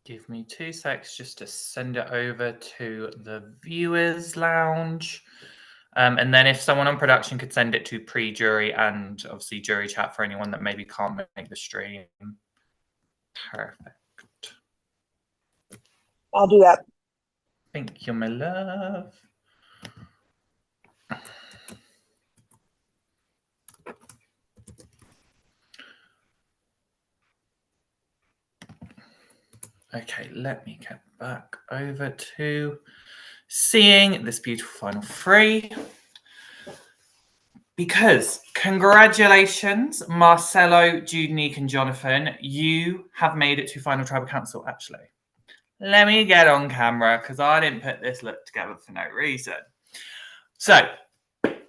Give me 2 secs just to send it over to the viewers lounge. And then if someone on production could send it to pre-jury and obviously jury chat for anyone that maybe can't make the stream. Perfect. I'll do that. Thank you, my love. Okay, let me get back over to seeing this beautiful final three. Because congratulations, Marcelo, Judenique, and Jonathan, you have made it to Final Tribal Council, actually. Let me get on camera because I didn't put this look together for no reason. So,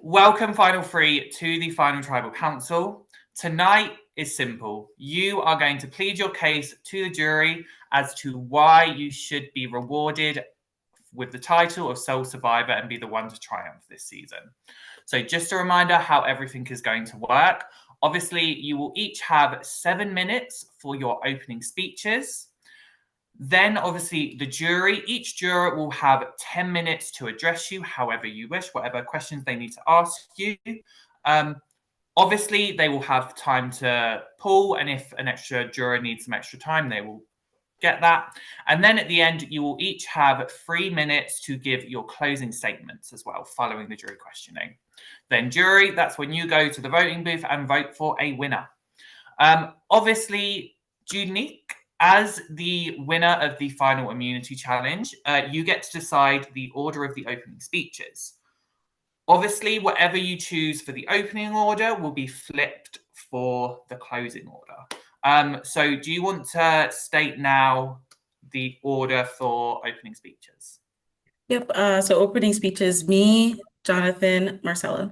welcome, Final Three, to the Final Tribal Council. Tonight is simple. You are going to plead your case to the jury as to why you should be rewarded with the title of Sole Survivor and be the one to triumph this season. So just a reminder how everything is going to work. Obviously, you will each have 7 minutes for your opening speeches. Then, obviously, each juror will have 10 minutes to address you however you wish, whatever questions they need to ask you. Obviously, they will have time to pull, and if an extra juror needs some extra time, they will get that. And then at the end, you will each have 3 minutes to give your closing statements as well, following the jury questioning. Then jury, that's when you go to the voting booth and vote for a winner. Obviously, Judenique, as the winner of the final immunity challenge, you get to decide the order of the opening speeches. Obviously, whatever you choose for the opening order will be flipped for the closing order. So do you want to state now the order for opening speeches? Yep. So opening speeches, me, Jonathan, Marcelo.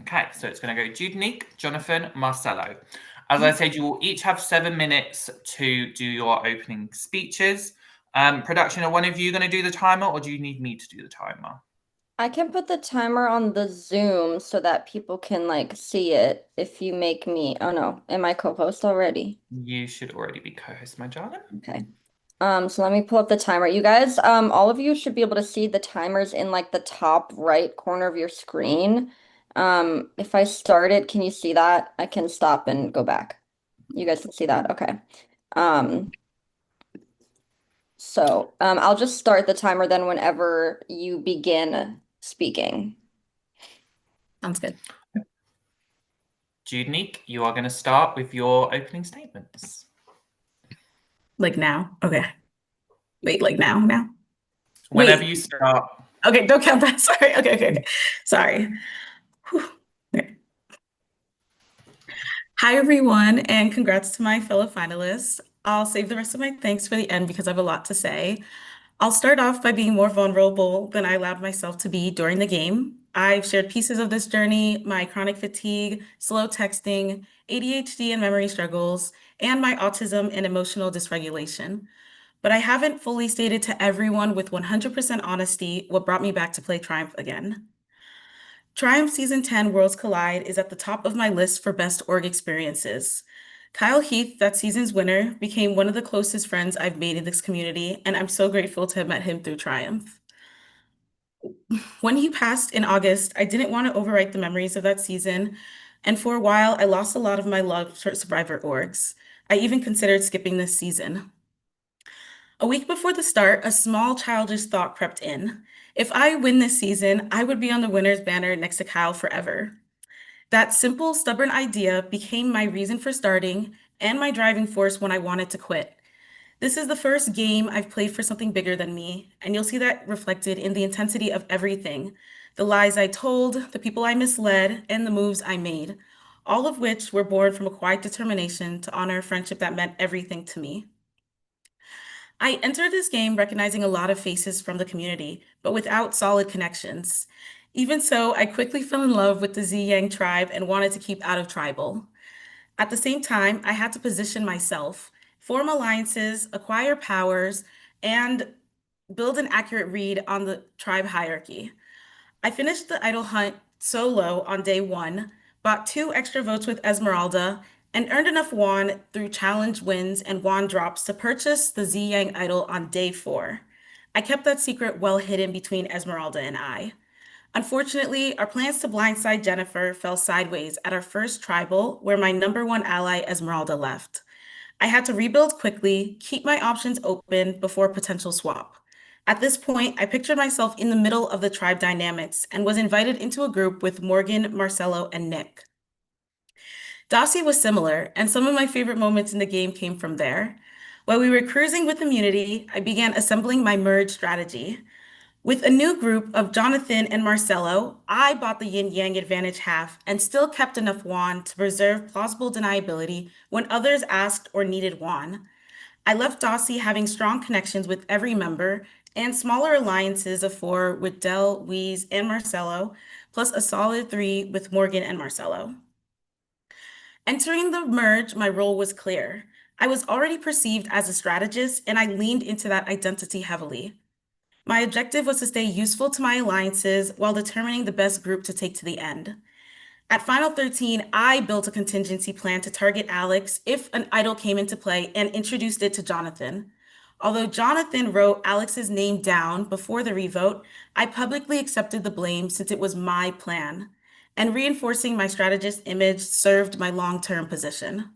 Okay, so it's going to go Judenique, Jonathan, Marcelo. As I said, you will each have 7 minutes to do your opening speeches. Production, are one of you going to do the timer, or do you need me to do the timer? I can put the timer on the Zoom so that people can like see it if you make me. Oh no, am I co-host already? You should already be co-host, my darling. Okay. So let me pull up the timer. You guys, all of you should be able to see the timers in like the top right corner of your screen. If I start it, can you see that? I can stop and go back. You guys can see that. Okay. So I'll just start the timer then whenever you begin speaking. Sounds good. Judenique, you are going to start with your opening statements. Like now? Okay. Wait, like now? Whenever Wait. you start. Okay, don't count that. Sorry. Okay. Sorry. Okay. Hi, everyone, and congrats to my fellow finalists. I'll save the rest of my thanks for the end because I have a lot to say. I'll start off by being more vulnerable than I allowed myself to be during the game. I've shared pieces of this journey, my chronic fatigue, slow texting, ADHD and memory struggles, and my autism and emotional dysregulation. But I haven't fully stated to everyone with 100% honesty what brought me back to play Triumph again. Triumph Season 10 Worlds Collide is at the top of my list for best org experiences. Kyle Heath, that season's winner, became one of the closest friends I've made in this community, and I'm so grateful to have met him through Triumph. When he passed in August, I didn't want to overwrite the memories of that season, and for a while, I lost a lot of my love for Survivor orgs. I even considered skipping this season. A week before the start, a small childish thought crept in. If I win this season, I would be on the winner's banner next to Kyle forever. That simple, stubborn idea became my reason for starting and my driving force when I wanted to quit. This is the first game I've played for something bigger than me, and you'll see that reflected in the intensity of everything. The lies I told, the people I misled, and the moves I made, all of which were born from a quiet determination to honor a friendship that meant everything to me. I entered this game recognizing a lot of faces from the community, but without solid connections. Even so, I quickly fell in love with the Ziyang tribe and wanted to keep out of tribal. At the same time, I had to position myself, form alliances, acquire powers, and build an accurate read on the tribe hierarchy. I finished the idol hunt solo on day 1, bought 2 extra votes with Esmeralda, and earned enough won through challenge wins and won drops to purchase the Ziyang idol on day 4. I kept that secret well hidden between Esmeralda and I. Unfortunately, our plans to blindside Jennifer fell sideways at our first tribal, where my #1 ally Esmeralda left. I had to rebuild quickly, keep my options open before potential swap. At this point, I pictured myself in the middle of the tribe dynamics and was invited into a group with Morgan, Marcelo, and Nick. Dossie was similar, and some of my favorite moments in the game came from there. While we were cruising with immunity, I began assembling my merge strategy. With a new group of Jonathan and Marcelo, I bought the yin yang advantage half and still kept enough won to preserve plausible deniability when others asked or needed won. I left Dossie having strong connections with every member and smaller alliances of 4 with Del, Weeze, and Marcelo, plus a solid 3 with Morgan and Marcelo. Entering the merge, my role was clear. I was already perceived as a strategist, and I leaned into that identity heavily. My objective was to stay useful to my alliances while determining the best group to take to the end. At Final 13, I built a contingency plan to target Alex if an idol came into play and introduced it to Jonathan. Although Jonathan wrote Alex's name down before the revote, I publicly accepted the blame since it was my plan, and reinforcing my strategist image served my long-term position.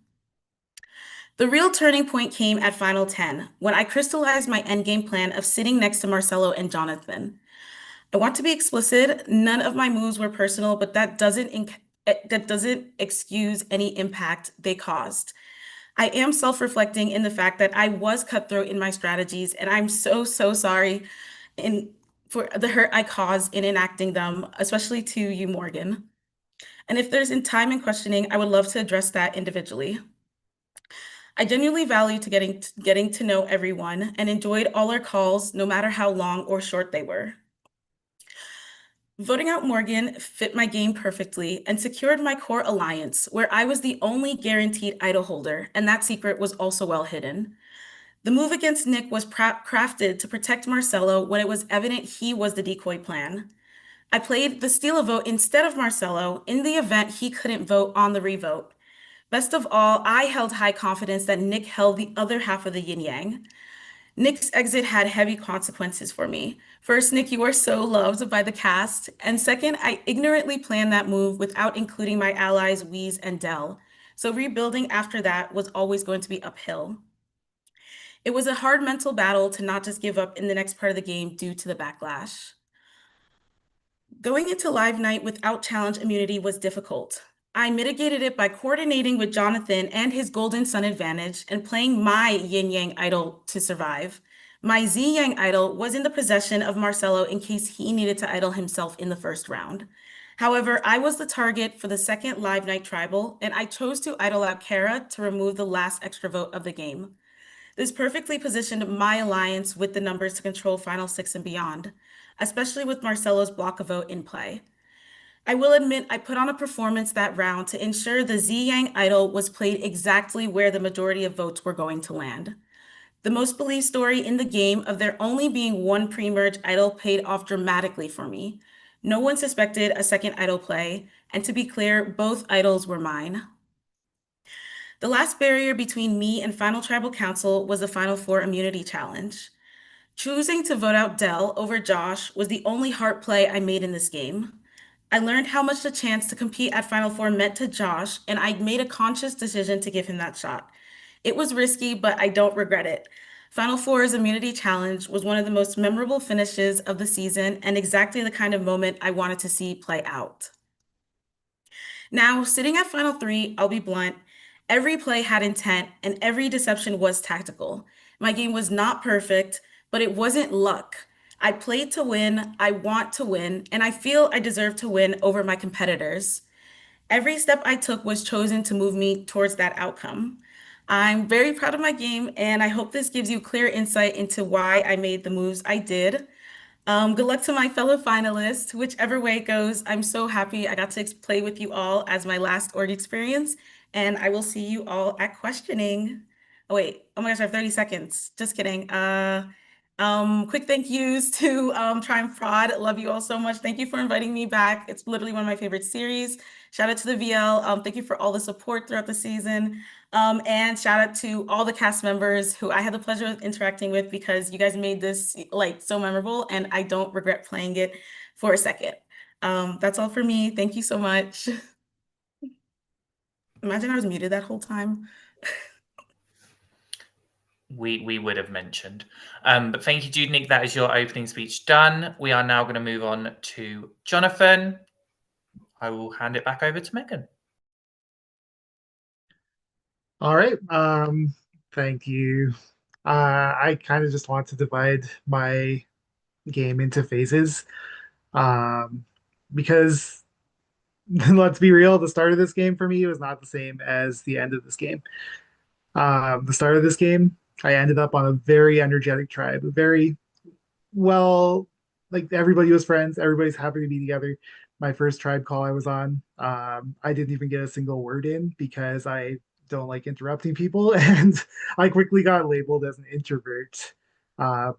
The real turning point came at Final 10, when I crystallized my endgame plan of sitting next to Marcelo and Jonathan. I want to be explicit, none of my moves were personal, but that doesn't excuse any impact they caused. I am self-reflecting in the fact that I was cutthroat in my strategies, and I'm so sorry for the hurt I caused in enacting them, especially to you, Morgan. And if there's time in questioning, I would love to address that individually. I genuinely value getting to know everyone and enjoyed all our calls, no matter how long or short they were. Voting out Morgan fit my game perfectly and secured my core alliance, where I was the only guaranteed idol holder, and that secret was also well hidden. The move against Nick was crafted to protect Marcelo when it was evident he was the decoy plan. I played the steal a vote instead of Marcelo in the event he couldn't vote on the revote. Best of all, I held high confidence that Nick held the other half of the yin yang. Nick's exit had heavy consequences for me. First, Nick, you are so loved by the cast. And second, I ignorantly planned that move without including my allies, Weeze and Del. So rebuilding after that was always going to be uphill. It was a hard mental battle to not just give up in the next part of the game due to the backlash. Going into live night without challenge immunity was difficult. I mitigated it by coordinating with Jonathan and his Golden Sun advantage and playing my Yin Yang idol to survive. My Z Yang idol was in the possession of Marcelo in case he needed to idol himself in the first round. However, I was the target for the second live night tribal, and I chose to idol out Kara to remove the last extra vote of the game. This perfectly positioned my alliance with the numbers to control Final 6 and beyond, especially with Marcelo's block of vote in play. I will admit I put on a performance that round to ensure the Z Yang idol was played exactly where the majority of votes were going to land. The most believed story in the game of there only being one pre-merge idol paid off dramatically for me. No one suspected a second idol play, and to be clear, both idols were mine. The last barrier between me and Final Tribal Council was the Final 4 immunity challenge. Choosing to vote out Del over Josh was the only heart play I made in this game. I learned how much the chance to compete at Final 4 meant to Josh, and I made a conscious decision to give him that shot. It was risky, but I don't regret it. Final 4's immunity challenge was one of the most memorable finishes of the season and exactly the kind of moment I wanted to see play out. Now, sitting at Final 3, I'll be blunt, every play had intent and every deception was tactical. My game was not perfect, but it wasn't luck. I played to win, I want to win, and I feel I deserve to win over my competitors. Every step I took was chosen to move me towards that outcome. I'm very proud of my game, and I hope this gives you clear insight into why I made the moves I did. Good luck to my fellow finalists. Whichever way it goes, I'm so happy I got to play with you all as my last org experience, and I will see you all at questioning. Oh wait, oh my gosh, I have 30 seconds. Just kidding. Quick thank yous to Triumph Prod. Love you all so much. Thank you for inviting me back. It's literally one of my favorite series. Shout out to the VL. Thank you for all the support throughout the season. And shout out to all the cast members who I had the pleasure of interacting with because you guys made this like so memorable and I don't regret playing it for a second. That's all for me. Thank you so much. Imagine I was muted that whole time. We would have mentioned. But thank you, Judenick. That is your opening speech done. We are now going to move on to Jonathan. I will hand it back over to Megan. All right. Thank you. I kind of just want to divide my game into phases. Because let's be real, the start of this game for me was not the same as the end of this game. The start of this game, I ended up on a very energetic tribe, a very well, like everybody was friends, everybody's happy to be together. My first tribe call I was on, I didn't even get a single word in because I don't like interrupting people, and I quickly got labeled as an introvert,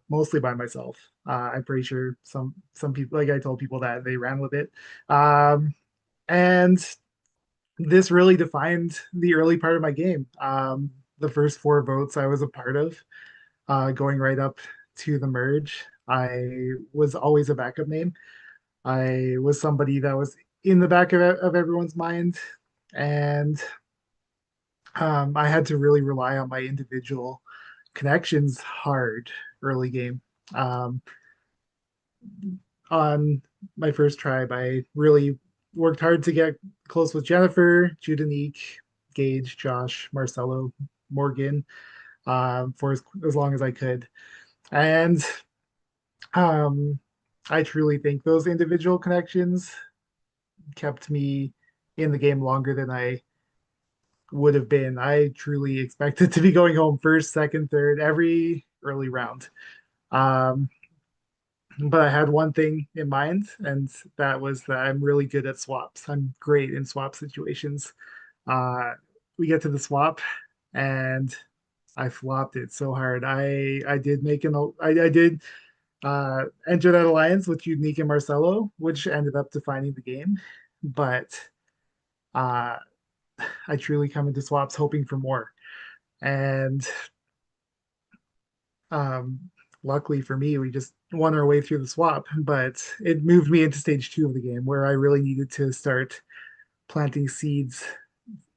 mostly by myself. I'm pretty sure some people, like I told people that, they ran with it, and this really defined the early part of my game. The first 4 votes I was a part of, going right up to the merge. I was always a backup name. I was somebody that was in the back of everyone's mind, and I had to really rely on my individual connections hard early game. On my first tribe, I really worked hard to get close with Jennifer, Judenique, Gage, Josh, Marcelo, Morgan, for as long as I could. And I truly think those individual connections kept me in the game longer than I would have been. I truly expected to be going home first, second, third, every early round. But I had one thing in mind, and that was that I'm really good at swaps. I'm great in swap situations. We get to the swap, and I flopped it so hard. I did make I did enter that alliance with Unique and Marcelo, which ended up defining the game. But uh, I truly come into swaps hoping for more, and um, luckily for me, we just won our way through the swap. But it moved me into stage 2 of the game, where I really needed to start planting seeds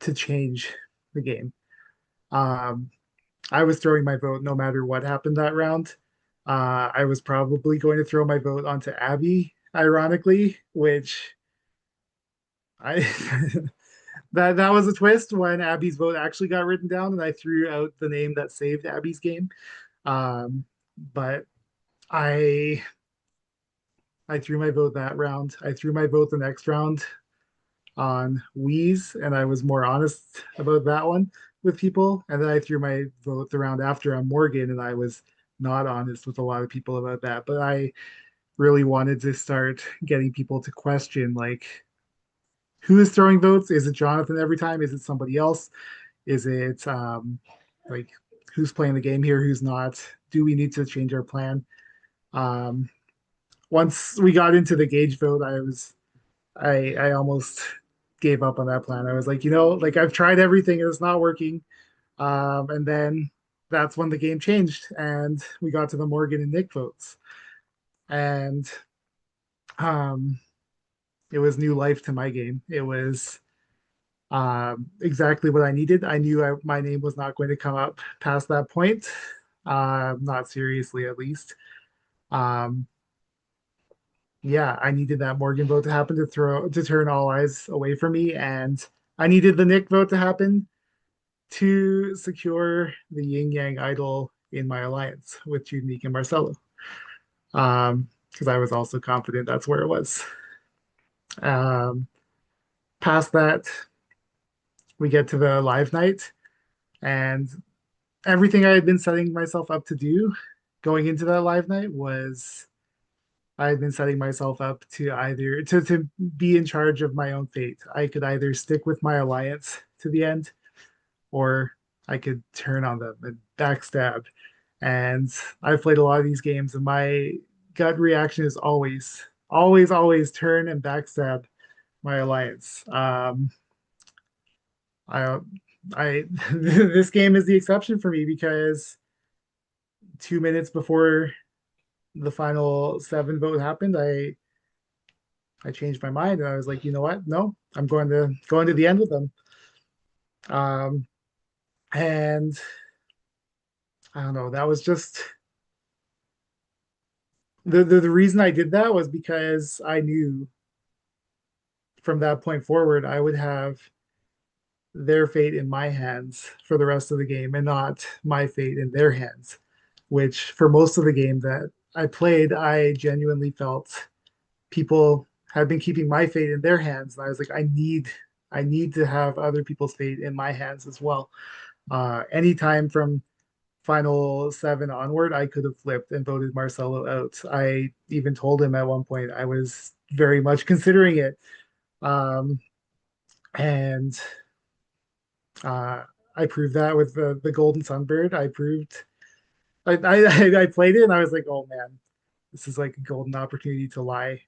to change the game. I was throwing my vote no matter what happened that round. I was probably going to throw my vote onto Abby, ironically, which I that was a twist when Abby's vote actually got written down, and I threw out the name that saved Abby's game. But I threw my vote that round. I threw my vote the next round on Wheeze, and I was more honest about that one with people. And then I threw my vote the round after on Morgan, and I was not honest with a lot of people about that. But I really wanted to start getting people to question, like, who is throwing votes? Is it Jonathan every time? Is it somebody else? Is it like, who's playing the game here? Who's not? Do we need to change our plan? Once we got into the Gage vote, I almost gave up on that plan. I was like, like, I've tried everything and it's not working. And then that's when the game changed and we got to the Morgan and Nick votes. And it was new life to my game. It was exactly what I needed. I knew my name was not going to come up past that point, not seriously at least. Yeah, I needed that Morgan vote to happen to turn all eyes away from me, and I needed the Nick vote to happen to secure the Yin Yang idol in my alliance with Unique and Marcelo. Because I was also confident that's where it was. Past that, we get to the live night, and everything I had been setting myself up to do going into that live night was I had been setting myself up to either to be in charge of my own fate. I could either stick with my alliance to the end, or I could turn on them and backstab. And I've played a lot of these games, and my gut reaction is always, always, always turn and backstab. my alliance. I I this game is the exception for me because 2 minutes before the final seven vote happened, I changed my mind and I was like, you know what? No, I'm going to the end with them. Um, and I don't know. That was just the reason I did that was because I knew from that point forward I would have their fate in my hands for the rest of the game and not my fate in their hands. Which for most of the game that I played, I genuinely felt people had been keeping my fate in their hands, and I was like, I need to have other people's fate in my hands as well. Anytime from final seven onward, I could have flipped and voted Marcelo out. I even told him at one point I was very much considering it. Um, and I proved that with the Golden Sunbird. I played it and I was like, oh man, this is like a golden opportunity to lie.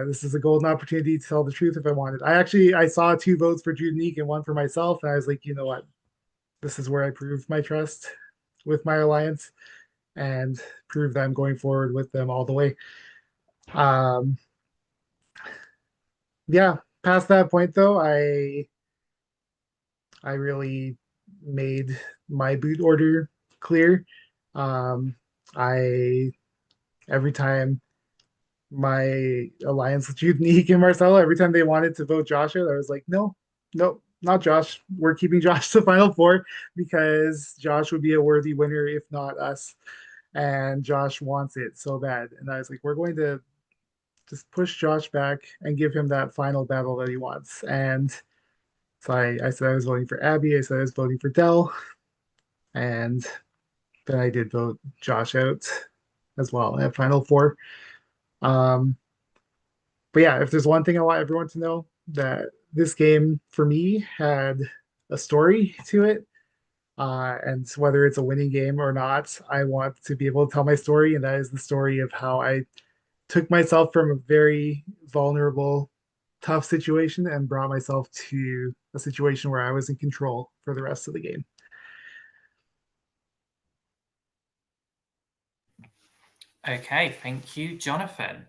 This is a golden opportunity to tell the truth if I wanted. I saw two votes for Judanique and one for myself, and I was like, you know what? This is where I prove my trust with my alliance and prove that I'm going forward with them all the way. Um, yeah, past that point though, I really made my boot order clear. I every time my alliance with Unique and Marcelo, every time they wanted to vote Josh out, I was like, no, no, not Josh. We're keeping Josh to final four because Josh would be a worthy winner if not us. And Josh wants it so bad. And I was like, we're going to just push Josh back and give him that final battle that he wants. And so I said I was voting for Abby. I said I was voting for Dell. And then I did vote Josh out as well at final four. Um, but yeah, if there's one thing I want everyone to know, that this game for me had a story to it. And whether it's a winning game or not, I want to be able to tell my story. And that is the story of how I took myself from a very vulnerable, tough situation and brought myself to a situation where I was in control for the rest of the game. Okay, thank you, Jonathan.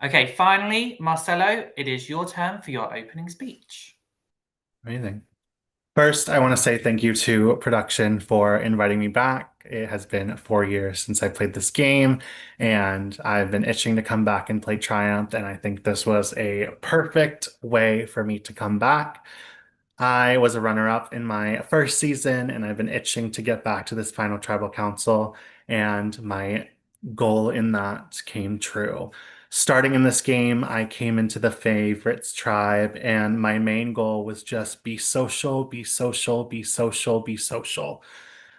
Okay, finally, Marcelo, it is your turn for your opening speech. Amazing. First, I want to say thank you to production for inviting me back. It has been 4 years since I played this game, and I've been itching to come back and play Triumph, and I think this was a perfect way for me to come back. I was a runner-up in my first season, and I've been itching to get back to this final tribal council, and my goal in that came true. Starting in this game, I came into the favorites tribe, and my main goal was just be social, be social, be social, be social.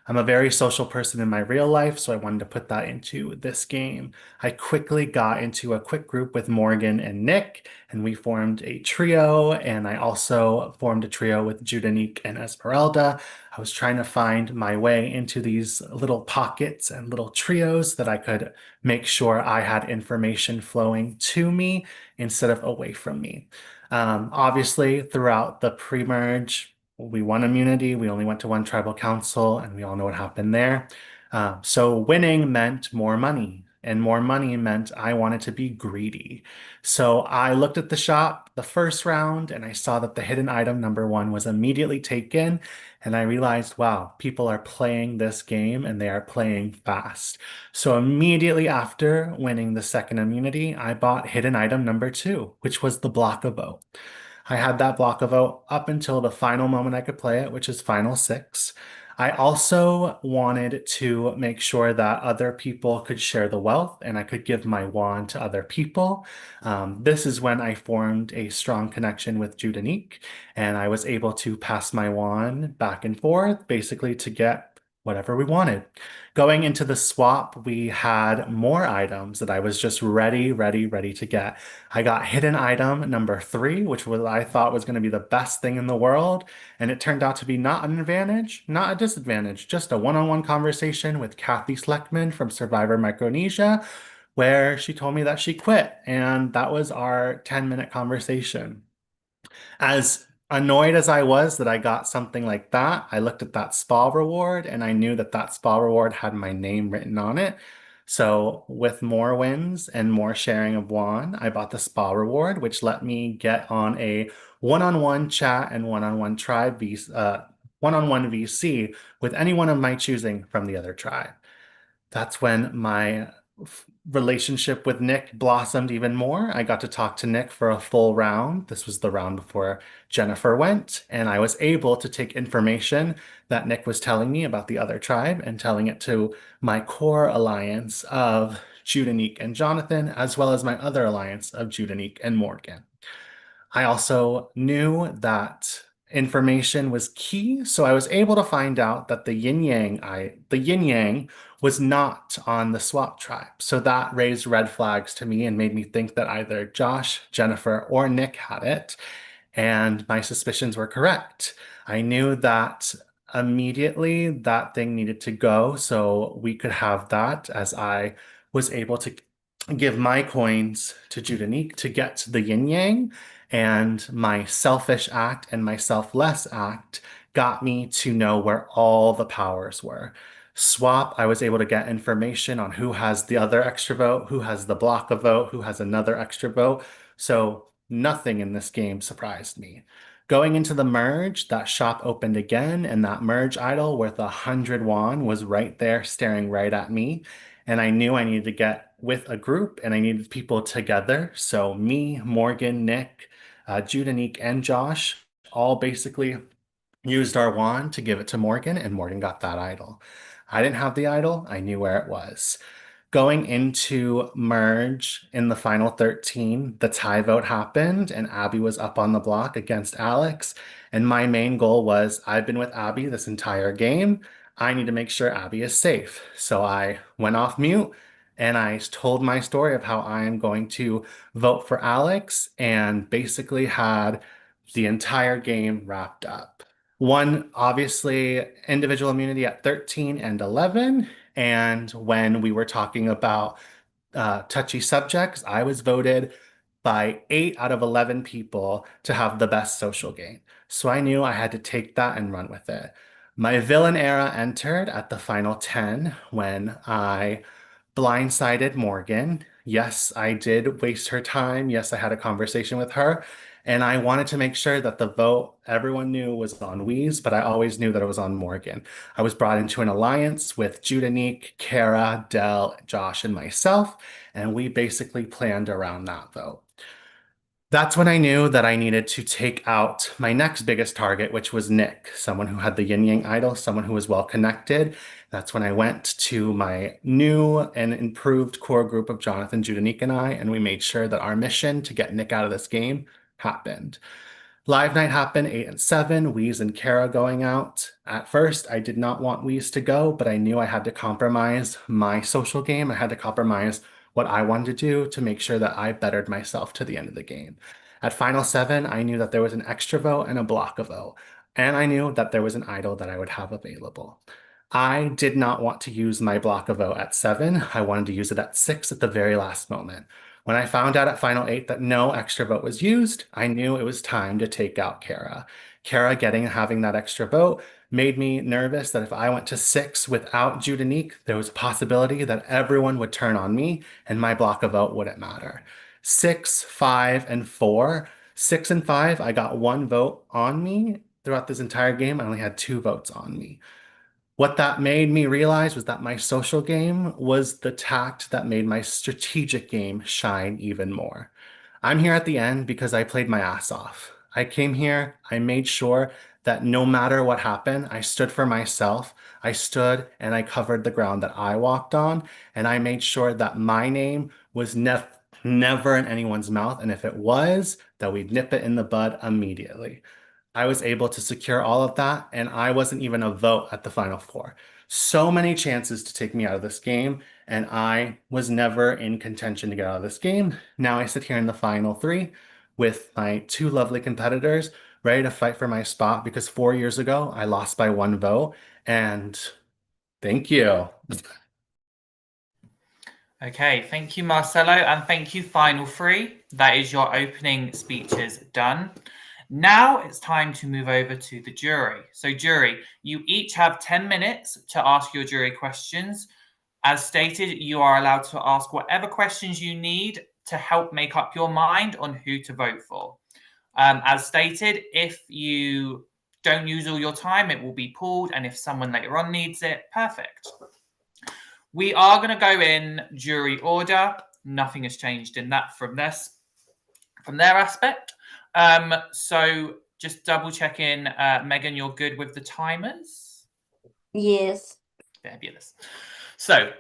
I'm a very social person in my real life, so I wanted to put that into this game. I quickly got into a quick group with Morgan and Nick, and we formed a trio, and I also formed a trio with Judanique and Esmeralda. I was trying to find my way into these little pockets and little trios that I could make sure I had information flowing to me instead of away from me. Obviously, throughout the pre-merge, we won immunity. We only went to one tribal council, and we all know what happened there. So winning meant more money, and more money meant I wanted to be greedy. So I looked at the shop the first round, and I saw that the hidden item #1 was immediately taken, and I realized, wow, people are playing this game, and they are playing fast. So immediately after winning the second immunity, I bought hidden item #2, which was the block of vote. I had that block of vote up until the final moment I could play it, which is final 6. I also wanted to make sure that other people could share the wealth and I could give my wand to other people. This is when I formed a strong connection with Judanique, and I was able to pass my wand back and forth, basically to get whatever we wanted. Going into the swap, we had more items that I was just ready to get. I got hidden item #3, which was I thought was going to be the best thing in the world, and it turned out to be not an advantage, not a disadvantage, just a one-on-one conversation with Kathy Sleckman from Survivor Micronesia, where she told me that she quit. And that was our 10-minute conversation. As annoyed as I was that I got something like that, I looked at that spa reward and I knew that that spa reward had my name written on it. So with more wins and more sharing of won, I bought the spa reward, which let me get on a one-on-one chat and one-on-one tribe one-on-one VC with anyone of my choosing from the other tribe. That's when my relationship with Nick blossomed even more. I got to talk to Nick for a full round. This was the round before Jennifer went, and I was able to take information that Nick was telling me about the other tribe and telling it to my core alliance of Judanique and Jonathan, as well as my other alliance of Judanique and Morgan. I also knew that information was key, so I was able to find out that the yin yang was not on the swap tribe. So that raised red flags to me and made me think that either Josh, Jennifer, or Nick had it. And my suspicions were correct. I knew that immediately that thing needed to go so we could have that, as I was able to give my coins to Judanique to get the yin yang, and my selfish act and my selfless act got me to know where all the powers were. Swap, I was able to get information on who has the other extra vote, who has the block of vote, who has another extra vote. So nothing in this game surprised me. Going into the merge, that shop opened again, and that merge idol worth 100 won was right there staring right at me. And I knew I needed to get with a group and I needed people together. So me, Morgan, Nick, Judanique, and Josh all basically used our wand to give it to Morgan, and Morgan got that idol. I didn't have the idol. I knew where it was. Going into merge in the final 13, the tie vote happened and Abby was up on the block against Alex. And my main goal was, I've been with Abby this entire game. I need to make sure Abby is safe. So I went off mute and I told my story of how I am going to vote for Alex and basically had the entire game wrapped up. One, obviously, individual immunity at 13 and 11. And when we were talking about touchy subjects, I was voted by 8 out of 11 people to have the best social game. So I knew I had to take that and run with it. My villain era entered at the final 10 when I blindsided Morgan. Yes, I did waste her time. Yes, I had a conversation with her. And I wanted to make sure that the vote everyone knew was on Wheeze, but I always knew that it was on Morgan. I was brought into an alliance with Judanique, Kara, Dell, Josh, and myself, and we basically planned around that vote. That's when I knew that I needed to take out my next biggest target, which was Nick, someone who had the yin yang idol, someone who was well connected. That's when I went to my new and improved core group of Jonathan, Judanique, and I, and we made sure that our mission to get Nick out of this game happened. Live night happened 8 and 7, Wheeze and Kara going out. At first, I did not want Wheeze to go, but I knew I had to compromise my social game. I had to compromise what I wanted to do to make sure that I bettered myself to the end of the game. At Final 7, I knew that there was an extra vote and a block of vote, and I knew that there was an idol that I would have available. I did not want to use my block of vote at 7. I wanted to use it at 6 at the very last moment. When I found out at Final 8 that no extra vote was used, I knew it was time to take out Kara. Kara having that extra vote made me nervous that if I went to 6 without Judanique, there was a possibility that everyone would turn on me and my block of vote wouldn't matter. 6, 5, and 4. 6 and 5, I got 1 vote on me. Throughout this entire game, I only had 2 votes on me. What that made me realize was that my social game was the tact that made my strategic game shine even more. I'm here at the end because I played my ass off. I came here, I made sure that no matter what happened, I stood for myself. I stood and I covered the ground that I walked on, and I made sure that my name was never in anyone's mouth, and if it was, that we'd nip it in the bud immediately. I was able to secure all of that, and I wasn't even a vote at the Final Four. So many chances to take me out of this game, and I was never in contention to get out of this game. Now I sit here in the Final 3 with my 2 lovely competitors, ready to fight for my spot because 4 years ago, I lost by 1 vote, and thank you. Okay, thank you, Marcelo, and thank you, Final Three. That is your opening speeches done. Now it's time to move over to the jury. So, jury, you each have 10 minutes to ask your jury questions. As stated, you are allowed to ask whatever questions you need to help make up your mind on who to vote for. As stated, if you don't use all your time, it will be pulled, and if someone later on needs it, perfect. We are going to go in jury order. Nothing has changed in that from their aspect. So just double check in, Megan, you're good with the timers? Yes. Fabulous. So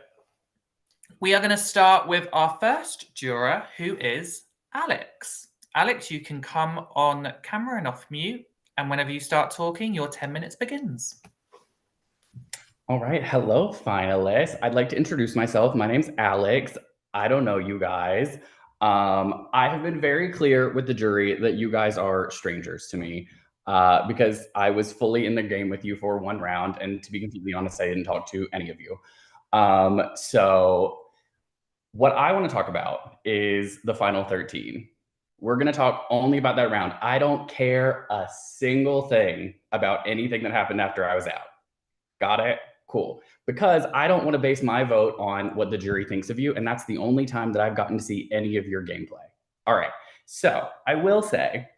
we are going to start with our first juror, who is Alex. Alex, you can come on camera and off mute. And whenever you start talking, your 10 minutes begins. All right. Hello, finalists. I'd like to introduce myself. My name's Alex. I don't know you guys. I have been very clear with the jury that you guys are strangers to me because I was fully in the game with you for one round. And to be completely honest, I didn't talk to any of you. So what I want to talk about is the final 13. We're going to talk only about that round. I don't care a single thing about anything that happened after I was out. Got it? Cool. Because I don't want to base my vote on what the jury thinks of you. And that's the only time that I've gotten to see any of your gameplay. All right. So I will say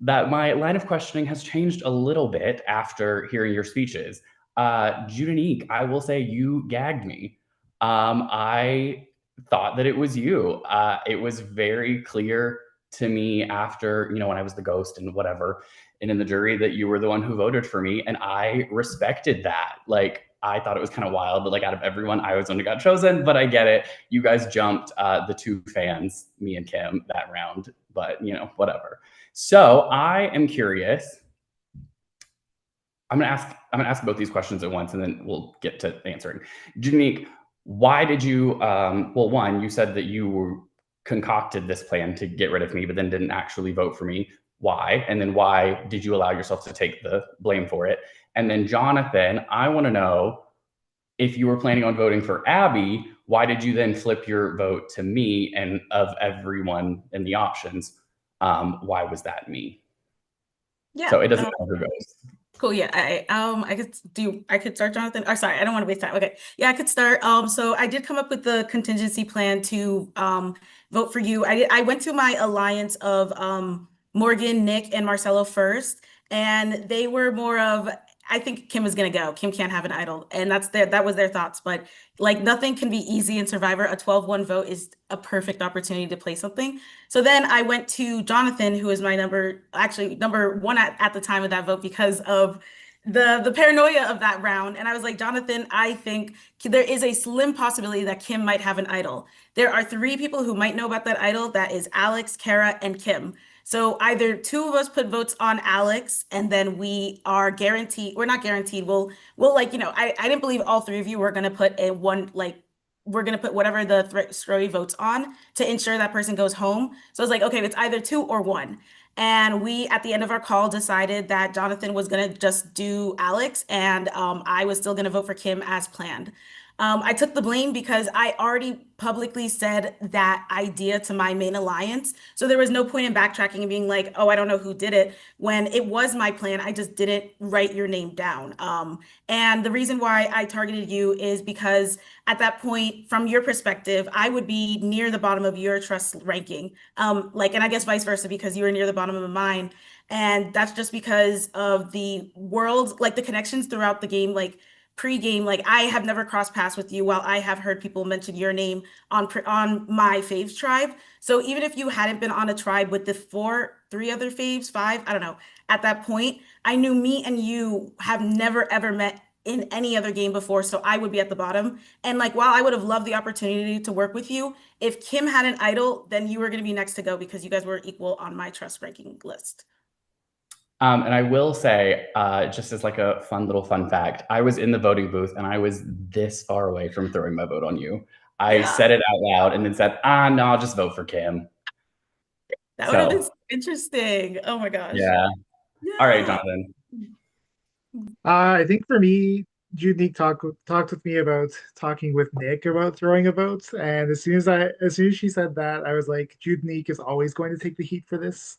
that my line of questioning has changed a little bit after hearing your speeches. Judanique, I will say you gagged me. I thought that it was you. It was very clear to me after, when I was the ghost and whatever, and in the jury that you were the one who voted for me. And I respected that. Like, I thought it was kind of wild that, like, out of everyone, I was the one who got chosen, but I get it. You guys jumped the two fans, me and Kim, that round, but, whatever. So I am curious. I'm gonna ask both these questions at once, and then we'll get to answering. Janique, why did you? Well, one, you said that you concocted this plan to get rid of me, but then didn't actually vote for me. Why? And then why did you allow yourself to take the blame for it? And then Jonathan, I want to know, if you were planning on voting for Abby, why did you then flip your vote to me? And of everyone in the options, why was that me? Yeah. So it doesn't matter who goes. Cool. Yeah. I could start, Jonathan. Oh, sorry, I don't want to waste time. Okay. Yeah, I could start. So I did come up with the contingency plan to vote for you. I went to my alliance of Morgan, Nick, and Marcelo first, and they were more of, I think Kim is gonna go. Kim can't have an idol, and that was their thoughts. But like, nothing can be easy in Survivor. A 12-1 vote is a perfect opportunity to play something. So then I went to Jonathan, who is my number one at the time of that vote, because of the paranoia of that round. And I was like, Jonathan, I think there is a slim possibility that Kim might have an idol. There are 3 people who might know about that idol. That is Alex, Kara, and Kim. So either 2 of us put votes on Alex, and then we're not guaranteed. We'll I didn't believe all 3 of you were gonna put we're gonna put whatever the Throwy votes on to ensure that person goes home. So I was like, okay, it's either 2 or 1. And we, at the end of our call, decided that Jonathan was gonna just do Alex, and I was still gonna vote for Kim as planned. I took the blame because I already publicly said that idea to my main alliance. So there was no point in backtracking and being like, oh, I don't know who did it, when it was my plan. I just didn't write your name down. And the reason why I targeted you is because at that point, from your perspective, I would be near the bottom of your trust ranking. And I guess vice versa, because you were near the bottom of mine. And that's just because of the world, like the connections throughout the game, like pre-game, like I have never crossed paths with you, while I have heard people mention your name on my faves tribe. So even if you hadn't been on a tribe with the 3 other faves, 5, I don't know, at that point, I knew me and you have never ever met in any other game before, so I would be at the bottom. And like, while I would have loved the opportunity to work with you, if Kim had an idol, then you were going to be next to go, because you guys were equal on my trust ranking list. And I will say, just as like a fun fact, I was in the voting booth and I was this far away from throwing my vote on you. I said it out loud and then said, no, I'll just vote for Kim. That would have been interesting. Oh my gosh. Yeah. All right, Jonathan. I think for me, Judnique talked with me about talking with Nick about throwing a vote, and as soon as she said that, I was like, Judnique is always going to take the heat for this,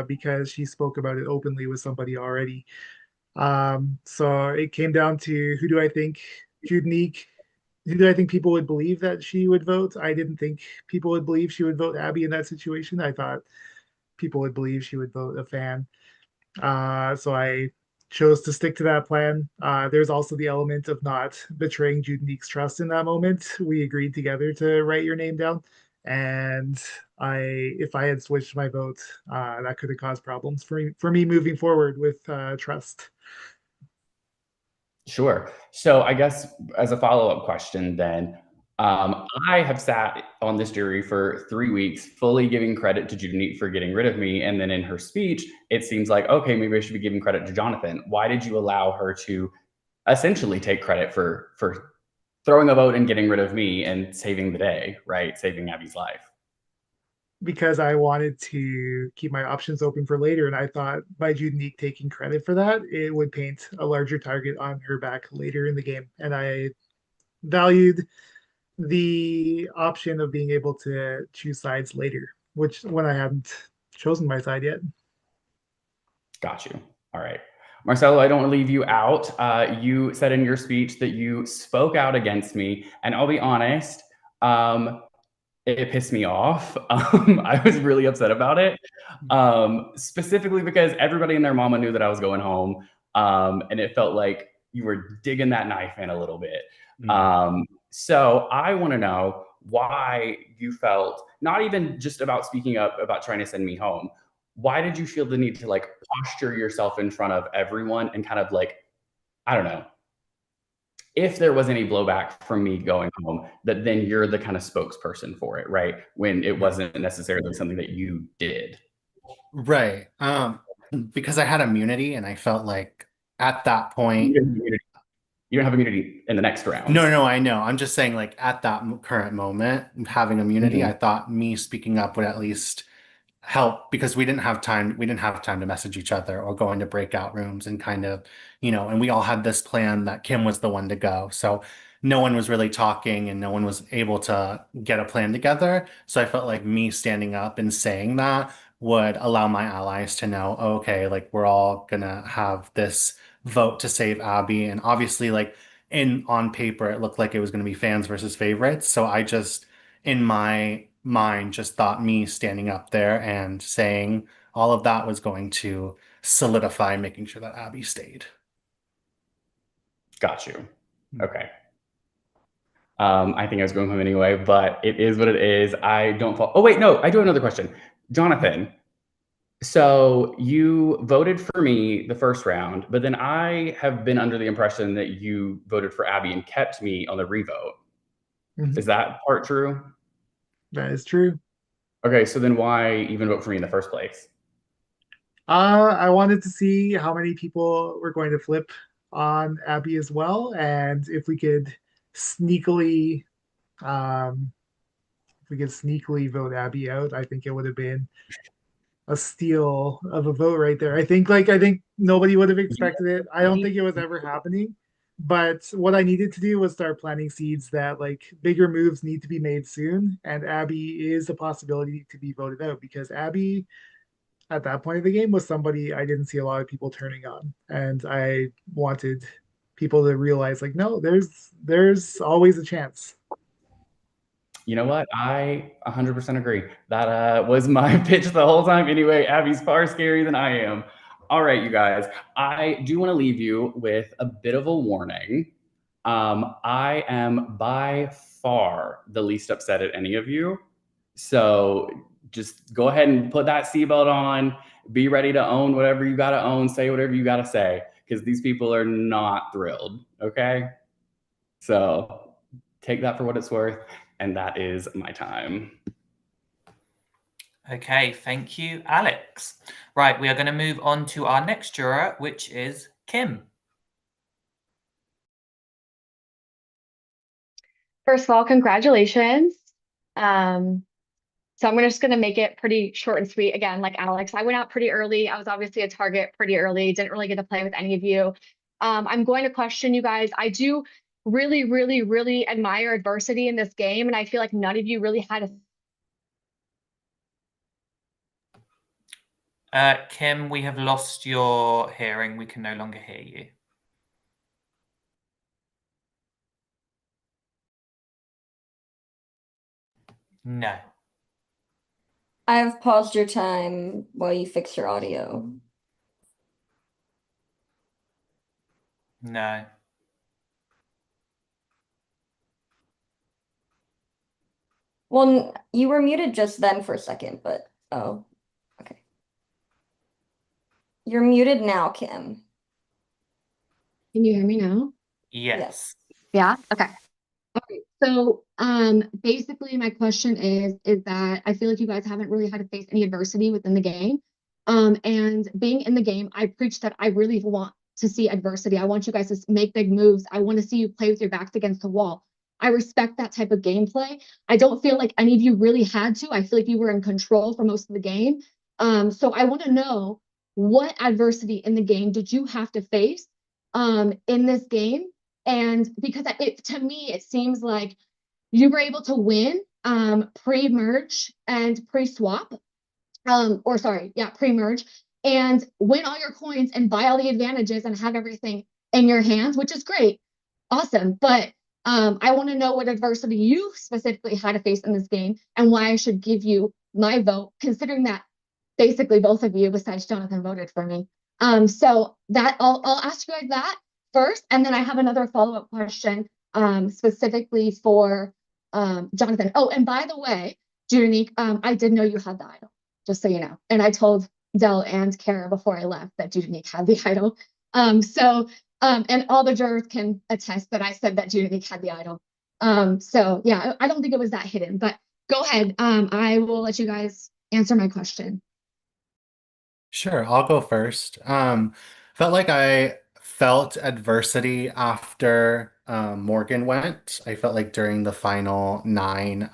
because she spoke about it openly with somebody already. So it came down to Judnique, who do I think people would believe that she would vote? I didn't think people would believe she would vote Abby in that situation. I thought people would believe she would vote a fan. So I chose to stick to that plan. There's also the element of not betraying Judnique's trust in that moment. We agreed together to write your name down, and if I had switched my vote, that could have caused problems for me moving forward with trust. Sure. So I guess as a follow-up question then, I have sat on this jury for 3 weeks, fully giving credit to Judith for getting rid of me. And then in her speech, it seems like, okay, maybe I should be giving credit to Jonathan. Why did you allow her to essentially take credit for throwing a vote and getting rid of me and saving the day, right? Saving Abby's life. Because I wanted to keep my options open for later, and I thought by Judnique taking credit for that, it would paint a larger target on her back later in the game. And I valued the option of being able to choose sides later, which when I hadn't chosen my side yet. Got you. All right. Marcelo, I don't want to leave you out. You said in your speech that you spoke out against me, and I'll be honest, it pissed me off. I was really upset about it, specifically because everybody and their mama knew that I was going home, and it felt like you were digging that knife in a little bit. So I want to know why you felt, not even just about speaking up about trying to send me home, why did you feel the need to like posture yourself in front of everyone and kind of like, I don't know, if there was any blowback from me going home, that then you're the kind of spokesperson for it, right? When it wasn't necessarily something that you did. Right. Because I had immunity and I felt like at that point, You don't have immunity in the next round. no, I know. I'm just saying, like, at that current moment, having immunity, I thought me speaking up would at least help, because we didn't have time to message each other or go into breakout rooms and kind of, and we all had this plan that Kim was the one to go. So no one was really talking and no one was able to get a plan together. So I felt like me standing up and saying that would allow my allies to know, oh, okay, like we're all gonna have this vote to save Abby. And obviously, like on paper, it looked like it was gonna be fans versus favorites. So I just, in my mind, just thought me standing up there and saying all of that was going to solidify making sure that Abby stayed. Got you. Okay. I think I was going home anyway, but it is what it is. I don't fall. Oh, wait, no, I do have another question. Jonathan, so you voted for me the first round, but then I have been under the impression that you voted for Abby and kept me on the revote. Is that part true? That is true. Okay, so then why even vote for me in the first place? I wanted to see how many people were going to flip on Abby as well, and if we could sneakily, vote Abby out, I think it would have been a steal of a vote right there. I think nobody would have expected it. I don't think it was ever happening. But what I needed to do was start planting seeds that like bigger moves need to be made soon, and Abby is a possibility to be voted out, because Abby at that point of the game was somebody I didn't see a lot of people turning on, and I wanted people to realize like, no, there's always a chance. You know what? I 100% agree. That was my pitch the whole time. Anyway, Abby's far scarier than I am. All right, you guys. I do want to leave you with a bit of a warning. I am by far the least upset at any of you. So just go ahead and put that seatbelt on. Be ready to own whatever you got to own. Say whatever you got to say, because these people are not thrilled. Okay? So take that for what it's worth. And that is my time. Okay, thank you, Alex. Right, we are going to move on to our next juror, which is Kim. First of all, congratulations. So I'm just going to make it pretty short and sweet. Again, like Alex, I went out pretty early. I was obviously a target pretty early. Didn't really get to play with any of you. I'm going to question you guys. I do really, really, really admire adversity in this game, and I feel like none of you really had a Kim, we have lost your hearing. We can no longer hear you. No. I've paused your time while you fix your audio. No. Well, you were muted just then for a second, but oh, okay. You're muted now, Kim. Can you hear me now? Yes. Yeah. Okay. Okay. So, basically my question is that I feel like you guys haven't really had to face any adversity within the game. And being in the game, I preach that I really want to see adversity. I want you guys to make big moves. I want to see you play with your backs against the wall. I respect that type of gameplay. I don't feel like any of you really had to. I feel like you were in control for most of the game. So I want to know, what adversity in the game did you have to face in this game? And because to me, it seems like you were able to win pre-merge and pre-swap, or sorry, yeah, pre-merge, and win all your coins and buy all the advantages and have everything in your hands, which is great, awesome. But I want to know what adversity you specifically had to face in this game and why I should give you my vote, considering that basically both of you, besides Jonathan, voted for me. So that I'll ask you guys that first, and then I have another follow-up question specifically for Jonathan. Oh, and by the way, Junique, I did know you had the idol, just so you know. And I told Dell and Kara before I left that Junique had the idol. And all the jurors can attest that I said that Junique had the idol. So yeah, I don't think it was that hidden, but go ahead. I will let you guys answer my question. Sure, I'll go first. Felt like I felt adversity after Morgan went. I felt like during the final nine,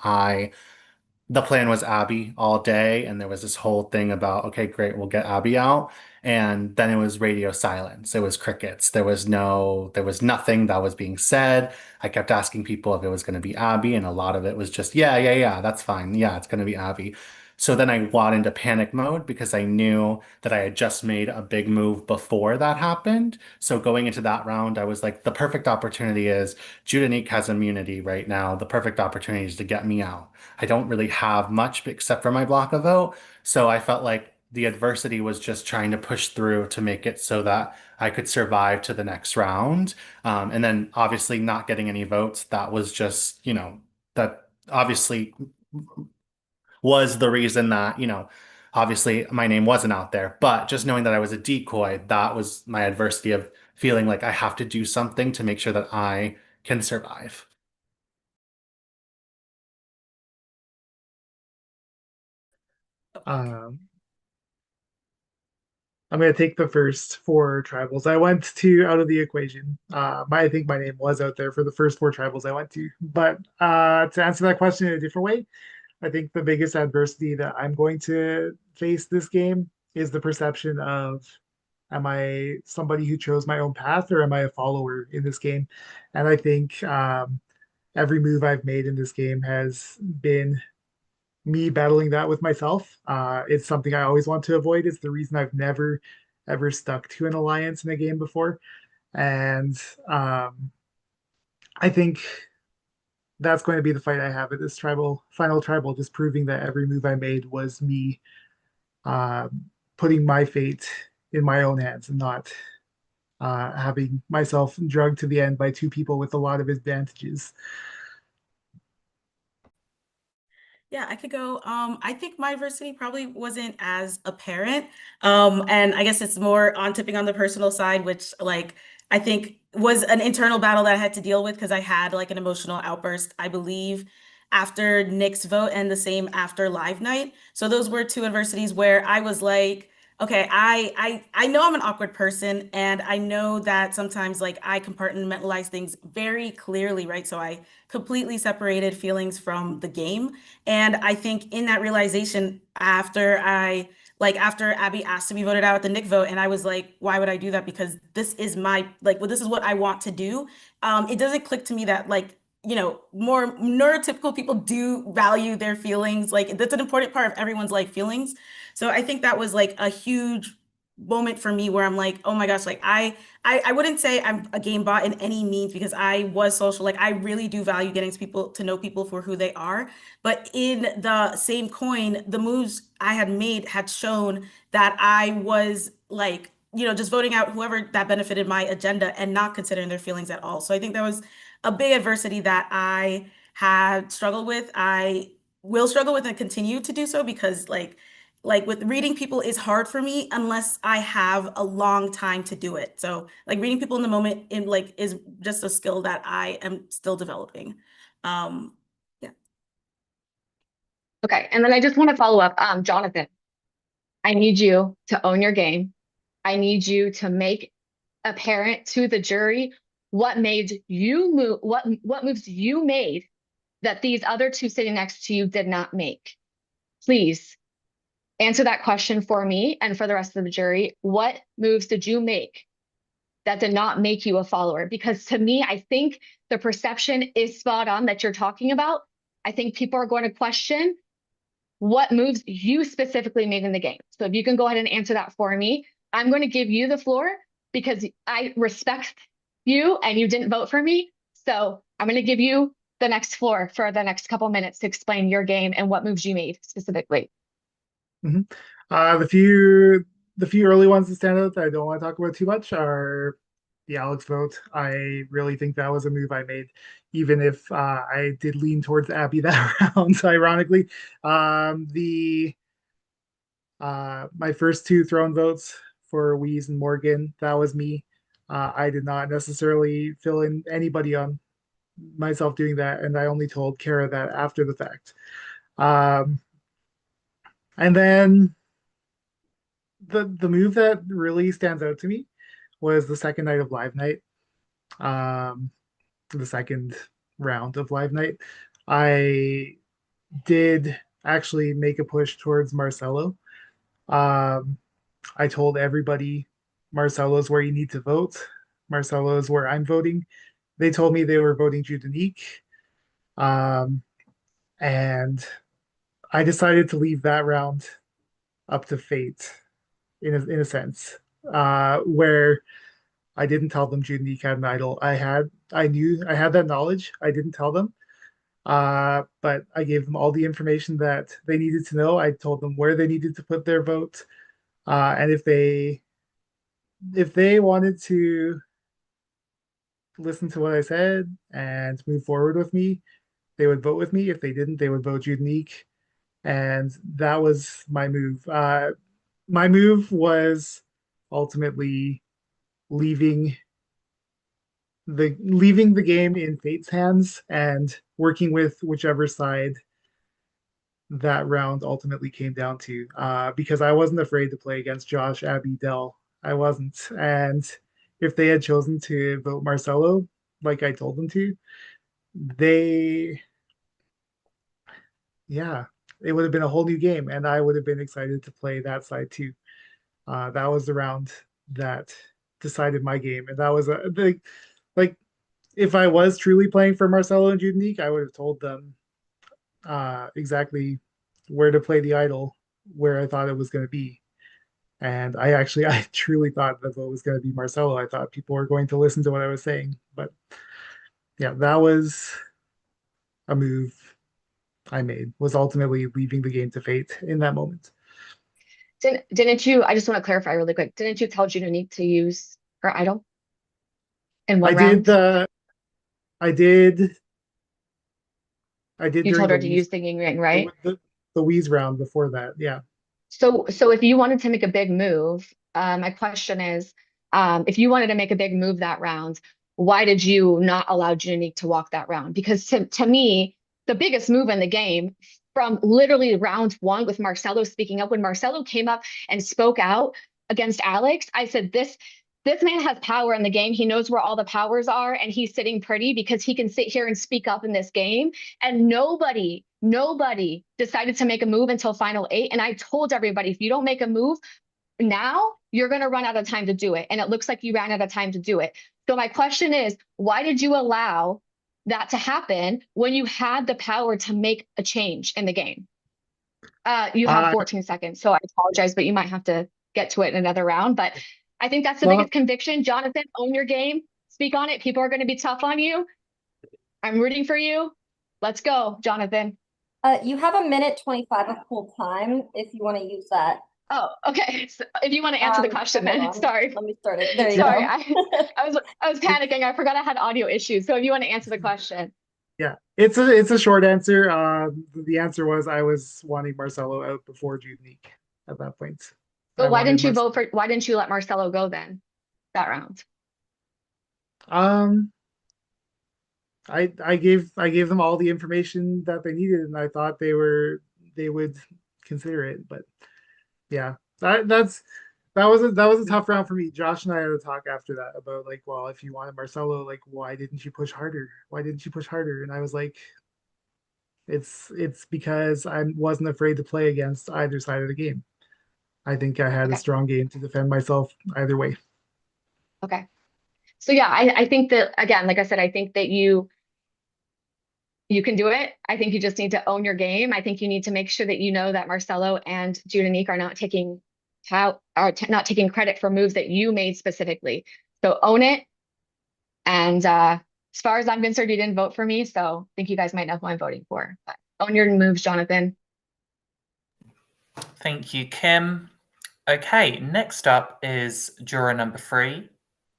the plan was Abby all day, and there was this whole thing about, okay, great, we'll get Abby out. And then it was radio silence. It was crickets. There was nothing that was being said. I kept asking people if it was going to be Abby, and a lot of it was just, yeah, that's fine. Yeah, it's going to be Abby. So then I got into panic mode because I knew that I had just made a big move before that happened. So going into that round, I was like, the perfect opportunity is Judanique has immunity right now. The perfect opportunity is to get me out. I don't really have much except for my block of vote. So I felt like the adversity was just trying to push through to make it so that I could survive to the next round. And then obviously not getting any votes, that was just, that obviously was the reason that, obviously my name wasn't out there. But just knowing that I was a decoy, that was my adversity of feeling like I have to do something to make sure that I can survive. Um, I'm going to take the first four tribals. I went to out of the equation. I think my name was out there for the first four tribals I went to. But to answer that question in a different way, I think the biggest adversity that I'm going to face this game is the perception of, am I somebody who chose my own path, or am I a follower in this game? And I think every move I've made in this game has been me battling that with myself. It's something I always want to avoid. It's the reason I've never ever stuck to an alliance in a game before. And I think that's going to be the fight I have at this final tribal, just proving that every move I made was me uh, putting my fate in my own hands and not having myself drugged to the end by two people with a lot of advantages. Yeah, I could go. I think my adversity probably wasn't as apparent. And I guess it's more on tipping on the personal side, which like I think was an internal battle that I had to deal with because I had like an emotional outburst, I believe, after Nick's vote and the same after live night. So those were two adversities where I was like, okay, I know I'm an awkward person, and I know that sometimes like I compartmentalize things very clearly, right? So I completely separated feelings from the game. And I think in that realization, after I like after Abby asked to be voted out at the Nick vote, and I was like, why would I do that? Because this is my like, well, this is what I want to do. It doesn't click to me that like, you know, more neurotypical people do value their feelings. Like that's an important part of everyone's life, feelings. So I think that was like a huge moment for me where I'm like, oh my gosh, like I wouldn't say I'm a game bot in any means because I was social. Like I really do value getting to know people for who they are. But in the same coin, the moves I had made had shown that I was like, you know, just voting out whoever that benefited my agenda and not considering their feelings at all. So I think that was a big adversity that I had struggled with. I will struggle with and continue to do so because like with reading people is hard for me unless I have a long time to do it. So like reading people in the moment in like is just a skill that I am still developing. Yeah. Okay, and then I just want to follow up. Jonathan, I need you to own your game. I need you to make apparent to the jury what made you move, what moves you made that these other two sitting next to you did not make. Please answer that question for me and for the rest of the jury. What moves did you make that did not make you a follower? Because to me, I think the perception is spot on that you're talking about. I think people are going to question what moves you specifically made in the game. So if you can go ahead and answer that for me, I'm going to give you the floor because I respect you and you didn't vote for me. So I'm going to give you the next floor for the next couple minutes to explain your game and what moves you made specifically. Mhm. The few early ones that stand out that I don't want to talk about too much are the Alex vote. I really think that was a move I made, even if I did lean towards Abby that round, ironically. The My first two throne votes for Weeze and Morgan, that was me. I did not necessarily fill in anybody on myself doing that, and I only told Kara that after the fact. Um, and then the move that really stands out to me was the second night of Live Night, um, the second round of Live Night. I did actually make a push towards Marcelo. Um, I told everybody Marcelo's where you need to vote. Marcelo is where I'm voting. They told me they were voting Judanique. Um, and I decided to leave that round up to fate in a sense, where I didn't tell them Judanique had an idol. I knew I had that knowledge. I didn't tell them. But I gave them all the information that they needed to know. I told them where they needed to put their vote. And if they wanted to listen to what I said and move forward with me, they would vote with me. If they didn't, they would vote Judanique. And that was my move. My move was ultimately leaving the game in fate's hands and working with whichever side that round ultimately came down to, because I wasn't afraid to play against Josh, Abby, Dell. I wasn't. And if they had chosen to vote Marcelo, like I told them to, they, yeah, it would have been a whole new game, and I would have been excited to play that side too. That was the round that decided my game, and that was a big, like, if I was truly playing for Marcelo and Judanique, I would have told them exactly where to play the idol, where I thought it was going to be. And I truly thought the vote was going to be Marcelo. I thought people were going to listen to what I was saying. But yeah, that was a move I made, was ultimately leaving the game to fate in that moment. Didn't you, I just want to clarify really quick, didn't you tell Judanique to use her idol in one I round? did I did You during told the her to use the yin ring, the, right? the, the Wheeze round before that. Yeah. So if you wanted to make a big move, my question is, if you wanted to make a big move that round, why did you not allow Junique to walk that round? Because to me, the biggest move in the game from literally round one with Marcelo speaking up, when Marcelo came up and spoke out against Alex, I said, this man has power in the game. He knows where all the powers are, and he's sitting pretty because he can sit here and speak up in this game. And nobody Nobody decided to make a move until final 8. And I told everybody, if you don't make a move now, you're going to run out of time to do it. And it looks like you ran out of time to do it. So my question is, why did you allow that to happen when you had the power to make a change in the game? You have 14 seconds, so I apologize, but you might have to get to it in another round. But I think that's the biggest conviction. Jonathan, own your game. Speak on it. People are going to be tough on you. I'm rooting for you. Let's go, Jonathan. You have 1:25 of cool time if you want to use that. Oh, okay. So if you want to answer the question, then sorry. Let me start it. There you Sorry, go. I was panicking. I forgot I had audio issues. So if you want to answer the question. Yeah, it's a short answer. The answer was I was wanting Marcelo out before Junique at that point. But why didn't you why didn't you let Marcelo go then that round? I gave them all the information that they needed, and I thought they would consider it. But yeah, that was a tough round for me. Josh and I had a talk after that about like, well, if you wanted Marcelo, like, why didn't you push harder? Why didn't you push harder? And I was like, it's because I wasn't afraid to play against either side of the game. I think I had a strong game to defend myself either way. Okay. So yeah, I think that, again, like I said, I think that you can do it. I think you just need to own your game. I think you need to make sure that you know that Marcelo and Junique are not taking not taking credit for moves that you made specifically. So own it. And as far as I'm concerned, you didn't vote for me, so I think you guys might know who I'm voting for. But own your moves, Jonathan. Thank you, Kim. Okay, next up is juror number 3,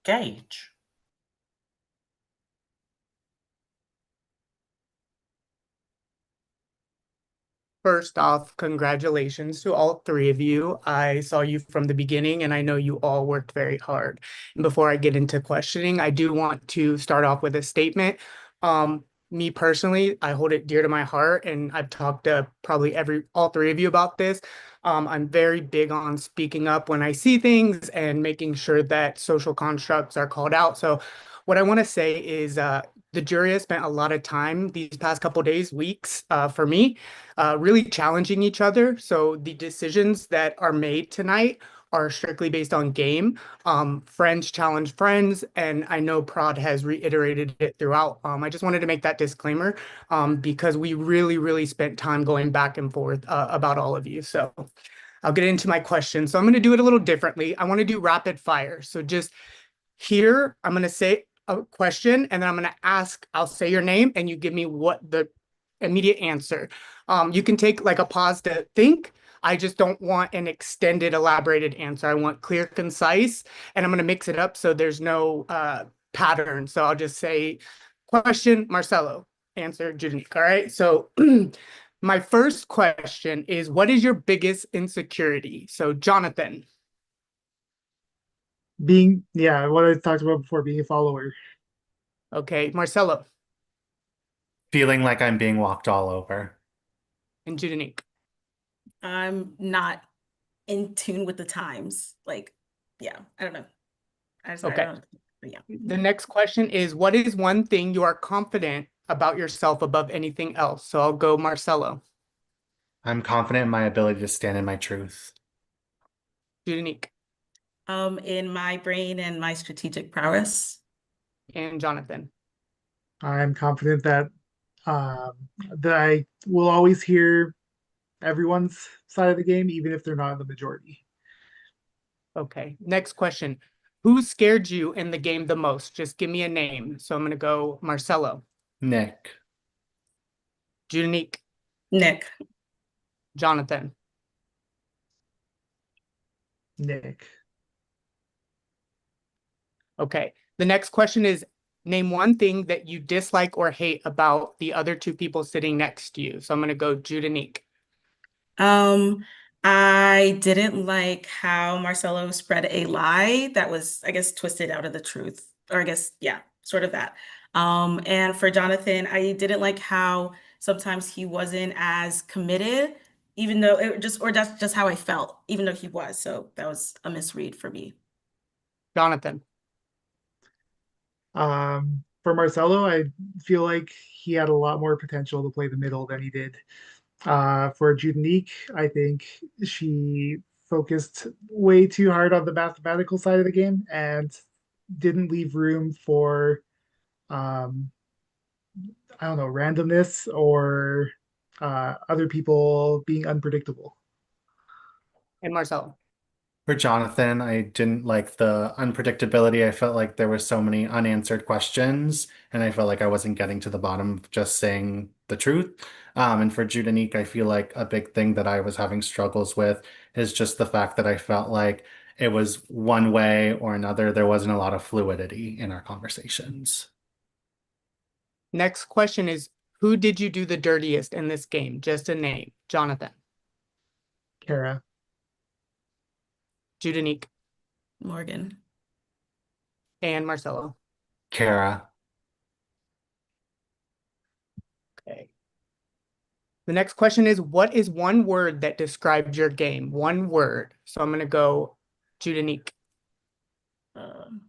Gage. First off, congratulations to all 3 of you. I saw you from the beginning and I know you all worked very hard. And before I get into questioning, I do want to start off with a statement. Me personally, I hold it dear to my heart, and I've talked to probably all 3 of you about this. I'm very big on speaking up when I see things and making sure that social constructs are called out. So what I want to say is the jury has spent a lot of time these past couple days, weeks, for me, really challenging each other. So the decisions that are made tonight are strictly based on game. Friends challenge friends, and I know Prod has reiterated it throughout. I just wanted to make that disclaimer because we really, really spent time going back and forth about all of you. So I'll get into my question. So I'm going to do it a little differently. I want to do rapid fire. So just here, I'm going to say a question, and then I'm going to ask, I'll say your name, and you give me what the immediate answer. You can take like a pause to think. I just don't want an extended, elaborated answer. I want clear, concise, and I'm going to mix it up so there's no pattern. So I'll just say, question, Marcelo, answer, Junique. All right. So my first question is, what is your biggest insecurity? So Jonathan. What I talked about before, being a follower. Okay, Marcelo. Feeling like I'm being walked all over. And Junique. I'm not in tune with the times. Like, yeah, I don't know. Okay. Yeah. The next question is, what is one thing you are confident about yourself above anything else? So I'll go Marcelo. I'm confident in my ability to stand in my truth. Junique. In my brain and my strategic prowess. And Jonathan. I'm confident that that I will always hear everyone's side of the game, even if they're not in the majority. Okay. Next question. Who scared you in the game the most? Just give me a name. So I'm going to go Marcelo. Nick. Junique. Nick. Jonathan. Nick. Okay. The next question is, name one thing that you dislike or hate about the other 2 people sitting next to you. So I'm going to go Junique. I didn't like how Marcelo spread a lie that was, I guess, twisted out of the truth, or I guess, yeah, sort of that. And for Jonathan, I didn't like how sometimes he wasn't as committed, even though that's just how I felt, even though he was. So that was a misread for me. Jonathan. for Marcelo, I feel like he had a lot more potential to play the middle than he did. For Judanique, I think she focused way too hard on the mathematical side of the game and didn't leave room for um, I don't know, randomness or other people being unpredictable. And Marcelo. For Jonathan, I didn't like the unpredictability. I felt like there were so many unanswered questions, and I felt like I wasn't getting to the bottom of just saying the truth. And for Judanique, I feel like a big thing that I was having struggles with is just the fact that I felt like it was one way or another. There wasn't a lot of fluidity in our conversations. Next question is, who did you do the dirtiest in this game? Just a name. Jonathan. Kara. Judanique. Morgan. And Marcelo. Kara. Okay. The next question is, what is one word that described your game? One word. So I'm going to go Judanique. Um,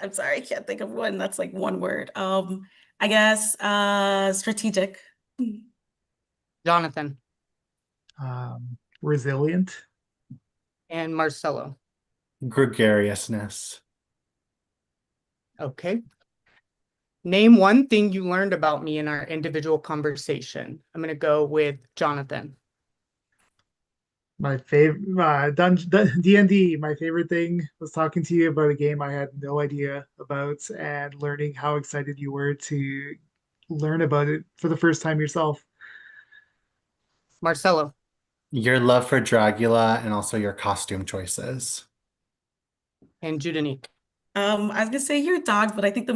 I'm sorry, I can't think of one that's like one word. I guess strategic. Jonathan. Resilient. And Marcelo. Gregariousness. Okay. Name one thing you learned about me in our individual conversation. I'm going to go with Jonathan. My favorite D&D. My favorite thing was talking to you about a game I had no idea about and learning how excited you were to learn about it for the first time yourself. Marcelo. Your love for Dracula and also your costume choices. And Judanique. I was gonna say your dog, but I think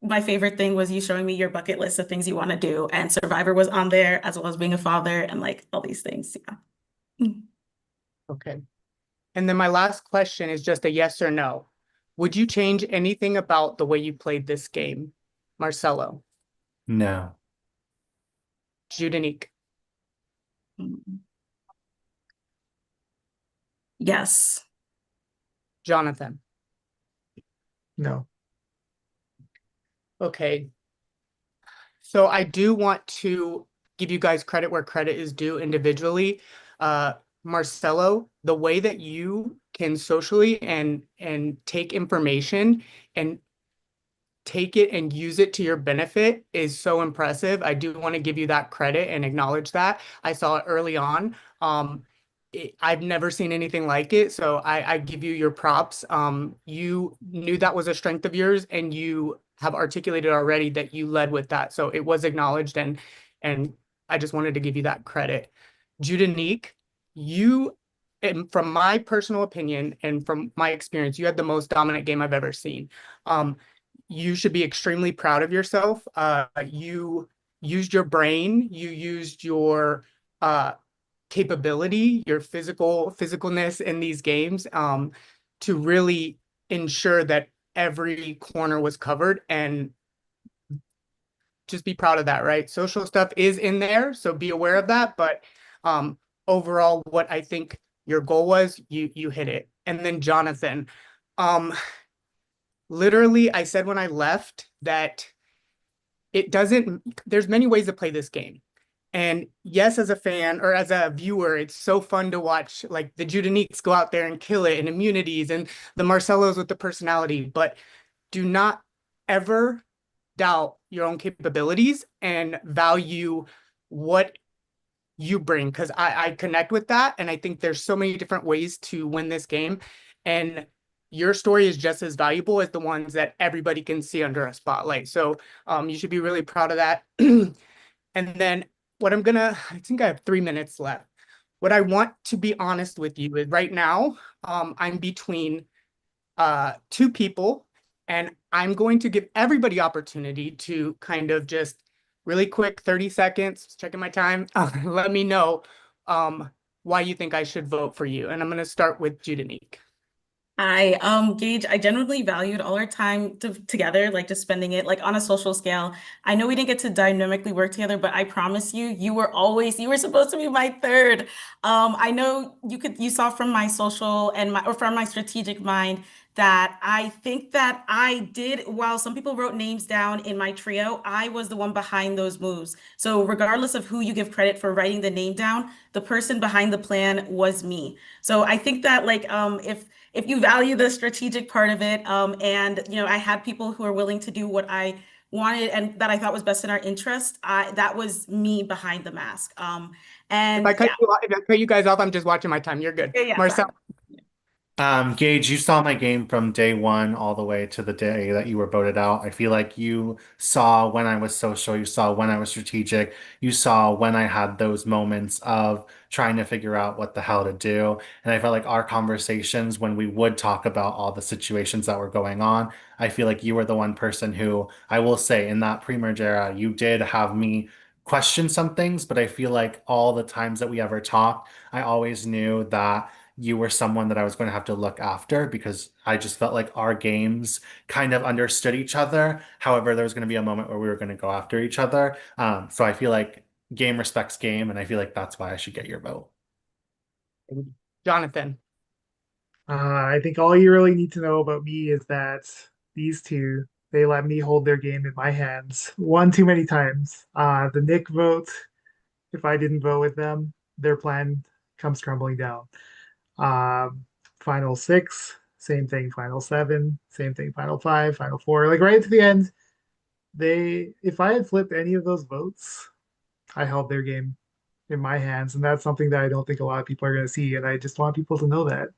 my favorite thing was you showing me your bucket list of things you want to do, and Survivor was on there as well as being a father and like all these things. Yeah. Okay. And then my last question is just a yes or no. Would you change anything about the way you played this game? Marcelo. No. Judanique. Yes. Jonathan. No. Okay. So I do want to give you guys credit where credit is due individually. Marcelo, the way that you can socially and take information and take it and use it to your benefit is so impressive. I do want to give you that credit and acknowledge that. I saw it early on. I've never seen anything like it, so I give you your props. You knew that was a strength of yours, and you have articulated already that you led with that. So it was acknowledged, and I just wanted to give you that credit. Judanique, you, and from my personal opinion and from my experience, you had the most dominant game I've ever seen. You should be extremely proud of yourself. You used your brain, you used your capability, your physicalness in these games to really ensure that every corner was covered, and just be proud of that, right? Social stuff is in there, so be aware of that. But overall, what I think your goal was, you hit it. And then Jonathan, literally, I said when I left that there's many ways to play this game. And yes, as a fan or as a viewer, it's so fun to watch like the Judaniques go out there and kill it and immunities and the Marcelos with the personality, but do not ever doubt your own capabilities and value what you bring, because I connect with that. And I think there's so many different ways to win this game. And your story is just as valuable as the ones that everybody can see under a spotlight. So you should be really proud of that. And then I think I have 3 minutes left. What I want to be honest with you is right now, I'm between two people, and I'm going to give everybody opportunity to kind of just really quick, 30 seconds, checking my time, let me know why you think I should vote for you. And I'm going to start with Judanique. Gage, I genuinely valued all our time together, like just spending it like on a social scale. I know we didn't get to dynamically work together, but I promise you, you were supposed to be my third. I know you saw from my social and or from my strategic mind that I think that I did, while some people wrote names down in my trio, I was the one behind those moves. So regardless of who you give credit for writing the name down, the person behind the plan was me. So I think that if you value the strategic part of it, and I had people who are willing to do what I wanted and that I thought was best in our interest, that was me behind the mask. And yeah, If I cut you guys off, I'm just watching my time. You're good. yeah, Marcel. sorry. Gage, you saw my game from day one all the way to the day that you were voted out. I feel like you saw when I was social, you saw when I was strategic, you saw when I had those moments of trying to figure out what the hell to do. And I felt like our conversations, when we would talk about all the situations that were going on, I feel like you were the one person who, I will say, in that pre-merge era, you did have me question some things, but I feel like all the times that we ever talked, I always knew that you were someone that I was going to have to look after because I just felt like our games kind of understood each other. However, there was going to be a moment where we were going to go after each other. So I feel like game respects game, and I feel like that's why I should get your vote. Jonathan. I think all you really need to know about me is that these two, they let me hold their game in my hands one too many times. The Nick vote, if I didn't vote with them, their plan comes crumbling down. Final six, same thing. Final seven, same thing. Final five, final four, like right to the end. If I had flipped any of those votes, I held their game in my hands, and that's something that I don't think a lot of people are going to see, and I just want people to know that.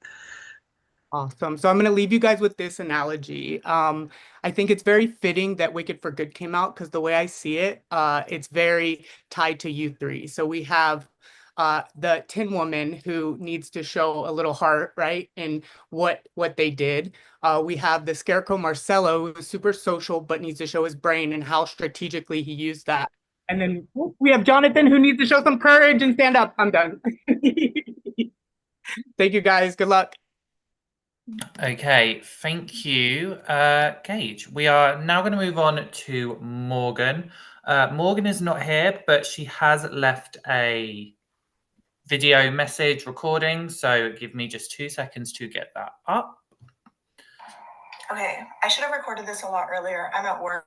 Awesome. So I'm going to leave you guys with this analogy. I think it's very fitting that Wicked for Good came out because the way I see it, it's very tied to you three. So we have the Tin Woman who needs to show a little heart, right, in what they did. We have the Scarecrow Marcelo, who's super social but needs to show his brain and how strategically he used that. And then we have Jonathan who needs to show some courage and stand up. I'm done. Thank you guys. Good luck. Okay, thank you, Gage. We are now going to move on to Morgan. Morgan is not here, but she has left a video message recording, so give me just 2 seconds to get that up. Okay, I should have recorded this a lot earlier. I'm at work.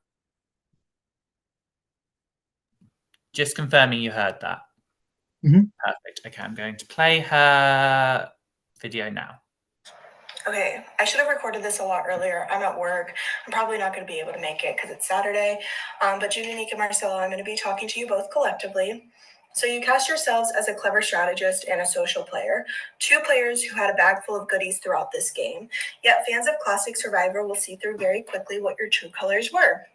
Just confirming you heard that. Mhm. Perfect. Okay, I'm going to play her video now. Okay, I should have recorded this a lot earlier. I'm at work. I'm probably not going to be able to make it because it's Saturday. But Judy, and Marcelo, I'm going to be talking to you both collectively. So you cast yourselves as a clever strategist and a social player, two players who had a bag full of goodies throughout this game. Yet fans of Classic Survivor will see through very quickly what your true colors were.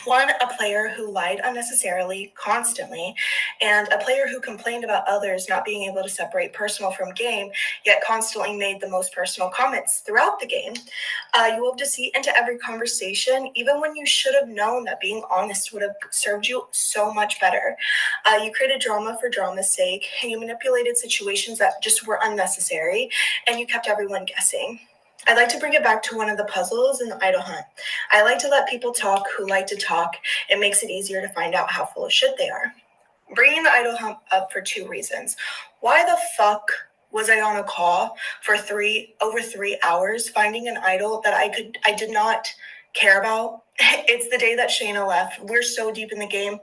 One, a player who lied unnecessarily, constantly, and a player who complained about others not being able to separate personal from game, yet constantly made the most personal comments throughout the game. You will deceit into every conversation, even when you should have known that being honest would have served you so much better. You created drama for drama's sake, and you manipulated situations that just were unnecessary, and you kept everyone guessing. I'd like to bring it back to one of the puzzles in the idol hunt. I like to let people talk who like to talk. It makes it easier to find out how full of shit they are. Bringing the idol hunt up for two reasons. Why the fuck was I on a call for over 3 hours finding an idol that I did not care about? It's the day that Shayna left. We're so deep in the game.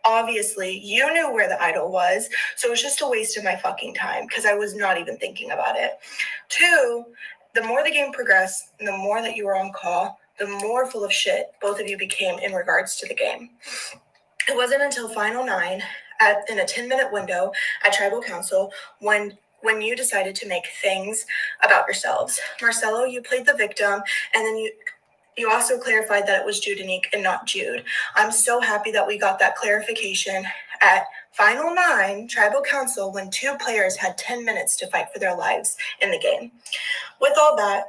Obviously, you knew where the idol was, so it was just a waste of my fucking time because I was not even thinking about it. Two, the more the game progressed and the more that you were on call, the more full of shit both of you became in regards to the game. It wasn't until Final 9, in a 10-minute window at Tribal Council, when you decided to make things about yourselves. Marcelo, you played the victim, and then you also clarified that it was Judenique and not Jude. I'm so happy that we got that clarification at Final 9, Tribal Council, when two players had 10 minutes to fight for their lives in the game. With all that,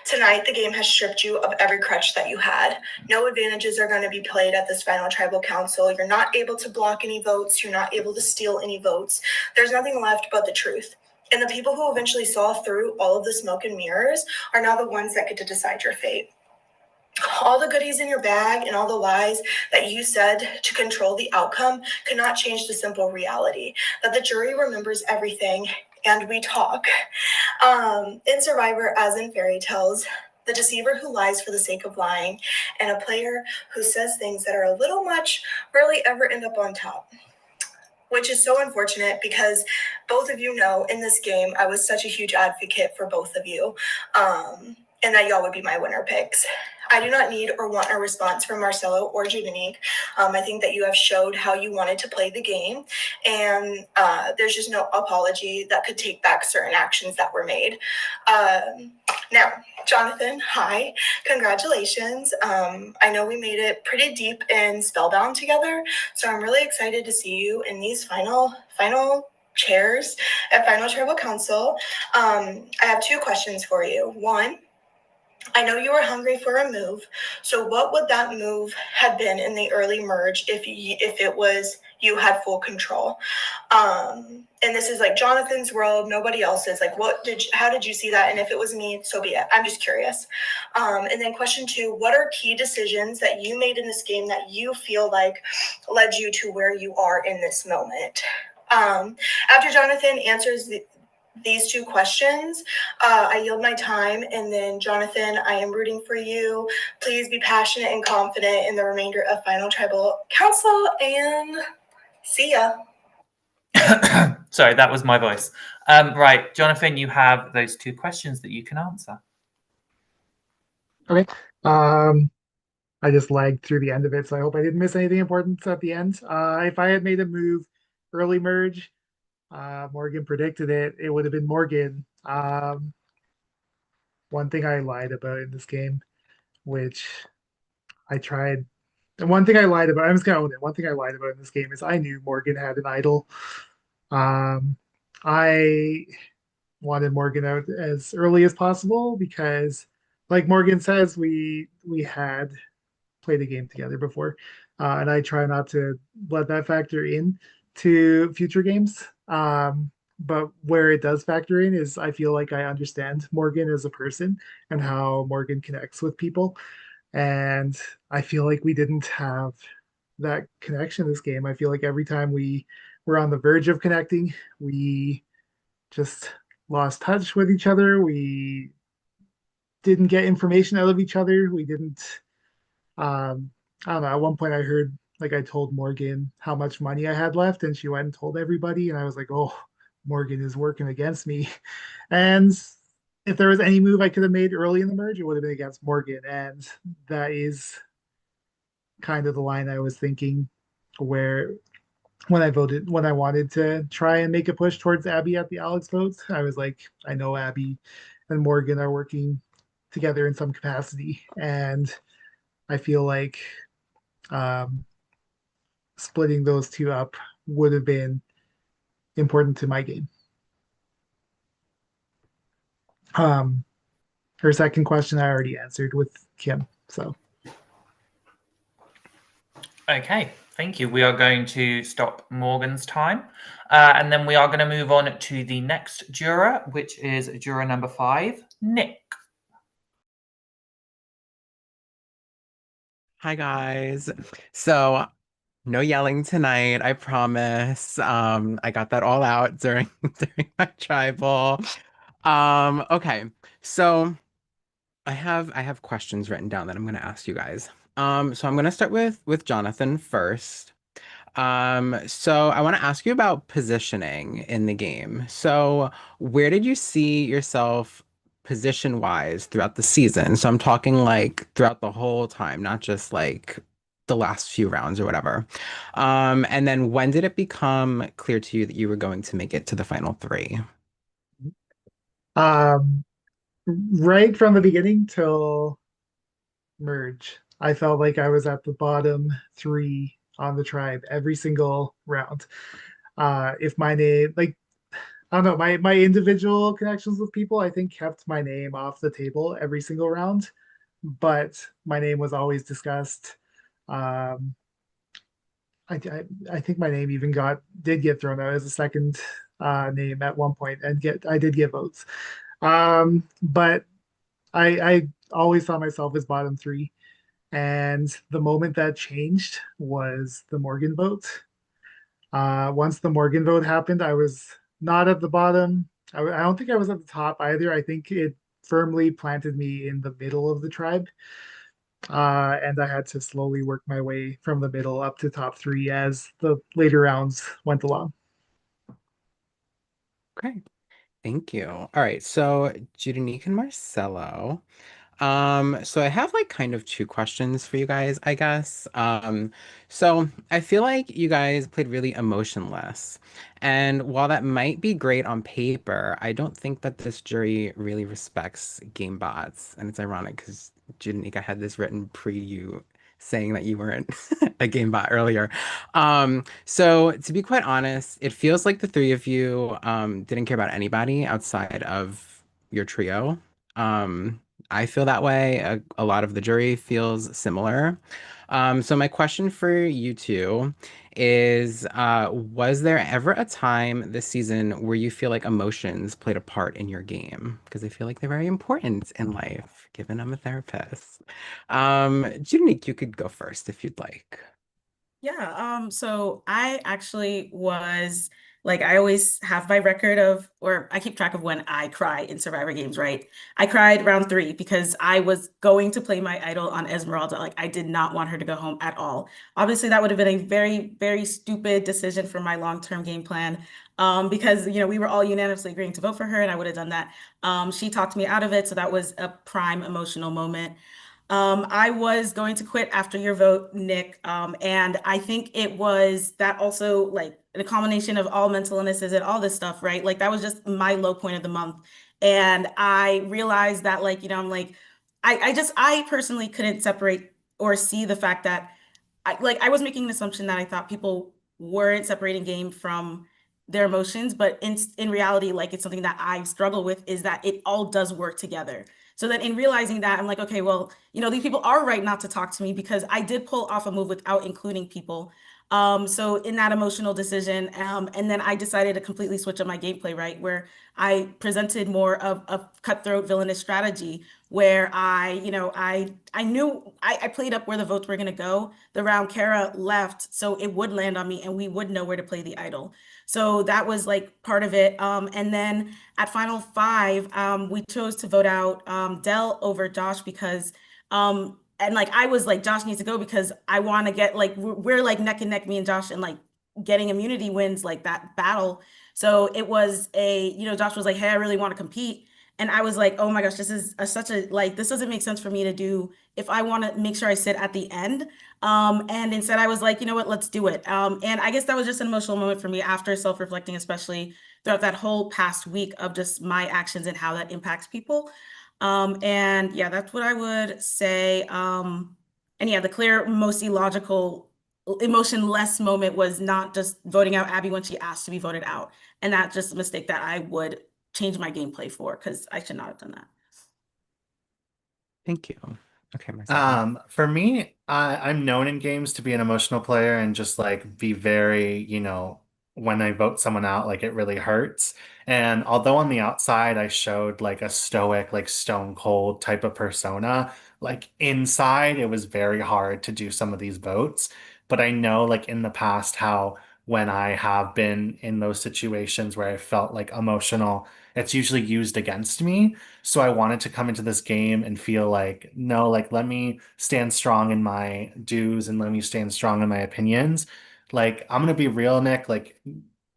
tonight the game has stripped you of every crutch that you had. No advantages are going to be played at this final Tribal Council. You're not able to block any votes. You're not able to steal any votes. There's nothing left but the truth. And the people who eventually saw through all of the smoke and mirrors are now the ones that get to decide your fate. All the goodies in your bag and all the lies that you said to control the outcome could not change the simple reality that the jury remembers everything and we talk. In Survivor, as in fairy tales, the deceiver who lies for the sake of lying and a player who says things that are a little much rarely ever end up on top. Which is so unfortunate because both of you know in this game, I was such a huge advocate for both of you, and that y'all would be my winner picks. I do not need or want a response from Marcelo or Judinique. I think that you have showed how you wanted to play the game, and there's just no apology that could take back certain actions that were made. Now, Jonathan, hi, congratulations. I know we made it pretty deep in Spellbound together, so I'm really excited to see you in these final chairs at Final Tribal Council. I have two questions for you. One, I know you were hungry for a move, so what would that move have been in the early merge if it was you had full control? And this is like Jonathan's world, nobody else's. Like, how did you see that? And if it was me, so be it. I'm just curious. And then question two, what are key decisions that you made in this game that you feel like led you to where you are in this moment? After Jonathan answers these two questions, I yield my time, and then Jonathan, I am rooting for you. Please be passionate and confident in the remainder of Final Tribal Council, and see ya. Sorry, that was my voice. Right, Jonathan, you have those two questions that you can answer. Okay. I just lagged through the end of it, so I hope I didn't miss anything important at the end. If I had made a move early merge, Morgan predicted it. It would have been Morgan. One thing I lied about in this game, which I tried. And one thing I lied about, I'm just gonna own it. One thing I lied about in this game is I knew Morgan had an idol. I wanted Morgan out as early as possible because, like Morgan says, we had played a game together before, and I try not to let that factor in to future games. But where it does factor in is I feel like I understand Morgan as a person and how Morgan connects with people, and I feel like we didn't have that connection this game. I feel like every time we were on the verge of connecting, we just lost touch with each other. We didn't get information out of each other. We didn't I don't know. At one point I heard like I told Morgan how much money I had left, and she went and told everybody, and I was like, oh, Morgan is working against me. And if there was any move I could have made early in the merge, it would have been against Morgan. And that is kind of the line I was thinking where when I wanted to try and make a push towards Abby at the Alex votes, I was like, I know Abby and Morgan are working together in some capacity. And I feel like splitting those two up would have been important to my game. Her second question I already answered with Kim. So Okay, thank you. We are going to stop Morgan's time, and then we are going to move on to the next juror, which is juror number 5, Nick. Hi guys. So no yelling tonight, I promise. I got that all out during during my tribal. Okay. So I have questions written down that I'm gonna ask you guys. So I'm gonna start with Jonathan first. So I want to ask you about positioning in the game. So where did you see yourself position wise throughout the season? So I'm talking like throughout the whole time, not just like the last few rounds or whatever. And then when did it become clear to you that you were going to make it to the final three? um, right from the beginning till merge, I felt like I was at the bottom 3 on the tribe every single round. If my name, like, I don't know, my individual connections with people, I think kept my name off the table every single round, but my name was always discussed. Um, I think my name even did get thrown out as a second name at one point and I did get votes. But I always saw myself as bottom three. And the moment that changed was the Morgan vote. Once the Morgan vote happened, I was not at the bottom. I don't think I was at the top either. I think it firmly planted me in the middle of the tribe. And I had to slowly work my way from the middle up to top three as the later rounds went along. Great. Thank you. All right, so Judanique and Marcelo. So I have like kind of two questions for you guys, I guess. So I feel like you guys played really emotionless. And while that might be great on paper, I don't think that this jury really respects game bots. And it's ironic because Janika had this written pre you saying that you weren't a game bot earlier. So to be quite honest, it feels like the three of you didn't care about anybody outside of your trio. I feel that way. A lot of the jury feels similar. So my question for you two is, was there ever a time this season where you feel like emotions played a part in your game? Because I feel like they're very important in life, given I'm a therapist. Judanique, you could go first if you'd like. Yeah, so I actually was like, I always have my record of, or I keep track of when I cry in Survivor games, right? I cried round 3 because I was going to play my idol on Esmeralda. Like, I did not want her to go home at all. Obviously, that would have been a very, very stupid decision for my long-term game plan. Because we were all unanimously agreeing to vote for her, and I would have done that. She talked me out of it, so that was a prime emotional moment. I was going to quit after your vote, Nick. And I think it was that also like a combination of all mental illnesses and all this stuff, right? Like that was just my low point of the month. And I realized that I'm like, I personally couldn't separate or see the fact that I was making an assumption that I thought people weren't separating game from their emotions, but in reality, like it's something that I struggle with is that it all does work together. So then in realizing that, I'm like, okay, well, these people are right not to talk to me because I did pull off a move without including people. So in that emotional decision, and then I decided to completely switch up my gameplay, right? Where I presented more of a cutthroat villainous strategy where I knew I played up where the votes were gonna go. The round Kara left, so it would land on me and we would know where to play the idol. So that was like part of it. And then at final 5, we chose to vote out Dell over Josh because and like I was like Josh needs to go because I want to get like we're like neck and neck, me and Josh, and like getting immunity wins like that battle. So it was Josh was like, hey, I really want to compete. And I was like, oh my gosh, this is such a like this doesn't make sense for me to do if I want to make sure I sit at the end. And instead I was like, you know what, let's do it. And I guess that was just an emotional moment for me after self-reflecting, especially throughout that whole past week of just my actions and how that impacts people. And yeah, that's what I would say. And yeah, the clear, most illogical, emotionless moment was not just voting out Abby when she asked to be voted out. And that's just a mistake that I would change my gameplay for because I should not have done that. Thank you. Okay, Marcelo. For me, I'm known in games to be an emotional player and just like be very, when I vote someone out, like it really hurts. And although on the outside I showed like a stoic, like stone cold type of persona, like inside it was very hard to do some of these votes. But I know like in the past how when I have been in those situations where I felt like emotional, it's usually used against me. So I wanted to come into this game and feel like, no, like let me stand strong in my dues and let me stand strong in my opinions. Like I'm gonna be real, Nick. Like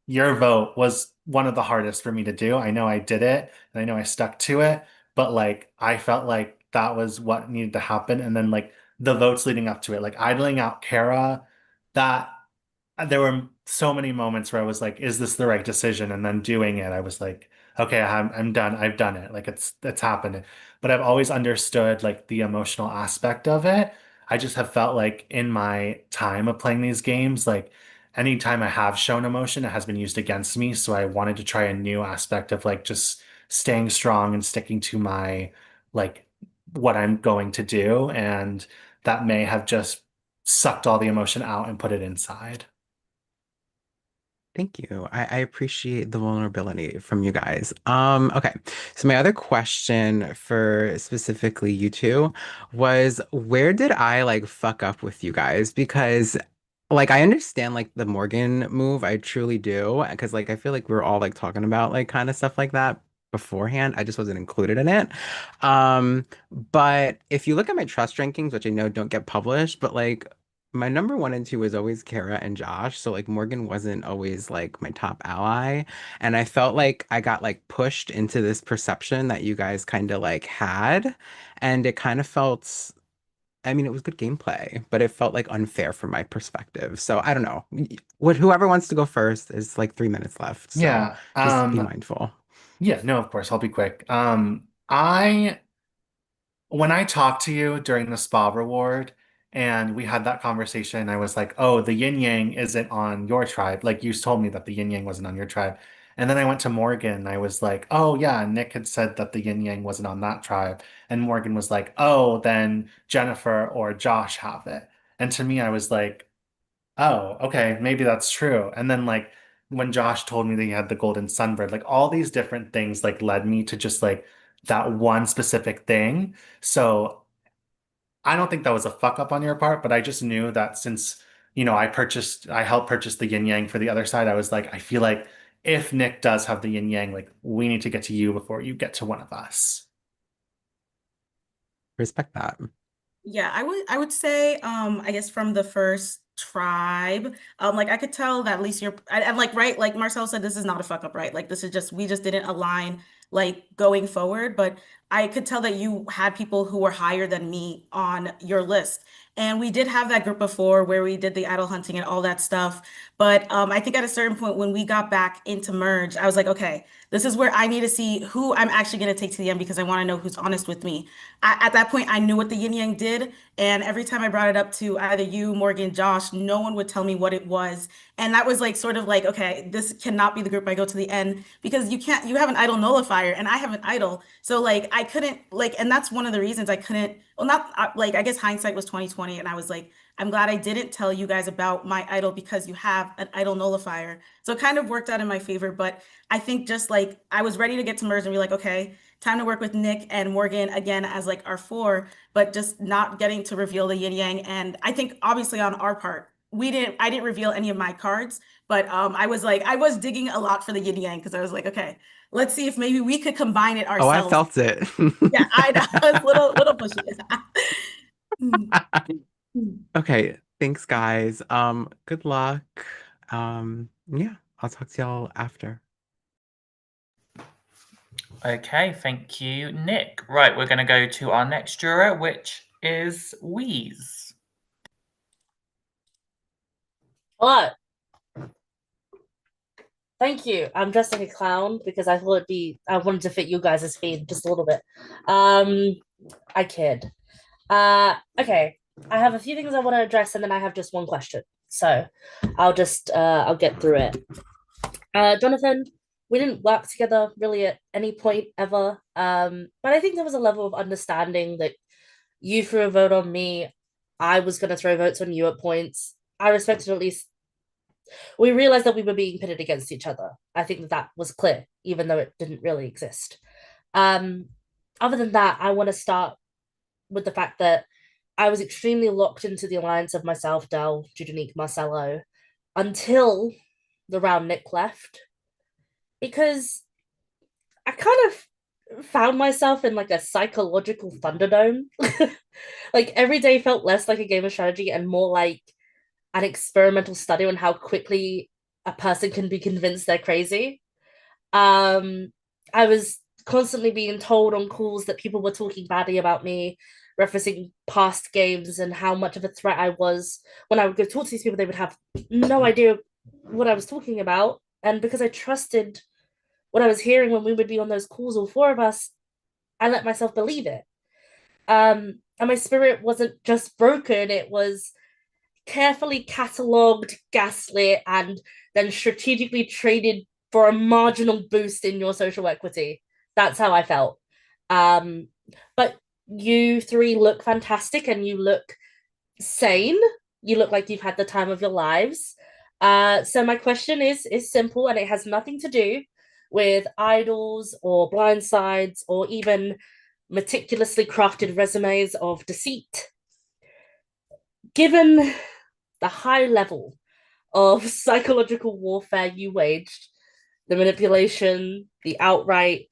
your vote was one of the hardest for me to do. I know I did it and I know I stuck to it, but like I felt like that was what needed to happen. And then like the votes leading up to it, like idling out Kara, that there were so many moments where I was like, is this the right decision? And then doing it, I was like, okay, I'm done. I've done it. Like it's happened. But I've always understood like the emotional aspect of it. I just have felt like in my time of playing these games, like anytime I have shown emotion, it has been used against me. So I wanted to try a new aspect of like just staying strong and sticking to my like what I'm going to do. And that may have just sucked all the emotion out and put it inside. Thank you. I appreciate the vulnerability from you guys. Okay. So my other question for specifically you two was where did I like fuck up with you guys? Because like I understand like the Morgan move, I truly do. Because like I feel like we're all like talking about like kind of stuff like that beforehand. I just wasn't included in it. But if you look at my trust rankings, which I know don't get published, but like my number one and two was always Kara and Josh. So like Morgan wasn't always like my top ally. And I felt like I got like pushed into this perception that you guys kind of like had. And it kind of felt, I mean, it was good gameplay, but it felt like unfair from my perspective. So I don't know. Whoever wants to go first is like 3 minutes left. So Yeah. just be mindful. Yeah, no, of course, I'll be quick. I when I talked to you during the spa reward and we had that conversation, I was like, oh, the yin yang isn't on your tribe. Like you told me that the yin yang wasn't on your tribe. And then I went to Morgan and I was like, oh, yeah, Nick had said that the yin yang wasn't on that tribe. And Morgan was like, oh, then Jennifer or Josh have it. And to me, I was like, oh, okay, maybe that's true. And then like when Josh told me that he had the golden sunbird, like all these different things like led me to just like that one specific thing. So I don't think that was a fuck up on your part, but I just knew that since, I helped purchase the yin yang for the other side, I was like, I feel like if Nick does have the yin yang, like we need to get to you before you get to one of us. Respect that. Yeah, I would say I guess from the first tribe, like I could tell that at least and like right, like Marcel said, this is not a fuck up, right? Like this is just we just didn't align like going forward, but I could tell that you had people who were higher than me on your list. And we did have that group before where we did the idol hunting and all that stuff. But I think at a certain point when we got back into merge, I was like, okay, this is where I need to see who I'm actually going to take to the end because I want to know who's honest with me. At that point, I knew what the yin yang did. And every time I brought it up to either you, Morgan, Josh, no one would tell me what it was. And that was like sort of like, okay, this cannot be the group I go to the end because you have an idol nullifier and I have an idol. So like I couldn't like, and that's one of the reasons I couldn't, well, not like, I guess hindsight was 2020. And I was like, I'm glad I didn't tell you guys about my idol because you have an idol nullifier. So it kind of worked out in my favor. But I think just like I was ready to get to merge and be like, okay, time to work with Nick and Morgan again as like our four, but just not getting to reveal the yin yang. And I think obviously on our part, I didn't reveal any of my cards, but I was digging a lot for the yin yang because I was like, okay, let's see if maybe we could combine it Oh, I ourselves. felt it. Yeah, I know. It's little pushy. Okay, thanks guys. Good luck. Yeah, I'll talk to y'all after. Okay, thank you, Nick. Right, we're going to go to our next juror, which is Wheeze. Hello. Thank you. I'm dressed like a clown because I wanted to fit you guys' theme just a little bit. I kid. Okay. I have a few things I want to address and then I have just one question. So I'll get through it. Jonathan, we didn't work together really at any point ever. But I think there was a level of understanding that you threw a vote on me. I was going to throw votes on you at points. I respected at least. We realized that we were being pitted against each other. I think that was clear, even though it didn't really exist. Other than that, I want to start with the fact that I was extremely locked into the alliance of myself, Del, Judanique, Marcelo, until the round Nick left. Because I kind of found myself in like a psychological thunderdome. Like every day felt less like a game of strategy and more like an experimental study on how quickly a person can be convinced they're crazy. I was constantly being told on calls that people were talking badly about me, referencing past games and how much of a threat I was. When I would go talk to these people, they would have no idea what I was talking about. And because I trusted what I was hearing when we would be on those calls, all four of us, I let myself believe it. And my spirit wasn't just broken, it was carefully catalogued, gaslit, and then strategically traded for a marginal boost in your social equity. That's how I felt. But you three look fantastic and you look sane. You look like you've had the time of your lives. So my question is simple and it has nothing to do with idols or blindsides or even meticulously crafted resumes of deceit. Given the high level of psychological warfare you waged, the manipulation, the outright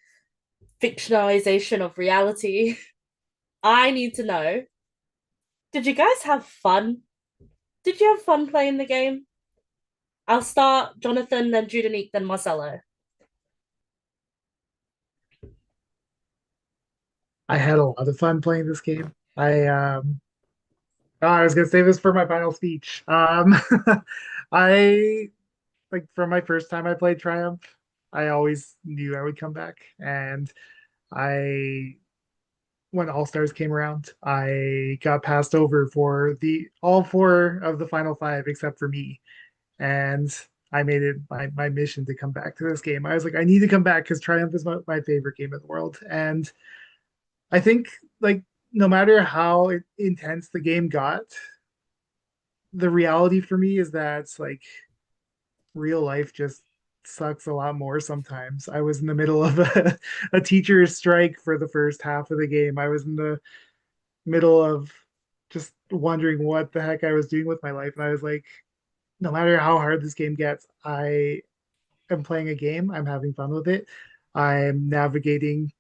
fictionalization of reality, I need to know, did you guys have fun? Did you have fun playing the game? I'll start Jonathan, then Judanique, then Marcelo. I had a lot of fun playing this game. I was gonna save this for my final speech. I like from my first time I played Triumph, I always knew I would come back, and I when All Stars came around, I got passed over for the all four of the final five except for me, and I made it my mission to come back to this game. I was like, I need to come back because Triumph is my favorite game in the world, and I think like no matter how intense the game got, the reality for me is that it's like real life just sucks a lot more sometimes. I was in the middle of a teacher's strike for the first half of the game. I was in the middle of just wondering what the heck I was doing with my life. And I was like, no matter how hard this game gets, I am playing a game. I'm having fun with it. I'm navigating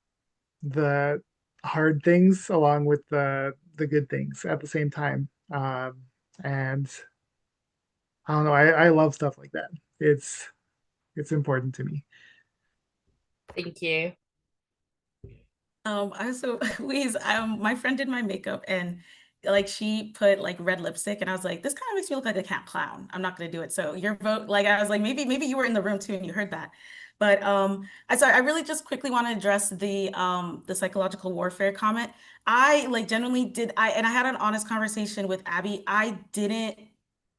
the hard things along with the good things at the same time. And I don't know. I love stuff like that. It's important to me. Thank you. I also Louise, my friend did my makeup and like she put like red lipstick and I was like, this kind of makes me look like a camp clown. I'm not gonna do it. So your vote, like I was like, maybe you were in the room too and you heard that. But I really just quickly want to address the psychological warfare comment. I like genuinely did I had an honest conversation with Abby. I didn't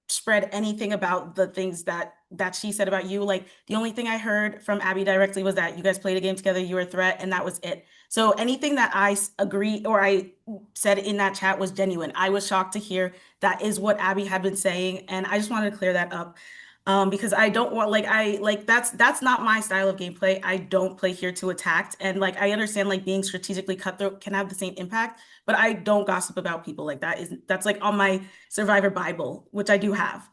spread anything about the things that she said about you. Like the only thing I heard from Abby directly was that you guys played a game together, you were a threat, and that was it. So anything that I agree or I said in that chat was genuine. I was shocked to hear that is what Abby had been saying, and I just wanted to clear that up. Because I don't want that's not my style of gameplay. I don't play here to attack, and like I understand like being strategically cutthroat can have the same impact, but I don't gossip about people like that. That's like on my Survivor Bible, which I do have.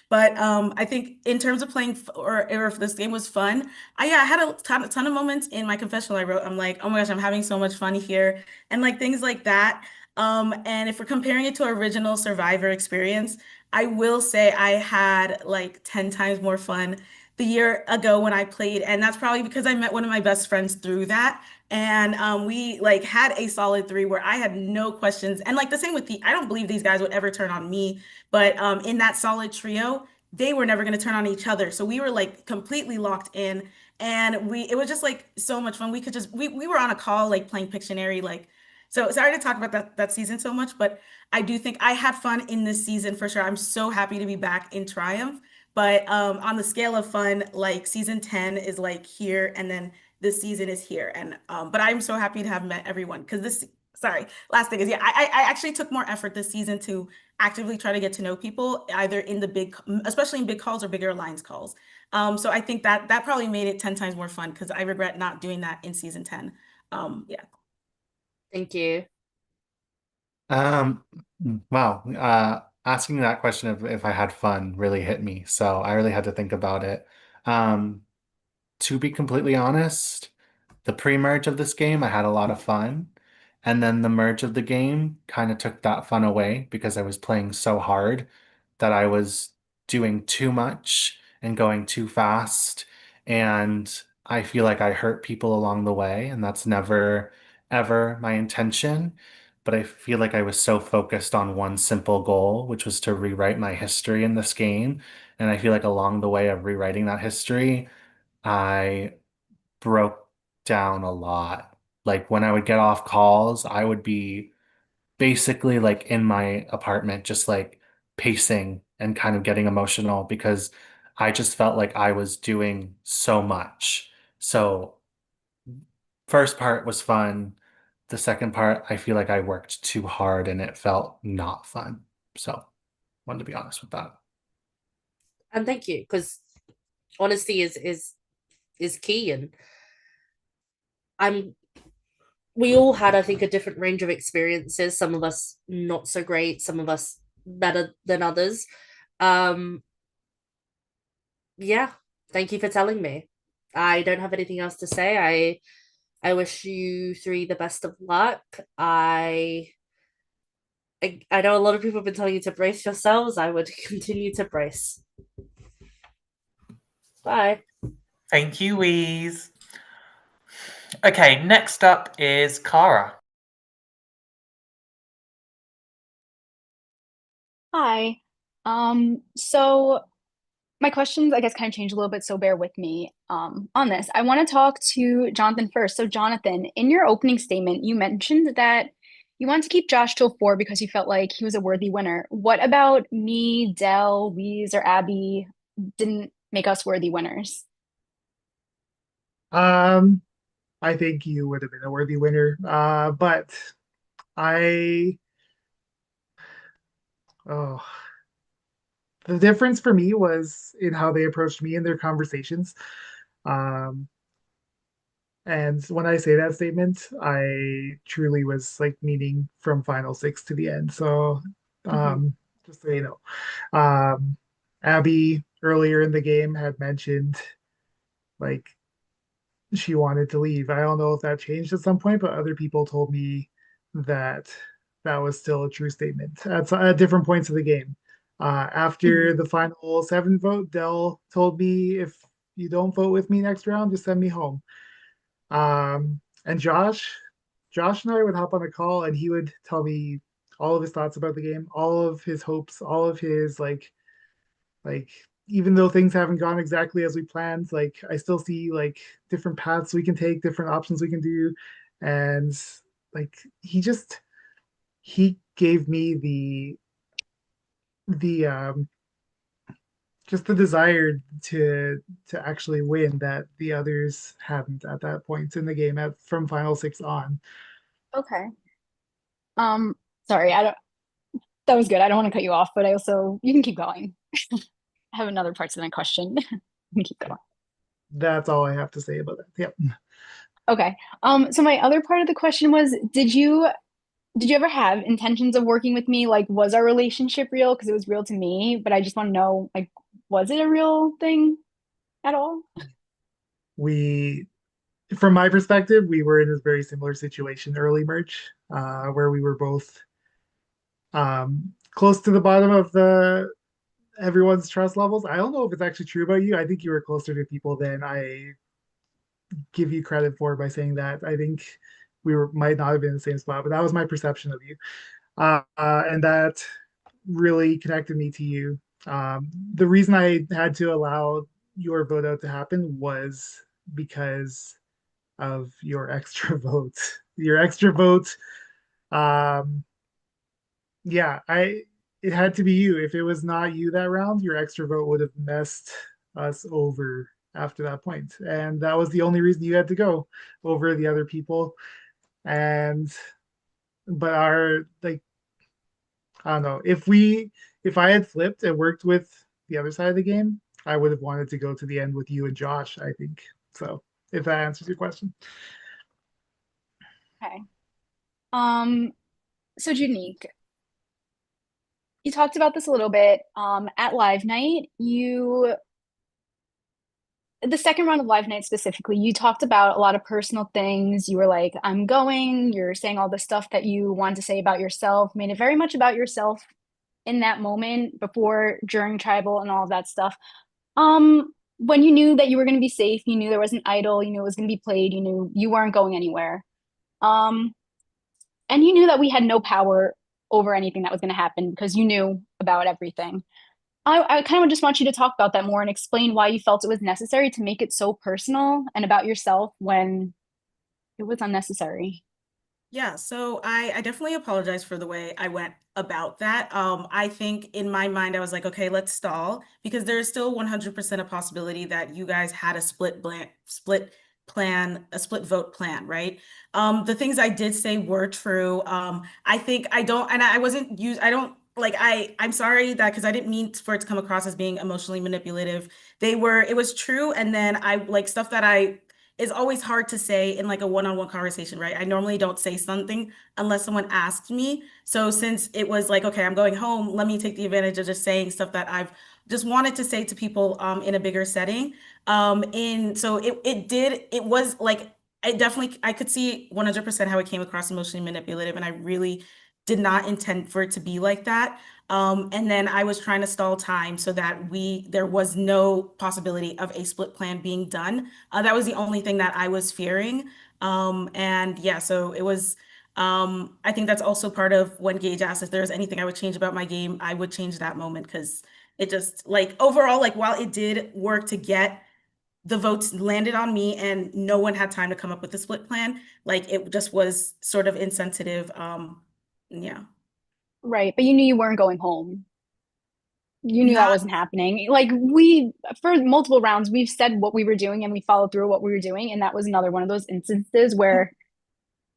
But I think in terms of playing or if this game was fun, I had a ton of moments in my confessional. I wrote, I'm like, oh my gosh, I'm having so much fun here, and like things like that. And if we're comparing it to original Survivor experience, I will say I had like 10 times more fun the year ago when I played, and that's probably because I met one of my best friends through that. And we like had a solid three where I had no questions. And like the same with I don't believe these guys would ever turn on me, but in that solid trio, they were never going to turn on each other. So we were like completely locked in, and it was just like so much fun. We could just we were on a call like playing Pictionary, like so sorry to talk about that season so much, but I do think I had fun in this season for sure. I'm so happy to be back in Triumph. But on the scale of fun, like season 10 is like here, and then this season is here. And but I'm so happy to have met everyone because sorry, last thing is yeah, I actually took more effort this season to actively try to get to know people, either in the especially in big calls or bigger alliance calls. So I think that probably made it 10 times more fun because I regret not doing that in season 10. Yeah. Thank you. Um, wow. Asking that question of if I had fun really hit me, so I really had to think about it. Um, to be completely honest, the pre-merge of this game, I had a lot of fun. And then the merge of the game kind of took that fun away because I was playing so hard that I was doing too much and going too fast. And I feel like I hurt people along the way, and that's never, ever my intention. But I feel like I was so focused on one simple goal, which was to rewrite my history in this game. And I feel like along the way of rewriting that history, I broke down a lot. Like when I would get off calls, I would be basically like in my apartment, just like pacing and kind of getting emotional because I just felt like I was doing so much. So, first part was fun. The second part, I feel like I worked too hard and it felt not fun. So, wanted to be honest with that. And thank you, because honesty is key, and we all had, I think, a different range of experiences. Some of us not so great, some of us better than others. Yeah, thank you for telling me. I don't have anything else to say. I wish you three the best of luck. I know a lot of people have been telling you to brace yourselves. I would continue to brace. Bye. Thank you, Weeze. Okay, next up is Cara. Hi. So my questions, I guess, kind of changed a little bit, so bear with me on this. I want to talk to Jonathan first. So, Jonathan, in your opening statement, you mentioned that you wanted to keep Josh till 4 because you felt like he was a worthy winner. What about me, Dell, Weeze, or Abby didn't make us worthy winners? I think you would have been a worthy winner. But I, oh, the difference for me was in how they approached me in their conversations. Um, and when I say that statement, I truly was like meaning from final six to the end. So, just so you know, Abby earlier in the game had mentioned like she wanted to leave. I don't know if that changed at some point, but other people told me that that was still a true statement at different points of the game. After the final 7 vote, Dell told me, if you don't vote with me next round, just send me home. And Josh and I would hop on a call and he would tell me all of his thoughts about the game, all of his hopes, all of his like even though things haven't gone exactly as we planned, like I still see like different paths we can take, different options we can do. And like he gave me the just the desire to actually win that the others hadn't at that point in the game from final six on. Okay. Sorry, I don't that was good. I don't want to cut you off, but I also you can keep going. I have another part to my question. You can keep going. That's all I have to say about that. Yep. Okay. So my other part of the question was, did you ever have intentions of working with me? Like, was our relationship real? Because it was real to me, but I just want to know, like, was it a real thing at all? We From my perspective, we were in a very similar situation early merge, where we were both close to the bottom of the everyone's trust levels. I don't know if it's actually true about you. I think you were closer to people than I give you credit for by saying that. I think might not have been in the same spot, but that was my perception of you, and that really connected me to you. The reason I had to allow your vote out to happen was because of your extra vote. Your extra vote. Yeah, it had to be you. If it was not you that round, your extra vote would have messed us over after that point. And that was the only reason you had to go over the other people. And but our like I don't know, if I had flipped and worked with the other side of the game, I would have wanted to go to the end with you and Josh, I think. So if that answers your question. Okay. So Junique, you talked about this a little bit. At Live Night, the second round of Live Night specifically, you talked about a lot of personal things. You were like, I'm going, you're saying all the stuff that you wanted to say about yourself, made it very much about yourself in that moment before, during tribal and all of that stuff. When you knew that you were going to be safe, you knew there was an idol, you knew it was going to be played, you knew you weren't going anywhere. And you knew that we had no power over anything that was going to happen because you knew about everything. I kind of just want you to talk about that more and explain why you felt it was necessary to make it so personal and about yourself when it was unnecessary. Yeah, so I definitely apologize for the way I went about that. I think in my mind, I was like, okay, let's stall because there is still 100% a possibility that you guys had a split vote plan, right? The things I did say were true. I think I don't, and I wasn't used, I don't like I'm sorry that because I didn't mean for it to come across as being emotionally manipulative. It was true, and then I like stuff that I is always hard to say in like a one-on-one conversation, right? I normally don't say something unless someone asks me. So since it was like, okay, I'm going home, let me take the advantage of just saying stuff that I've just wanted to say to people in a bigger setting. And so it was like I could see 100% how it came across emotionally manipulative, and I really did not intend for it to be like that. And then I was trying to stall time so that there was no possibility of a split plan being done. That was the only thing that I was fearing. And yeah, so it was, I think that's also part of when Gage asked if there's anything I would change about my game, I would change that moment because it just like overall, like while it did work to get the votes landed on me and no one had time to come up with a split plan, like it just was sort of insensitive. Yeah. Right, but you knew you weren't going home. You knew that Not wasn't happening. Like for multiple rounds, we've said what we were doing and we followed through what we were doing, and that was another one of those instances where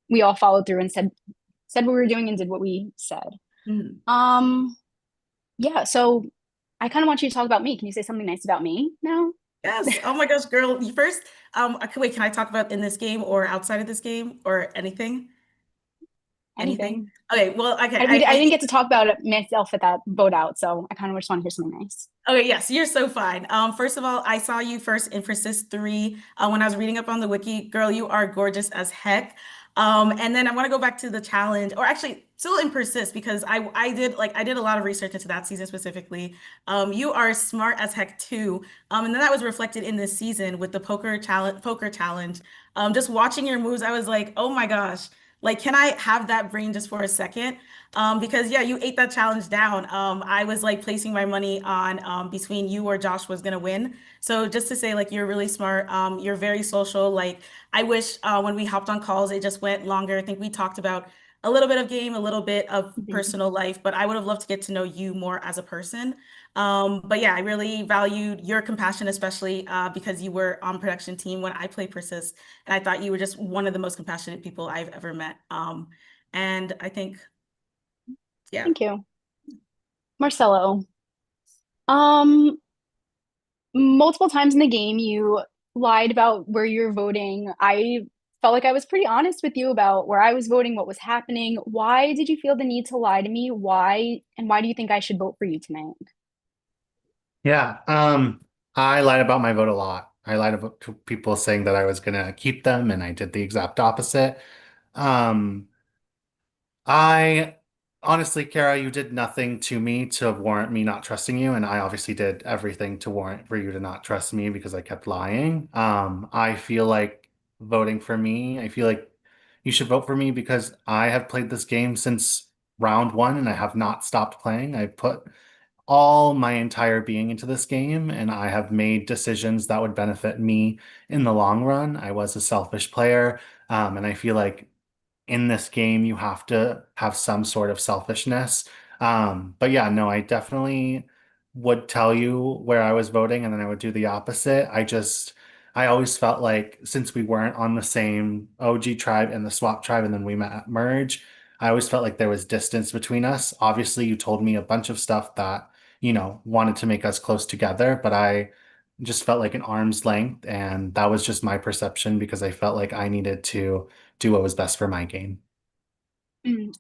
we all followed through and said what we were doing and did what we said. Mhm. Yeah, so I kind of want you to talk about me. Can you say something nice about me now? Yes. Oh my gosh, girl. You first, okay, wait, can I talk about in this game or outside of this game or anything? Anything? Anything. Okay, well, okay. I didn't get to talk about it myself at that vote out, so I kind of just want to hear something nice. Okay, yes, you're so fine. First of all, I saw you first in Persist 3 when I was reading up on the wiki. Girl, you are gorgeous as heck. And then I want to go back to the challenge, or actually still in Persist because I did a lot of research into that season specifically. You are smart as heck too. And then that was reflected in this season with the poker challenge. Just watching your moves, I was like, oh my gosh, like can I have that brain just for a second? Because yeah, you ate that challenge down. I was like placing my money on between you or Josh was gonna win. So just to say, like you're really smart. You're very social. Like I wish when we hopped on calls, it just went longer. I think we talked about a little bit of game, a little bit of personal life, but I would have loved to get to know you more as a person. But yeah, I really valued your compassion, especially because you were on production team when I played Persist, and I thought you were just one of the most compassionate people I've ever met. And I think yeah. Thank you. Marcelo. Um, Multiple times in the game, you lied about where you're voting. I felt like I was pretty honest with you about where I was voting, what was happening. Why did you feel the need to lie to me? Why do you think I should vote for you tonight? Yeah, I lied about my vote a lot. I lied about to people saying that I was gonna keep them, and I did the exact opposite. Um, I honestly, Kara, you did nothing to me to warrant me not trusting you, and I obviously did everything to warrant for you to not trust me because I kept lying. I feel like voting for me, I feel like you should vote for me because I have played this game since round one and I have not stopped playing. I put all my entire being into this game, and I have made decisions that would benefit me in the long run. I was a selfish player, and I feel like in this game you have to have some sort of selfishness. But yeah, no, I definitely would tell you where I was voting, and then I would do the opposite. I always felt like since we weren't on the same OG tribe and the swap tribe, and then we met at merge, I always felt like there was distance between us. Obviously, you told me a bunch of stuff that wanted to make us close together, but I just felt like an arm's length, and that was just my perception because I felt like I needed to do what was best for my game.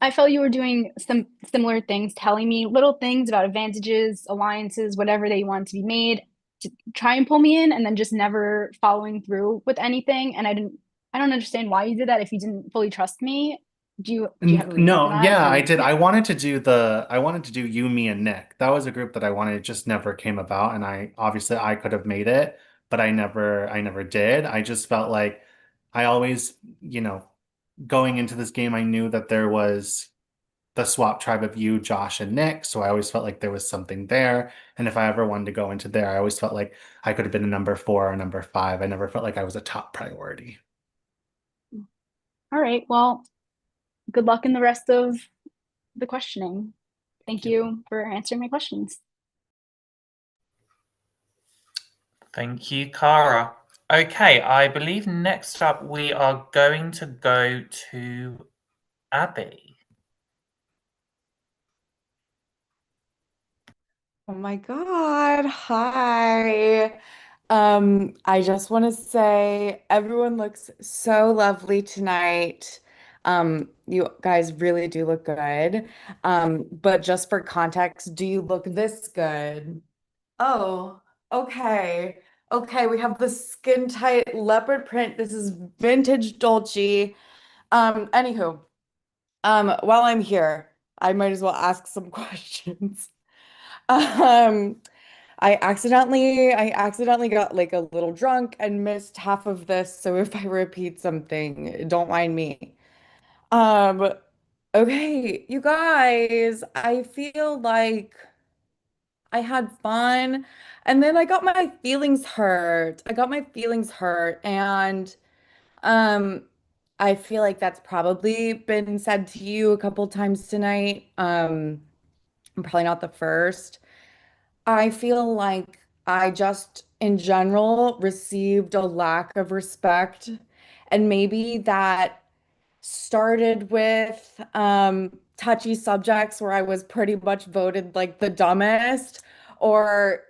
I felt you were doing some similar things, telling me little things about advantages, alliances, whatever they want to be made to try and pull me in, and then just never following through with anything. And I don't understand why you did that if you didn't fully trust me. Do you have a reason for No, that? yeah, I did. I wanted to do you, me, and Nick. That was a group that I wanted. It just never came about. And I could have made it, but I never did. I just felt like I always, going into this game, I knew that there was the swap tribe of you, Josh, and Nick. So I always felt like there was something there. And if I ever wanted to go into there, I always felt like I could have been a number 4 or number 5. I never felt like I was a top priority. All right. Well, good luck in the rest of the questioning. Thank you for answering my questions. Thank you, Cara. Okay, I believe next up we are going to go to Abby. Oh my God. Hi. I just want to say everyone looks so lovely tonight. You guys really do look good. But just for context, do you look this good? Oh, okay. Okay, we have the skin tight leopard print. This is vintage Dolce. Anywho, while I'm here, I might as well ask some questions. Um, I accidentally got like a little drunk and missed half of this, so if I repeat something, don't mind me. Um, okay, you guys, I feel like I had fun and then I got my feelings hurt. I got my feelings hurt and um I feel like that's probably been said to you a couple times tonight. I'm probably not the first. I feel like I just, in general, received a lack of respect. And maybe that started with touchy subjects where I was pretty much voted like the dumbest, or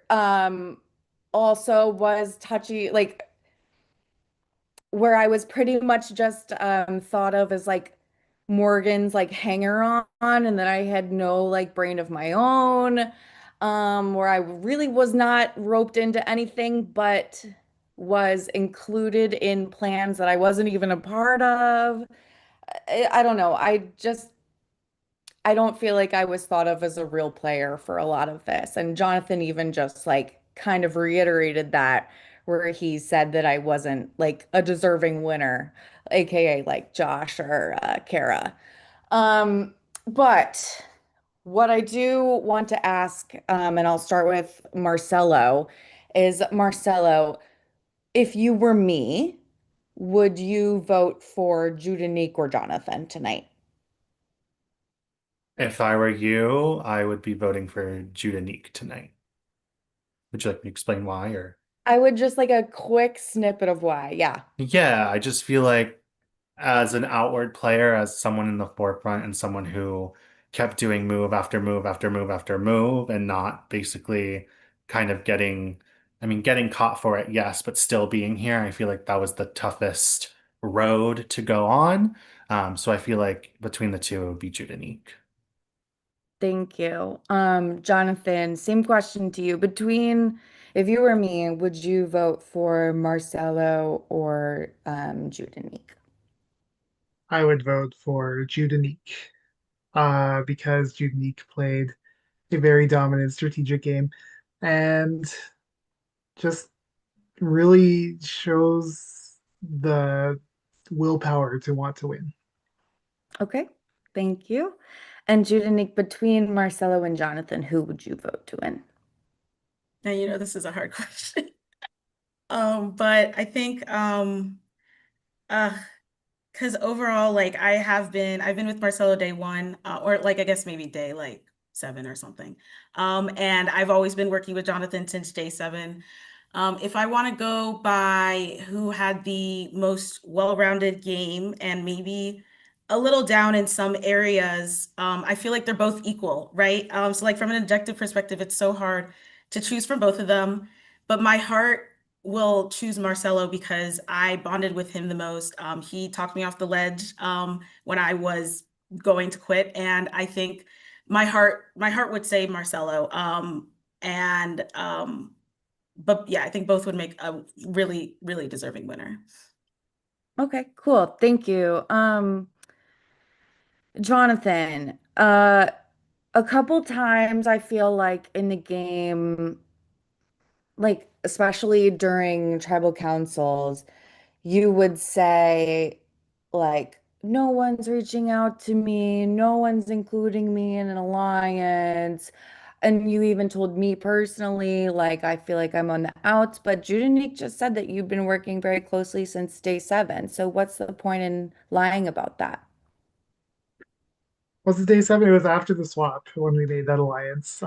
also was touchy, like where I was pretty much just thought of as like Morgan's like hanger on, and that I had no like brain of my own, where I really was not roped into anything but was included in plans that I wasn't even a part of. I don't know. I don't feel like I was thought of as a real player for a lot of this. And Jonathan even just like kind of reiterated that, where he said that I wasn't like a deserving winner, aka like Josh or Kara. Um, but what I do want to ask, and I'll start with Marcelo, is Marcelo, if you were me, would you vote for Judanique or Jonathan tonight? If I were you, I would be voting for Judanique tonight. Would you like me to explain why or? I would just like a quick snippet of why. Yeah. Yeah, I just feel like as an outward player, as someone in the forefront and someone who kept doing move after move after move after move and not basically kind of getting, I mean, getting caught for it, yes, but still being here, I feel like that was the toughest road to go on. So I feel like between the two, it would be Judanique. Thank you. Jonathan, same question to you. Between, if you were me, would you vote for Marcelo or Judanique? I would vote for Judanique, because Judanique played a very dominant strategic game and just really shows the willpower to want to win. Okay, thank you. And Judanique, between Marcelo and Jonathan, who would you vote to win? Now, this is a hard question. But I think uh because overall, like I've been with Marcelo day one, or like I guess maybe day like 7 or something. And I've always been working with Jonathan since day 7. If I want to go by who had the most well-rounded game and maybe a little down in some areas, I feel like they're both equal, right? So like from an objective perspective, it's so hard to choose from both of them, but my heart will choose Marcelo because I bonded with him the most. He talked me off the ledge when I was going to quit, and I think my heart would say Marcelo. And but yeah, I think both would make a really, really deserving winner. Okay, cool. Thank you. Jonathan, a couple times I feel like in the game, like especially during tribal councils, you would say like no one's reaching out to me, no one's including me in an alliance. And you even told me personally, like I feel like I'm on the outs, but Judanique just said that you've been working very closely since day 7. So what's the point in lying about that? Was it day 7? It was after the swap when we made that alliance.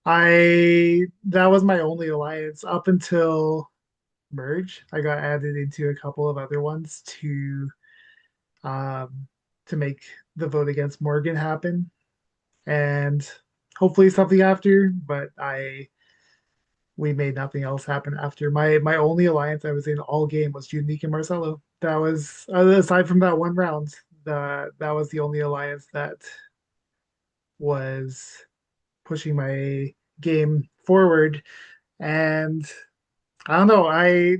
I that was my only alliance up until merge. I got added into a couple of other ones um, to make the vote against Morgan happen. And hopefully something after, but we made nothing else happen after. My only alliance I was in all game was Unique and Marcelo. That was aside from that one round, that was the only alliance that was pushing my game forward. And I don't know,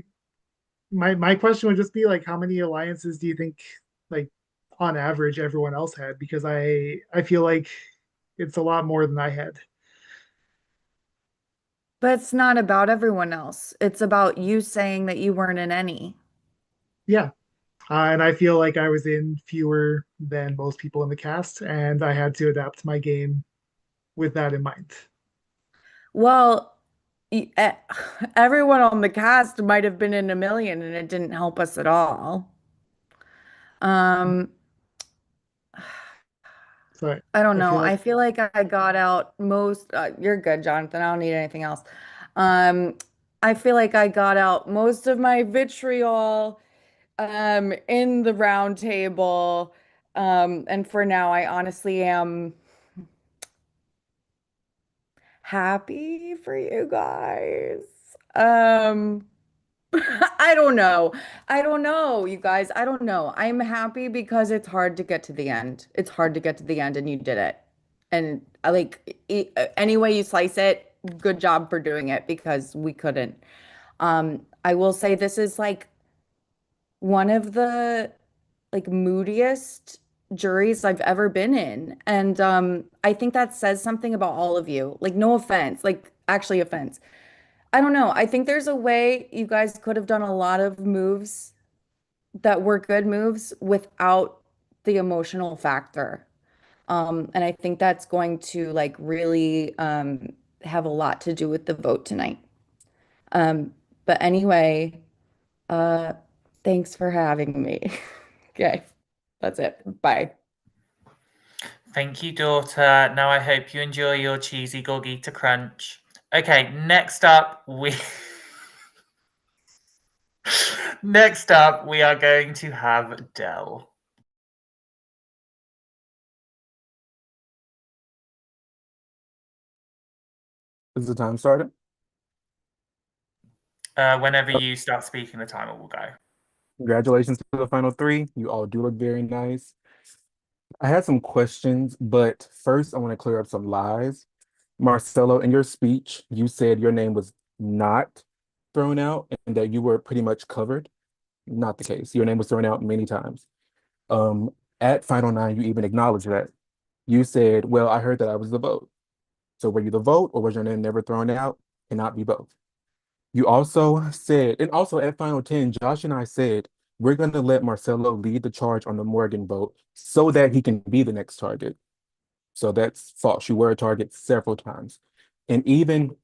my question would just be like, how many alliances do you think, like, on average everyone else had? Because I feel like it's a lot more than I had. But it's not about everyone else. It's about you saying that you weren't in any. Yeah. And I feel like I was in fewer than most people in the cast, and I had to adapt my game with that in mind. Well, everyone on the cast might have been in a million and it didn't help us at all. Um, So I don't I know. feel I like feel like I got out most, you're good, Jonathan. I don't need anything else. Um, I feel like I got out most of my vitriol in the round table. And for now, I honestly am happy for you guys. Um, I don't know. I don't know, you guys. I don't know. I'm happy because it's hard to get to the end. It's hard to get to the end, and you did it. And I like any way you slice it, good job for doing it because we couldn't. I will say this is like one of the like moodiest juries I've ever been in. And I think that says something about all of you. Like, no offense, like actually offense. I don't know. I think there's a way you guys could have done a lot of moves that were good moves without the emotional factor. And I think that's going to like really have a lot to do with the vote tonight. But anyway, uh, thanks for having me. Okay, that's it. Bye. Thank you, daughter. Now I hope you enjoy your cheesy Gorgita crunch. Okay, next up we next up we are going to have Dell. Is the time started? Whenever you start speaking, the timer will go. Congratulations to the final three. You all do look very nice. I had some questions, but first I want to clear up some lies. Marcelo, in your speech, you said your name was not thrown out and that you were pretty much covered. Not the case. Your name was thrown out many times. Um, at Final Nine, you even acknowledged that. You said, well, I heard that I was the vote. So were you the vote or was your name never thrown out? Cannot be both. You also said, and also at Final 10, Josh and I said, we're going to let Marcelo lead the charge on the Morgan vote so that he can be the next target. So that's false. You were a target several times. And even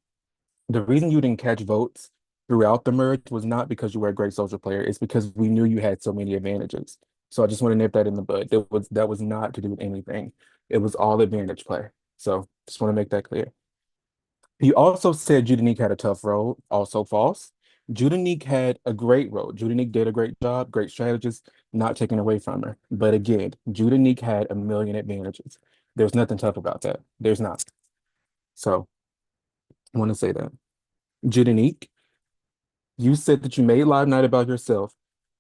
the reason you didn't catch votes throughout the merge was not because you were a great social player. It's because we knew you had so many advantages. So I just want to nip that in the bud. That was not to do with anything. It was all advantage play. So just want to make that clear. You also said Judanique had a tough role, also false. Judanique had a great role. Judanique did a great job, great strategist, not taken away from her. But again, Judanique had a million advantages. There's nothing tough about that. There's not. So I want to say that. Judanique, you said that you made Live Night about yourself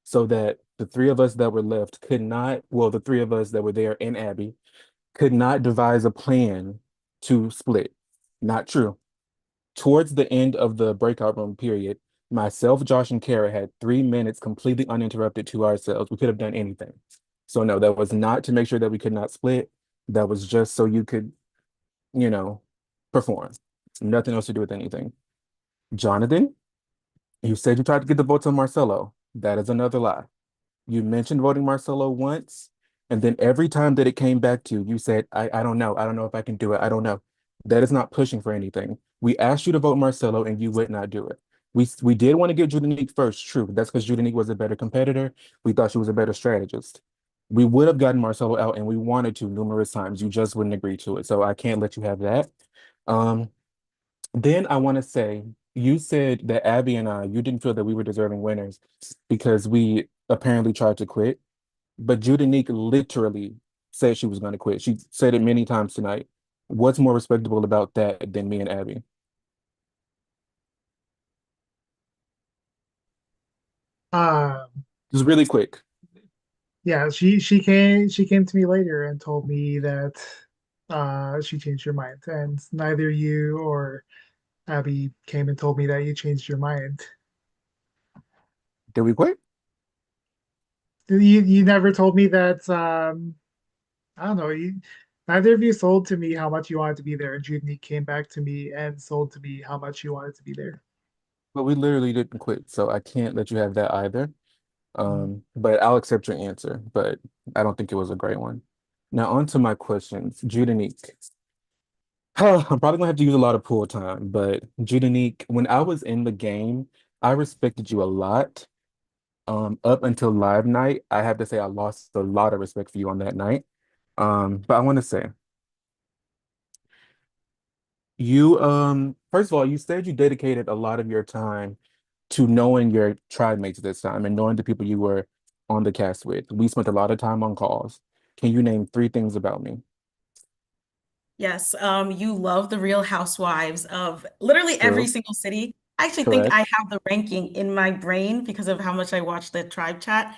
so that the three of us that were left could not, well, the three of us that were there and Abby could not devise a plan to split. Not true. Towards the end of the breakout room period, myself, Josh, and Kara had 3 minutes completely uninterrupted to ourselves. We could have done anything. So no, that was not to make sure that we could not split. That was just so you could, you know, perform. Nothing else to do with anything. Jonathan, you said you tried to get the votes on Marcelo. That is another lie. You mentioned voting Marcelo once, and then every time that it came back to you, you said, I don't know. I don't know if I can do it. I don't know. That is not pushing for anything. We asked you to vote Marcelo, and you would not do it. We did want to get Judanique first, true, but that's because Judanique was a better competitor. We thought she was a better strategist. We would have gotten Marcelo out, and we wanted to numerous times. You just wouldn't agree to it. So I can't let you have that. Then I want to say, you said that Abby and I, you didn't feel that we were deserving winners because we apparently tried to quit. But Judanique literally said she was going to quit. She said it many times tonight. What's more respectable about that than me and Abby? Um, Just really quick. yeah, she came to me later and told me that she changed your mind, and neither you or Abby came and told me that you changed your mind. Did we quit? You never told me that. I don't know. Neither of you sold to me how much you wanted to be there, and Judy came back to me and sold to me how much you wanted to be there. But we literally didn't quit, so I can't let you have that either. But I'll accept your answer, but I don't think it was a great one. Now on to my questions. Judanique. I'm probably gonna have to use a lot of pool time, but Judanique, when I was in the game, I respected you a lot. Up until live night, I have to say I lost a lot of respect for you on that night. But I want to say you first of all, you said you dedicated a lot of your time to knowing your tribe mates this time and knowing the people you were on the cast with. We spent a lot of time on calls. Can you name three things about me? Yes, you love the Real Housewives of literally every True, single city. I actually think I correct. have the ranking in my brain because of how much I watch the tribe chat.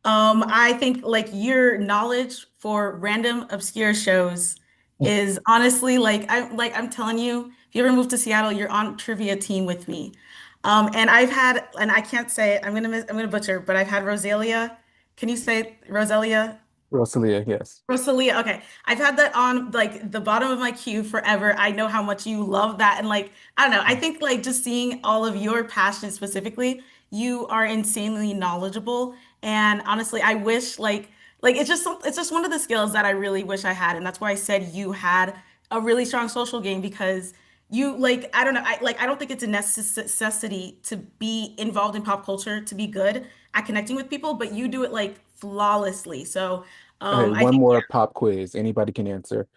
I think like your knowledge for random obscure shows is honestly like I'm telling you, if you ever move to Seattle, you're on trivia team with me. And I've had, and I can't say it, I'm gonna butcher, but I've had Rosalia. Can you say Rosalia? Rosalia, yes. Rosalia, okay. I've had that on like the bottom of my queue forever. I know how much you love that. And like, I don't know, I think like just seeing all of your passion specifically, you are insanely knowledgeable. And honestly, I wish like it's just one of the skills that I really wish I had. And that's why I said you had a really strong social game because you like I don't know, I don't think it's a necessity to be involved in pop culture to be good at connecting with people, but you do it like flawlessly. So Okay, I one think, more pop quiz. Anybody can answer.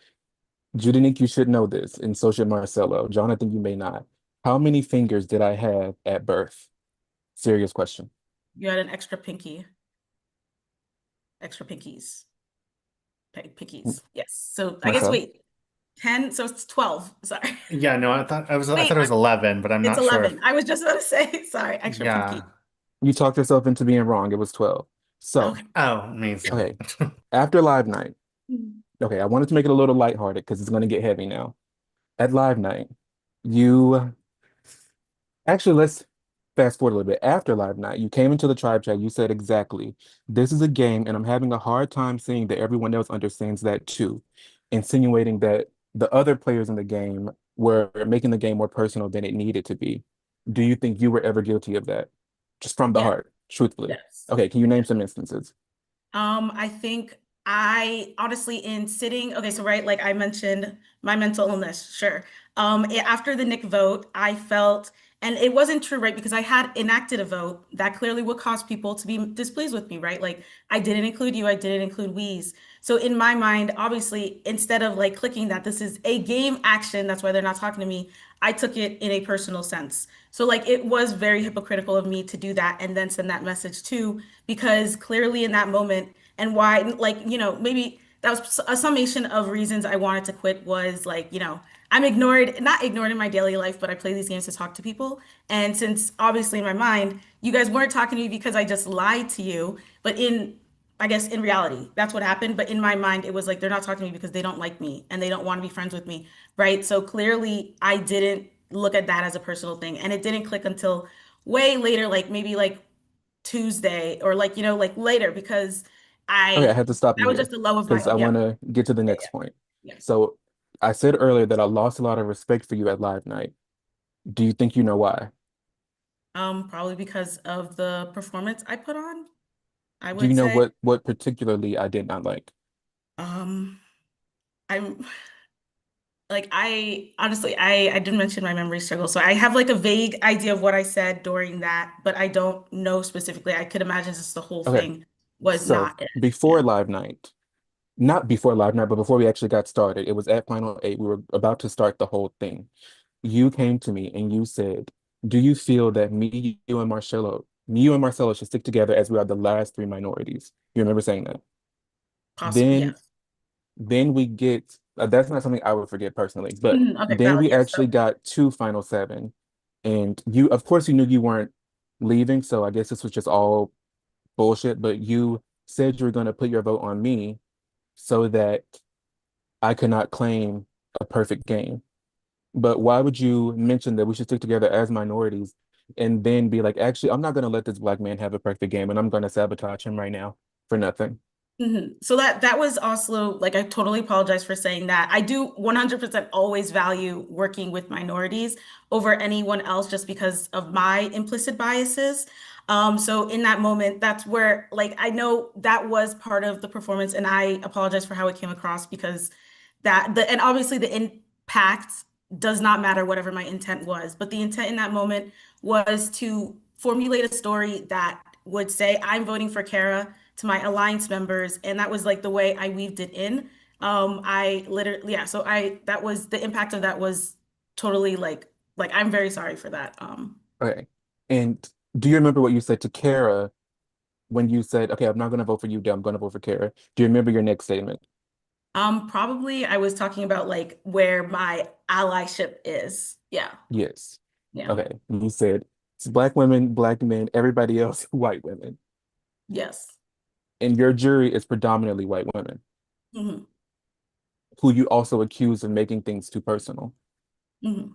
Judanique, you should know this, and so should Marcelo. Jonathan, you may not. How many fingers did I have at birth? Serious question. you had an extra pinky, extra pinkies, pinkies. Yes. So I guess Marcel? wait, 10, so it's 12. Sorry. Yeah, no, I Wait, thought it was 11, but I'm it's not sure if 11. I was just about to say, sorry, extra pinky. yeah. You talked yourself into being wrong. It was 12. So, Okay. Oh, amazing. okay, after live night, okay, I wanted to make it a little lighthearted because it's going to get heavy now. At live night, you actually, let's fast forward a little bit. After live night, you came into the tribe chat. You said exactly, this is a game, and I'm having a hard time seeing that everyone else understands that too, insinuating that the other players in the game were making the game more personal than it needed to be. Do you think you were ever guilty of that? Just from the Yes, heart, truthfully. yes. Okay, can you name some instances? I think I honestly in sitting, okay, so right, like I mentioned my mental illness, sure. After the Nick vote, I felt, and it wasn't true, right? Because I had enacted a vote that clearly would cause people to be displeased with me, right? Like I didn't include you, I didn't include we's. So in my mind, obviously, instead of like clicking that this is a game action, that's why they're not talking to me, I took it in a personal sense. So like it was very hypocritical of me to do that and then send that message too because clearly in that moment and why like maybe that was a summation of reasons I wanted to quit was like I'm ignored not ignored in my daily life but I play these games to talk to people and since obviously in my mind you guys weren't talking to me because I just lied to you but in I guess in reality that's what happened but in my mind it was like they're not talking to me because they don't like me and they don't want to be friends with me, right? So clearly I didn't look at that as a personal thing and it didn't click until way later, like maybe like Tuesday or like, like later because Okay, I I had to stop you that was here just the low of my because I yeah, want to get to the yeah, next point. yeah. Yeah. So I said earlier that I lost a lot of respect for you at live night. Do you think you know why? Probably because of the performance I put on, I Do you would know say. what particularly I did not like? Um, I'm like I honestly I didn't mention my memory struggle, so I have like a vague idea of what I said during that, but I don't know specifically. I could imagine just the whole Okay, thing was so not it. before Yeah. live night, not before live night, but before we actually got started, it was at Final Eight. We were about to start the whole thing. You came to me and you said, "Do you feel that me, you and Marcelo should stick together as we are the last three minorities?" You remember saying that? Possibly, Then yes. then we get That's not something I would forget personally. But Okay, then valid. we Yes. actually got to Final Seven, and you, of course, you knew you weren't leaving, so I guess this was just all bullshit. But you said you were going to put your vote on me so that I could not claim a perfect game. But why would you mention that we should stick together as minorities and then be like, actually, I'm not going to let this black man have a perfect game, and I'm going to sabotage him right now for nothing? So that was also like I totally apologize for saying that. I do 100% always value working with minorities over anyone else just because of my implicit biases. So in that moment, that's where like I know that was part of the performance, and I apologize for how it came across because and obviously the impact does not matter whatever my intent was, but the intent in that moment was to formulate a story that would say I'm voting for Kara to my alliance members, and that was like the way I weaved it in. I literally, yeah, so I that was the impact of that was totally like I'm very sorry for that. Okay. And do you remember what you said to Kara when you said, okay, I'm not going to vote for you, I'm going to vote for Kara? Do you remember your next statement? Probably I was talking about like where my allyship is. Yeah. Yes. Yeah. Okay. You said it's black women, black men, everybody else, white women. Yes. And your jury is predominantly white women Hmm. who you also accuse of making things too personal. Hmm.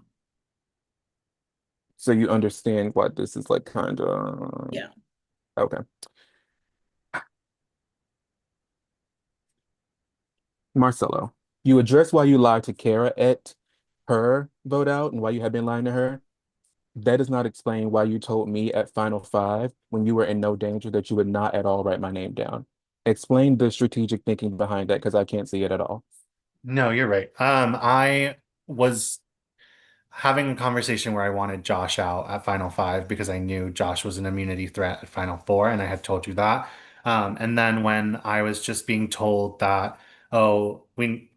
So you understand why this is like kind of Yeah. okay. Marcelo, you address why you lied to Kara at her vote out and why you have been lying to her. That does not explain why you told me at Final Five when you were in no danger that you would not at all write my name down. Explain the strategic thinking behind that because I can't see it at all. No, you're right. I was having a conversation where I wanted Josh out at Final Five because I knew Josh was an immunity threat at Final Four, and I had told you that. And then when I was just being told that, oh,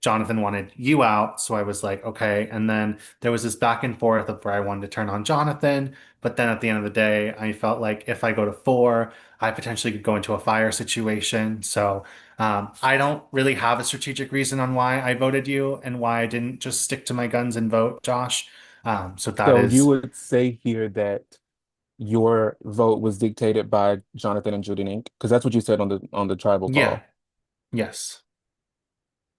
Jonathan wanted you out, so I was like, okay. And then there was this back and forth of where I wanted to turn on Jonathan, but then at the end of the day, I felt like if I go to four, I potentially could go into a fire situation. So I don't really have a strategic reason on why I voted you and why I didn't just stick to my guns and vote Josh. So that So you is, would say here that your vote was dictated by Jonathan and Judy Nink? Because that's what you said on the tribal yeah, call. yes.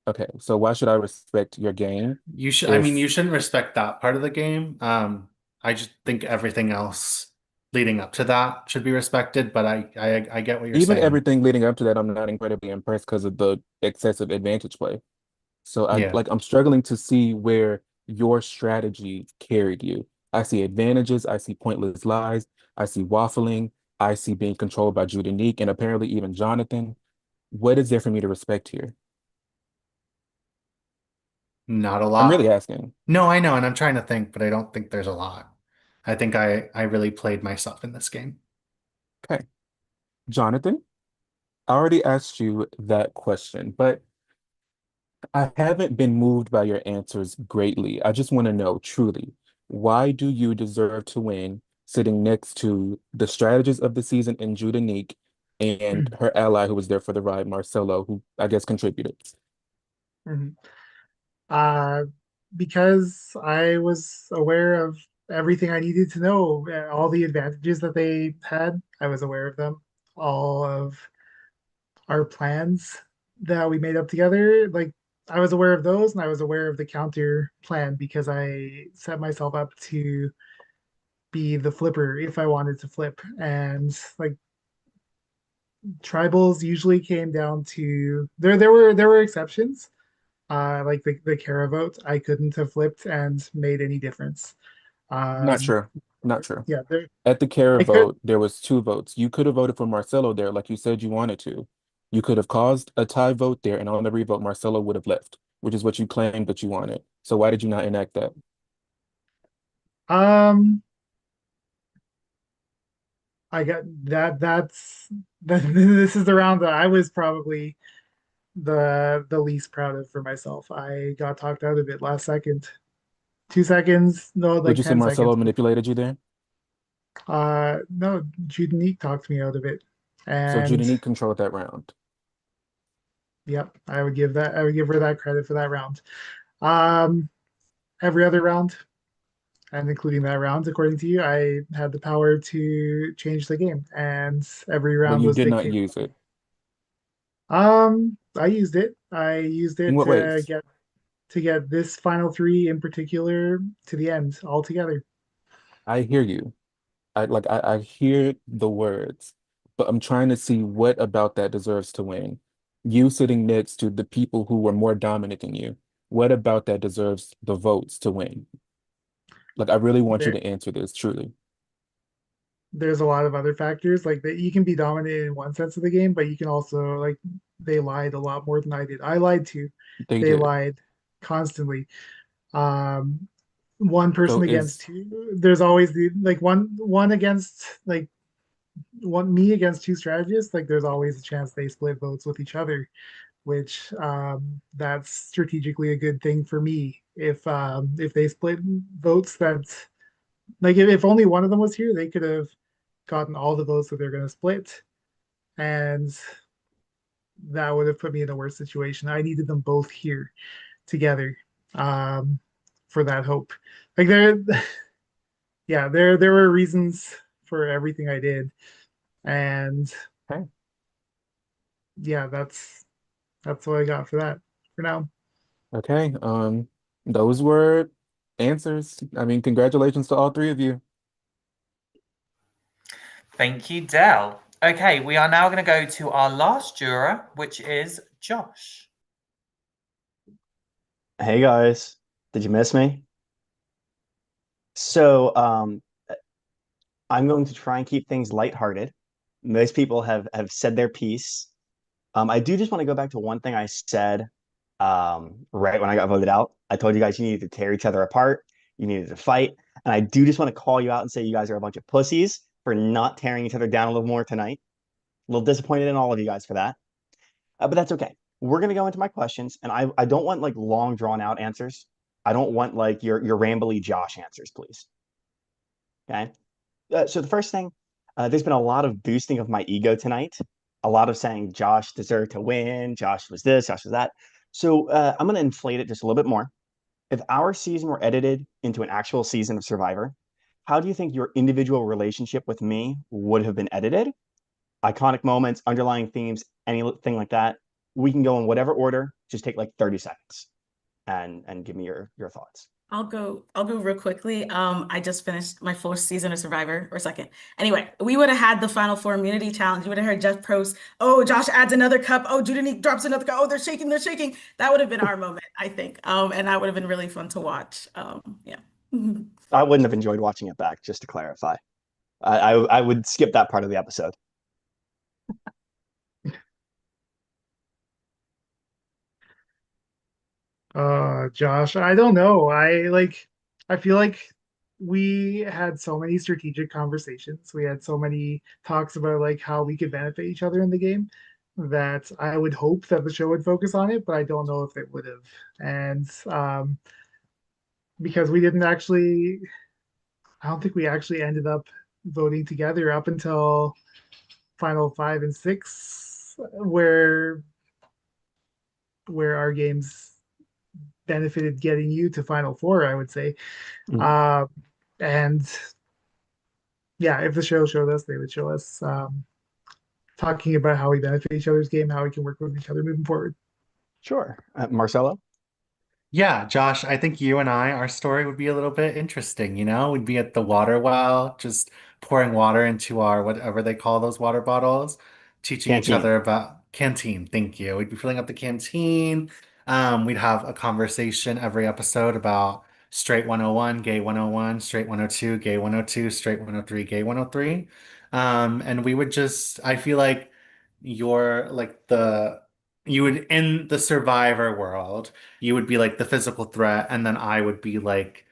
Okay, so why should I respect your game I mean, if you shouldn't respect that part of the game. I just think everything else leading up to that should be respected, but I get what you're even saying. everything leading up to that, I'm not incredibly impressed because of the excessive advantage play. So Yeah. I'm struggling to see where your strategy carried you. I see advantages, I see pointless lies, I see waffling, I see being controlled by Judy Neek and apparently even Jonathan. What is there for me to respect here? Not a I'm really lot. asking. No, I know, and I'm trying to think, but I don't think there's a lot. I think I really played myself in this game. Okay. Jonathan, I already asked you that question, but I haven't been moved by your answers greatly. I just want to know truly, why do you deserve to win sitting next to the strategist of the season in Judah Neek and her ally who was there for the ride, Marcelo, who I guess contributed? Mhm. Uh, because I was aware of everything I needed to know, all the advantages that they had, I was aware of them. All of our plans that we made up together, like I was aware of those, and I was aware of the counter plan because I set myself up to be the flipper if I wanted to flip. And like tribals usually came down to there were exceptions. Like the Kara vote, I couldn't have flipped and made any difference. Not Um, sure. Not true. yeah, there At the Kara I could. vote, there was two votes. You could have voted for Marcelo there, like you said you wanted to. You could have caused a tie vote there, and on the revote, Marcelo would have left, which is what you claimed that you wanted. So why did you not enact that? Um, I got that. This is the round that I was probably the least proud of for myself. I got talked out of it last second. 2 seconds, no, Would like you say 10 seconds. Marcelo manipulated you there? No, Jude Neek talked me out of it, So and Judanique controlled that round. Yep, I would give her that credit for that round. Um, every other round, and including that round, according to you, I had the power to change the game, and every But round you was did not dictated. use it. I used it. I used In it what ways? to get this final three in particular to the end altogether. I hear you. I hear the words, but I'm trying to see what about that deserves to win. You sitting next to the people who were more dominant than you. What about that deserves the votes to win? Like, I really want you There, to answer this truly. there's a lot of other factors like that. You can be dominant in one sense of the game, but you can also like they lied a lot more than I did. I lied too. They They did. lied constantly. Um, one So person against is two. There's always the like one against like one me against two strategists. Like there's always a chance they split votes with each other, which that's strategically a good thing for me. If they split votes, that's like if only one of them was here, they could have gotten all the votes that they're going to split, and that would have put me in a worse situation. I needed them both here together um, for that hope. Like there, yeah, there were reasons for everything I did, and okay. yeah, that's what I got for that for now. Okay. Those were answers. I mean, congratulations to all three of you. Thank you, Dell. Okay, we are now going to go to our last juror, which is Josh. Hey guys, did you miss me? So, I'm going to try and keep things lighthearted. Most people have said their piece. I do just want to go back to one thing I said right when I got voted out. I told you guys you needed to tear each other apart, you needed to fight, and I do just want to call you out and say you guys are a bunch of pussies for not tearing each other down a little more tonight. A little disappointed in all of you guys for that, but that's okay. We're gonna go into my questions, and I don't want like long drawn out answers. I don't want like your rambly Josh answers, please. Okay. So the first thing, there's been a lot of boosting of my ego tonight. A lot of saying Josh deserved to win. Josh was this. Josh was that. So I'm going to inflate it just a little bit more. If our season were edited into an actual season of Survivor, how do you think your individual relationship with me would have been edited? Iconic moments, underlying themes, anything like that. We can go in whatever order. Just take like 30 seconds and give me your thoughts. I'll go real quickly. I just finished my fourth season of Survivor, or second. Anyway, we would have had the Final Four immunity challenge. You would have heard Jeff Probst, oh, Josh adds another cup. Oh, Judanique drops another cup. Oh, they're shaking, they're shaking. That would have been our moment, I think. And that would have been really fun to watch. Yeah. I wouldn't have enjoyed watching it back, just to clarify. I would skip that part of the episode. Josh, I don't know. I feel like we had so many strategic conversations. We had so many talks about like how we could benefit each other in the game that I would hope that the show would focus on it, but I don't know if it would have. And because we didn't actually, I don't think we actually ended up voting together up until final five and six, where our games benefited getting you to final four, I would say. Uh, and yeah, if the show showed us, they would show us talking about how we benefit each other's game, how we can work with each other moving forward. Sure. Marcelo? Yeah, Josh, I think you and I, our story would be a little bit interesting, you know? We'd be at the water well, just pouring water into our whatever they call those water bottles, teaching each Canteen. other about canteen. Thank you. We'd be filling up the canteen. We'd have a conversation every episode about straight 101, gay 101, straight 102, gay 102, straight 103, gay 103. And we would just, I feel like you're like you would, in the survivor world, you would be like the physical threat, and then I would be like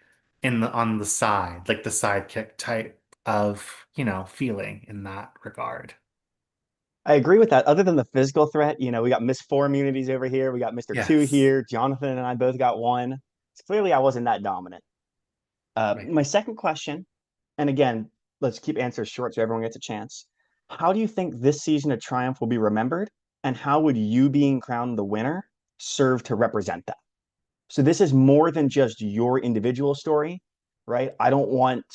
on the side, like the sidekick type of, feeling in that regard. I agree with that. Other than the physical threat, we got Miss Four immunities over here. We got Mr. Two Yes. here. Jonathan and I both got one. So clearly, I wasn't that dominant. Right. My second question, and again, let's keep answers short so everyone gets a chance. How do you think this season of Triumph will be remembered? and how would you being crowned the winner serve to represent that? So this is more than just your individual story, right? I don't want,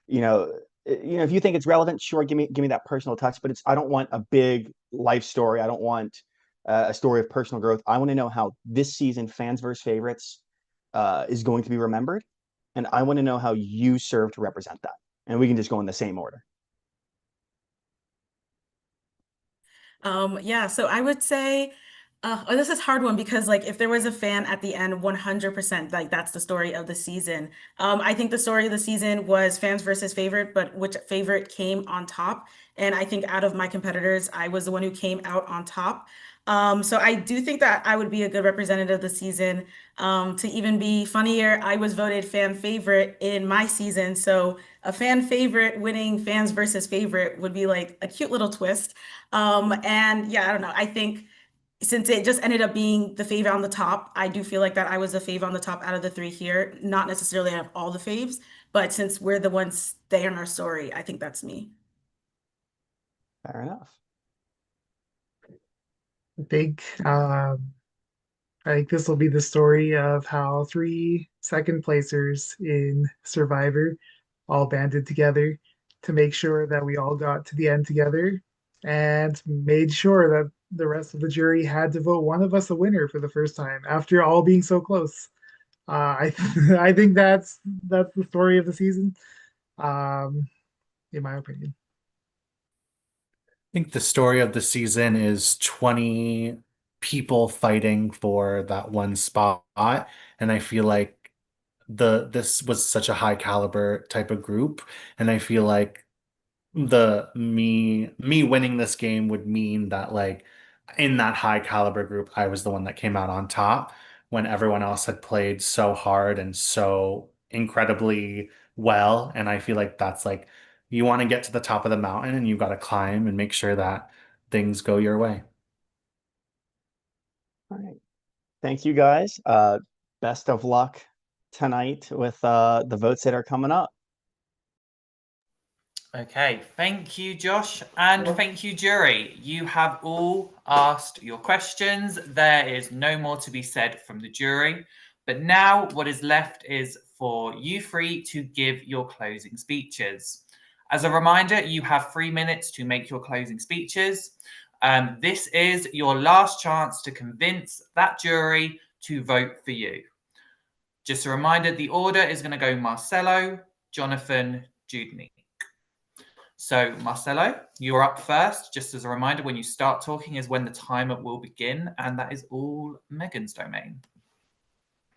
if you think it's relevant, sure, give me that personal touch, but I don't want a big life story. I don't want a story of personal growth. I want to know how this season, fans versus favorites, is going to be remembered, and I want to know how you serve to represent that. And we can just go in the same order. Yeah, so I would say, this is a hard one because like if there was a fan at the end, 100%, like that's the story of the season. I think the story of the season was fans versus favorite, but which favorite came on top. And I think out of my competitors, I was the one who came out on top. So I do think that I would be a good representative of the season. To even be funnier, I was voted fan favorite in my season. So a fan favorite winning fans versus favorite would be like a cute little twist. And yeah, I don't know. I think since it just ended up being the fave on the top, I do feel like that I was the fave on the top out of the three here. Not necessarily out of all the faves, but since we're the ones staying in our story, I think that's me. Fair enough. I think this will be the story of how three second placers in Survivor all banded together to make sure that we all got to the end together and made sure that the rest of the jury had to vote one of us a winner for the first time after all being so close. I think that's the story of the season, in my opinion. I think the story of the season is 20 people fighting for that one spot. And I feel like this was such a high caliber type of group. And I feel like the me winning this game would mean that like in that high caliber group, I was the one that came out on top when everyone else had played so hard and so incredibly well. And I feel like that's like you want to get to the top of the mountain and you've got to climb and make sure that things go your way. All right. Thank you guys. Best of luck tonight with the votes that are coming up. Okay, thank you, Josh, and thank you, jury. You have all asked your questions. There is no more to be said from the jury. But now what is left is for you three to give your closing speeches. As a reminder, you have 3 minutes to make your closing speeches. This is your last chance to convince that jury to vote for you. Just a reminder, the order is going to go Marcelo, Jonathan, Judney. So, Marcelo, you're up first. Just as a reminder, when you start talking is when the timer will begin, and that is all Megan's domain.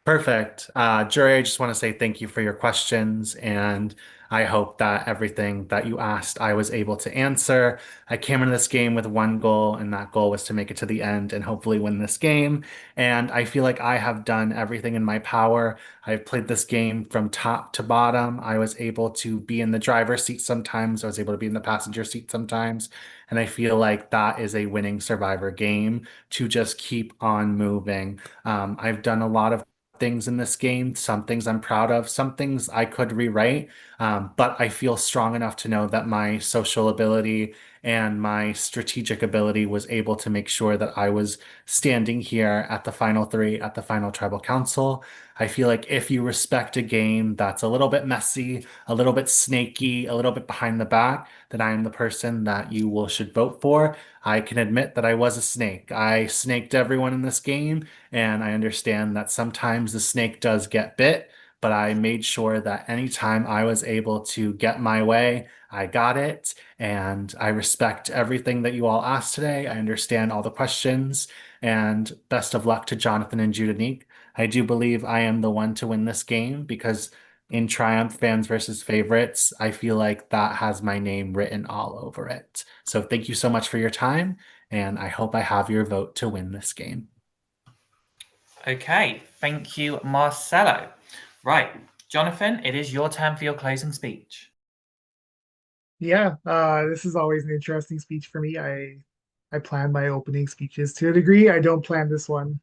Perfect. Jury, I just want to say thank you for your questions, and I hope that everything that you asked I was able to answer. I came into this game with one goal, and that goal was to make it to the end and hopefully win this game. And I feel like I have done everything in my power. I've played this game from top to bottom. I was able to be in the driver's seat sometimes. I was able to be in the passenger seat sometimes. And I feel like that is a winning Survivor game to just keep on moving. I've done a lot of things in this game. Some things I'm proud of, some things I could rewrite. But I feel strong enough to know that my social ability and my strategic ability was able to make sure that I was standing here at the final three, at the final tribal council. I feel like if you respect a game that's a little bit messy, a little bit snaky, a little bit behind the back, then I am the person that you should vote for. I can admit that I was a snake. I snaked everyone in this game, and I understand that sometimes the snake does get bit, but I made sure that anytime I was able to get my way, I got it. And I respect everything that you all asked today. I understand all the questions, and best of luck to Jonathan and Judanique. I do believe I am the one to win this game because in Triumph Fans versus Favorites, I feel like that has my name written all over it. So thank you so much for your time, and I hope I have your vote to win this game. Okay, thank you, Marcelo. Right, Jonathan, it is your turn for your closing speech. Yeah, this is always an interesting speech for me. I plan my opening speeches to a degree. I don't plan this one.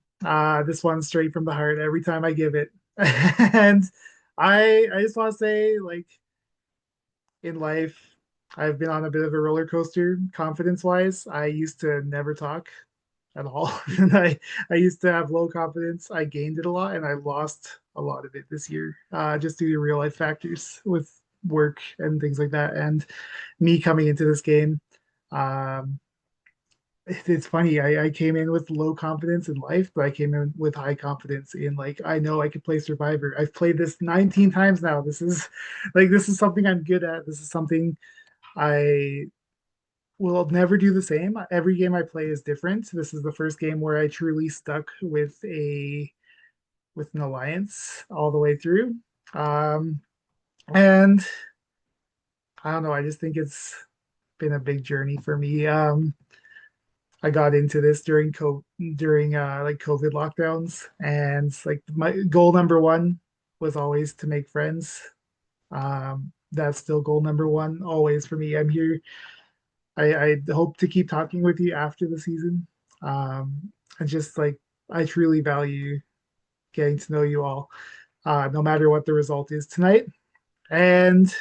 This one's straight from the heart every time I give it. And I just want to say, like, in life, I've been on a bit of a roller coaster confidence-wise. I used to never talk at all. And I used to have low confidence. I gained it a lot and I lost a lot of it this year, just due to real life factors with work and things like that. And me coming into this game, um, it's funny. I came in with low confidence in life, but I came in with high confidence in like I know I could play Survivor. I've played this 19 times now. This is something I'm good at. This is something I will never do the same. Every game I play is different. This is the first game where I truly stuck with an alliance all the way through. Um, and I don't know. I just think it's been a big journey for me. I got into this during like COVID lockdowns, and like my goal number one was always to make friends. That's still goal number one always for me. I'm here. I hope to keep talking with you after the season. And just like I truly value getting to know you all, no matter what the result is tonight. And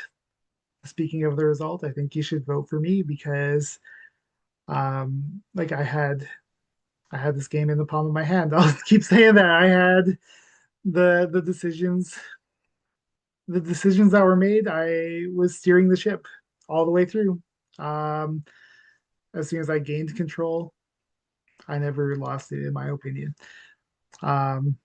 speaking of the result, I think you should vote for me because like I had this game in the palm of my hand. I'll keep saying that. I had the decisions that were made. I was steering the ship all the way through. Um, as soon as I gained control, I never lost it, in my opinion. Um,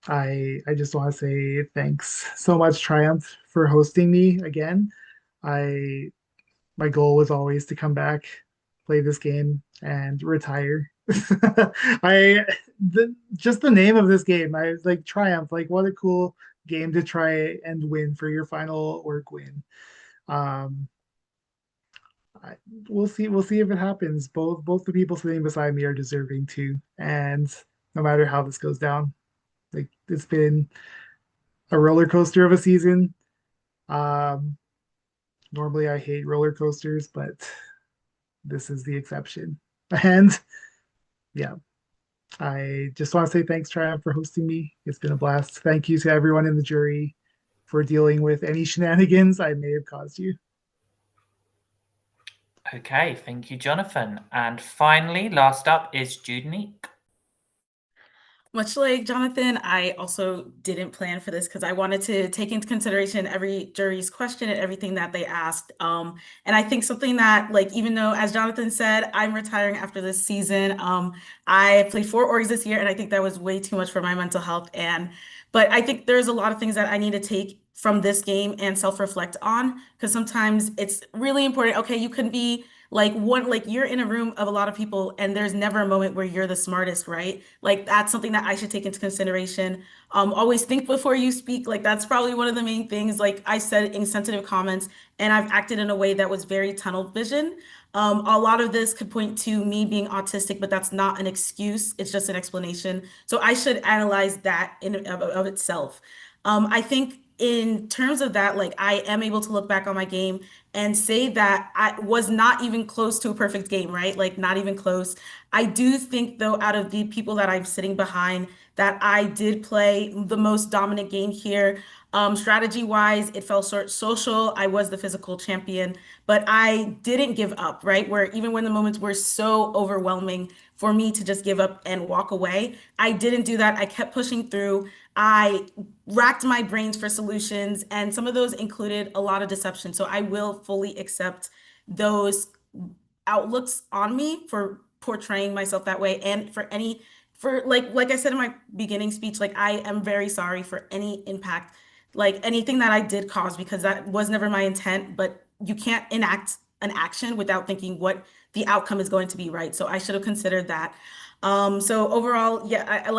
I just want to say thanks so much, Triumph, for hosting me again. I My goal was always to come back, play this game, and retire. Just the name of this game, I was like Triumph. Like what a cool game to try and win for your final org win. Um, I, we'll see if it happens. Both the people sitting beside me are deserving too, and no matter how this goes down, like it's been a roller coaster of a season. Um, Normally I hate roller coasters, but this is the exception. And yeah, I just want to say thanks, Triumph, for hosting me. It's been a blast. Thank you to everyone in the jury for dealing with any shenanigans I may have caused you. Okay, thank you, Jonathan. And finally, last up is Judenique. Much like Jonathan, I also didn't plan for this because I wanted to take into consideration every jury's question and everything that they asked. And I think something that, like, even though, as Jonathan said, I'm retiring after this season, I played 4 orgs this year, and I think that was way too much for my mental health. But I think there's a lot of things that I need to take from this game and self-reflect on because sometimes it's really important. Okay, you can be like you're in a room of a lot of people and there's never a moment where you're the smartest, right? Like that's something that I should take into consideration. Always think before you speak. Like that's probably one of the main things. Like I said insensitive comments and I've acted in a way that was very tunnel vision. A lot of this could point to me being autistic, but that's not an excuse. It's just an explanation. So I should analyze that of itself. I think in terms of that, like I am able to look back on my game and say that I was not even close to a perfect game, right? Like not even close. I do think though, out of the people that I'm sitting behind, that I did play the most dominant game here. Strategy wise, it fell short social. I was the physical champion, but I didn't give up, right? Where even when the moments were so overwhelming for me to just give up and walk away, I didn't do that. I kept pushing through. I racked my brains for solutions, and some of those included a lot of deception. So I will fully accept those outlooks on me for portraying myself that way, and for like I said in my beginning speech, like I am very sorry for any impact, like anything that I did cause, because that was never my intent. But you can't enact an action without thinking what the outcome is going to be, right? So I should have considered that. So overall, yeah,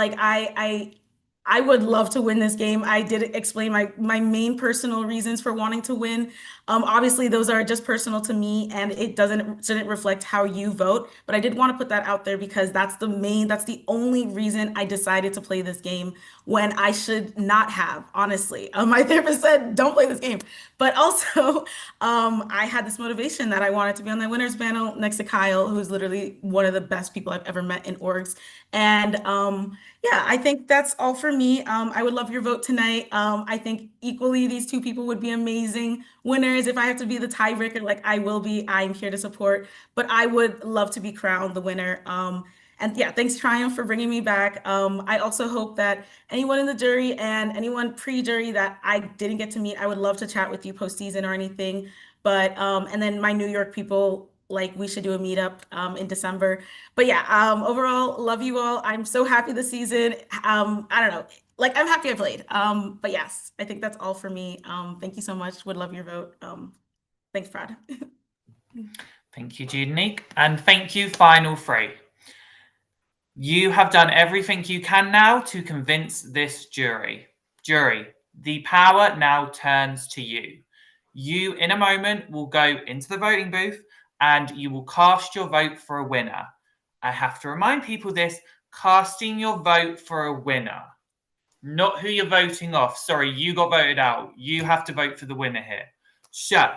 I would love to win this game. I did explain my main personal reasons for wanting to win. Obviously, those are just personal to me, and it shouldn't reflect how you vote. But I did want to put that out there because that's the only reason I decided to play this game when I should not have, honestly. My therapist said, don't play this game. But also, I had this motivation that I wanted to be on the winners panel next to Kyle, who's literally one of the best people I've ever met in orgs. And yeah, I think that's all for for me. I would love your vote tonight. I think equally these two people would be amazing winners. If I have to be the tiebreaker, like I will be, I'm here to support. But I would love to be crowned the winner. And yeah, thanks Triumph for bringing me back. I also hope that anyone in the jury and anyone pre-jury that I didn't get to meet, I would love to chat with you post-season or anything. But and then my New York people, like we should do a meetup in December. But yeah, overall, love you all. I'm so happy this season. I don't know, like I'm happy I played. But yes, I think that's all for me. Thank you so much. Would love your vote. Thanks, Prad. Thank you, Unique, and thank you, Final Three. You have done everything you can now to convince this jury. Jury, the power now turns to you. You, in a moment, will go into the voting booth and you will cast your vote for a winner. I have to remind people this, casting your vote for a winner, not who you're voting off. Sorry, you got voted out. You have to vote for the winner here. So,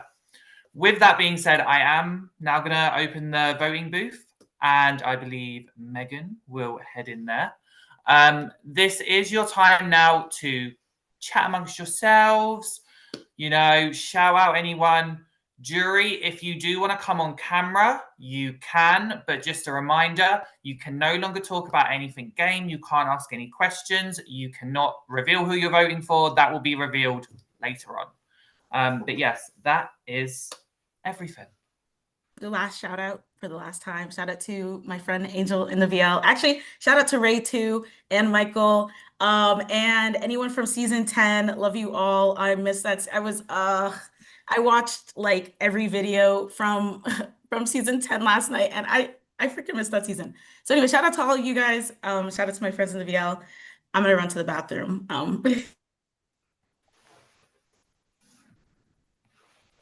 with that being said, I am now going to open the voting booth. And I believe Megan will head in there. This is your time now to chat amongst yourselves, shout out anyone. Jury, if you do want to come on camera, you can, but just a reminder, you can no longer talk about anything game. You can't ask any questions. You cannot reveal who you're voting for. That will be revealed later on. But yes, that is everything. The last shout out for the last time. Shout out to my friend Angel in the VL. Actually, shout out to Ray too and Michael. And anyone from season 10. Love you all. I missed that. I watched like every video from from season 10 last night and I freaking missed that season. So anyway, shout out to all of you guys. Shout out to my friends in the VL. I'm gonna run to the bathroom.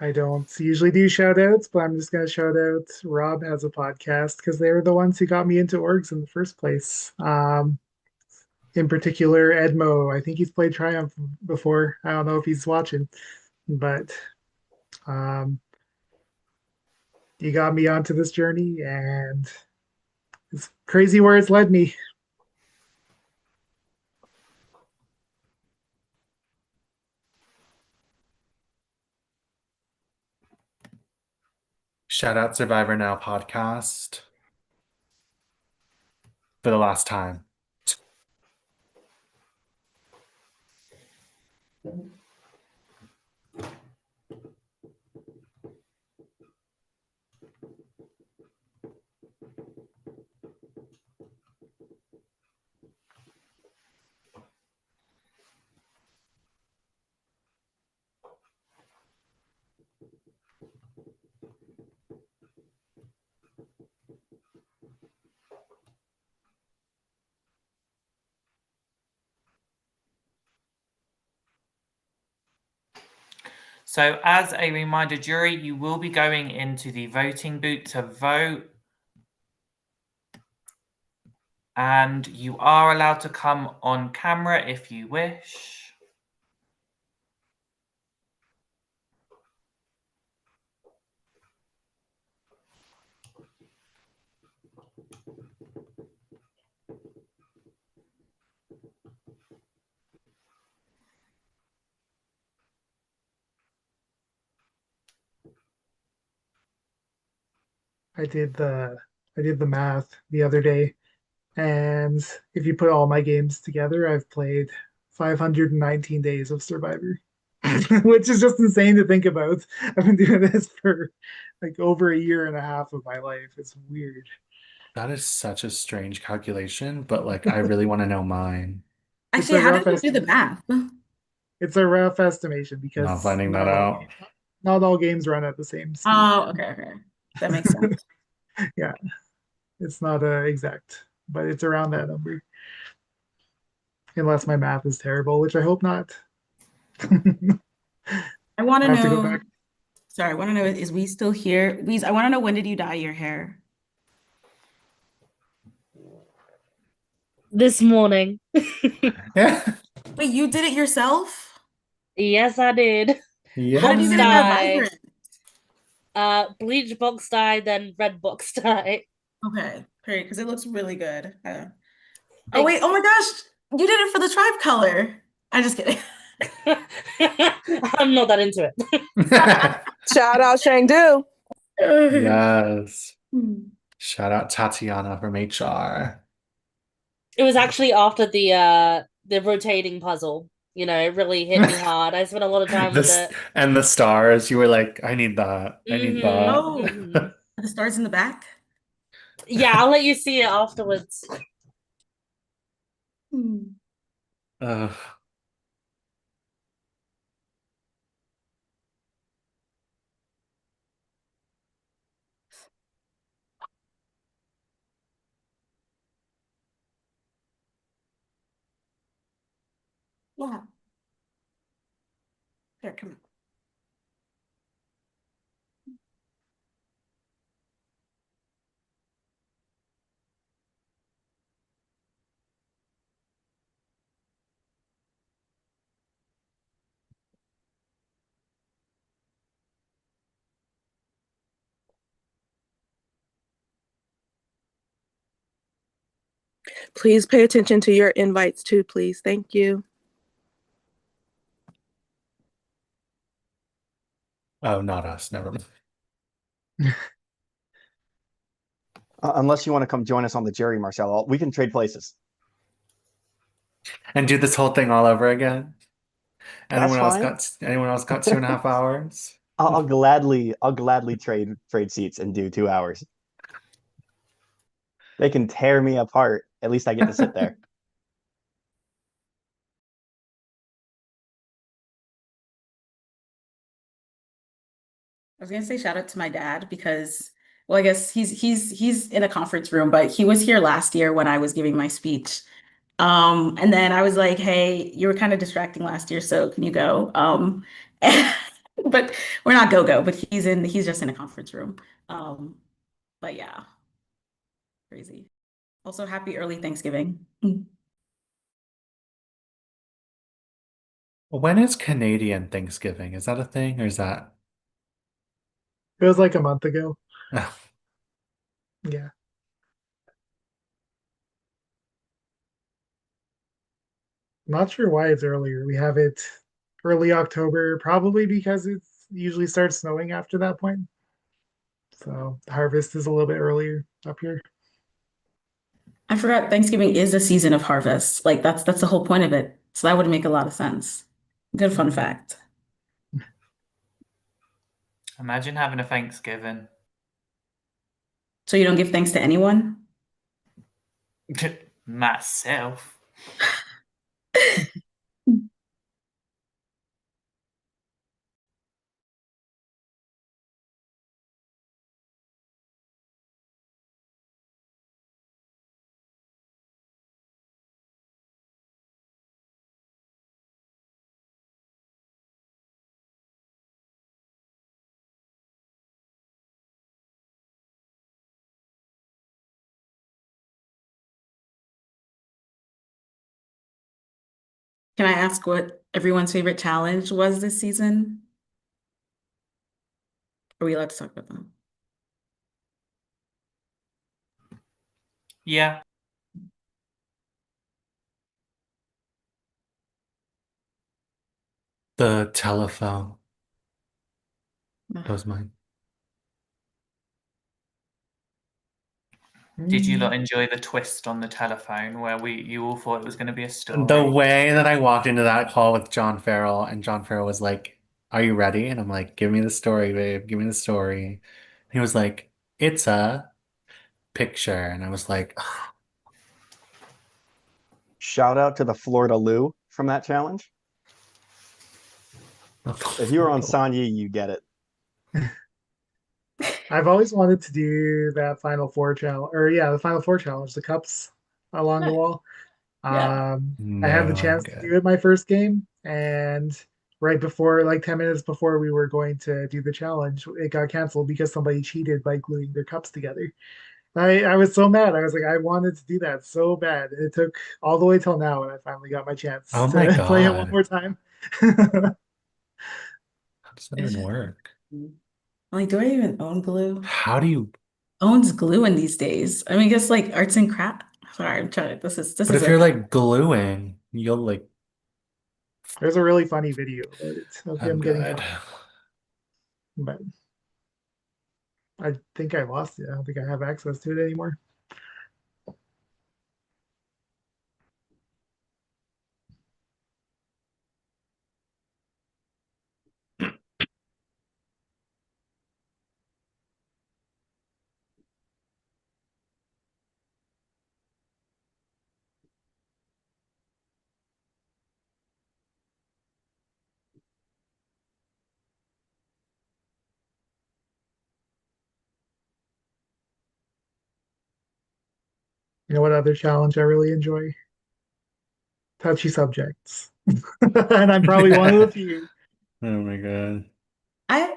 I don't usually do shout outs, but I'm just going to shout out Rob Has a Podcast because they were the ones who got me into orgs in the first place. In particular, Edmo. I think he's played Triumph before. I don't know if he's watching, but he got me onto this journey and it's crazy where it's led me. Shout out Survivor Now podcast for the last time. So as a reminder, jury, you will be going into the voting booth to vote. And you are allowed to come on camera if you wish. I did the math the other day, and if you put all my games together, I've played 519 days of Survivor, which is just insane to think about. I've been doing this for like over a year and a half of my life. It's weird. That is such a strange calculation, but like I really want to know mine. Actually, how did you do the math? It's a rough estimation because Not finding that out. Not all games run at the same speed. Oh, okay. That makes sense. Yeah, it's not exact, but it's around that number. Unless my math is terrible, which I hope not. I want to have to go know. back. Sorry, I want to know, is we still here? Weez, I want to know, when did you dye your hair? This morning. Yeah. Wait, you did it yourself? Yes, I did. Yeah. How did you get it that vibrant? Bleach box dye, then red box dye. Okay, great, because it looks really good. Oh wait, oh my gosh, You did it for the tribe color. I'm just kidding. I'm not that into it. Shout out Chengdu. Yes. Shout out Tatiana from HR. It was actually after the rotating puzzle. You know, it really hit me hard. I spent a lot of time with This it. and the stars, you were like, I need that. I need that. Oh, the stars in the back. Yeah, I'll let you see it afterwards. Ugh. Yeah. Here, come on. Please pay attention to your invites too, please. Thank you. Oh, not us. Never mind. Unless you want to come join us on the jury, Marcelo, we can trade places. And do this whole thing all over again? That's fine. Anyone else got 2.5 hours? I'll gladly trade seats and do 2 hours. They can tear me apart. At least I get to sit there. I was gonna say shout out to my dad because, well, I guess he's in a conference room, but he was here last year when I was giving my speech. And then I was like, hey, you were kind of distracting last year, so can you go? But we're not go-go, but he's just in a conference room. But yeah, crazy. Also, happy early Thanksgiving. When is Canadian Thanksgiving? Is that a thing or is that? It was like a month ago. Yeah. Not sure why it's earlier. We have it early October, probably because it usually starts snowing after that point. So the harvest is a little bit earlier up here. I forgot Thanksgiving is a season of harvest. Like that's the whole point of it. So that would make a lot of sense. Good fun fact. Imagine having a Thanksgiving. So you don't give thanks to anyone? Myself. Can I ask what everyone's favorite challenge was this season? Are we allowed to talk about them? Yeah. The telephone. That was mine. Did you lot enjoy the twist on the telephone where you all thought it was going to be a story? The way that I walked into that call with John Farrell and John Farrell was like, "Are you ready?" And I'm like, "Give me the story, babe. Give me the story." He was like, "It's a picture." And I was like, Shout out to the Florida Lou from that challenge. If you were on Sanya, you get it. I've always wanted to do that Final Four challenge, or yeah, the Final Four challenge, the cups along the wall. Yeah. I had the No, chance I'm to good. do it my first game, and right before, like 10 minutes before we were going to do the challenge, it got canceled because somebody cheated by gluing their cups together. I was so mad. I was like, I wanted to do that so bad. It took all the way till now, and I finally got my chance Oh my to play it one God. more time. How does that even work? Like, do I even own glue? How do you? Owns glue in these days? I mean, I guess like arts and craft. Sorry, I'm trying to. This But is if you're okay. like gluing, you'll like. There's a really funny video about it of I'm him getting good. caught. But I think I lost it. I don't think I have access to it anymore. You know what other challenge I really enjoy? Touchy subjects. And I'm probably one of the few. Oh my god. I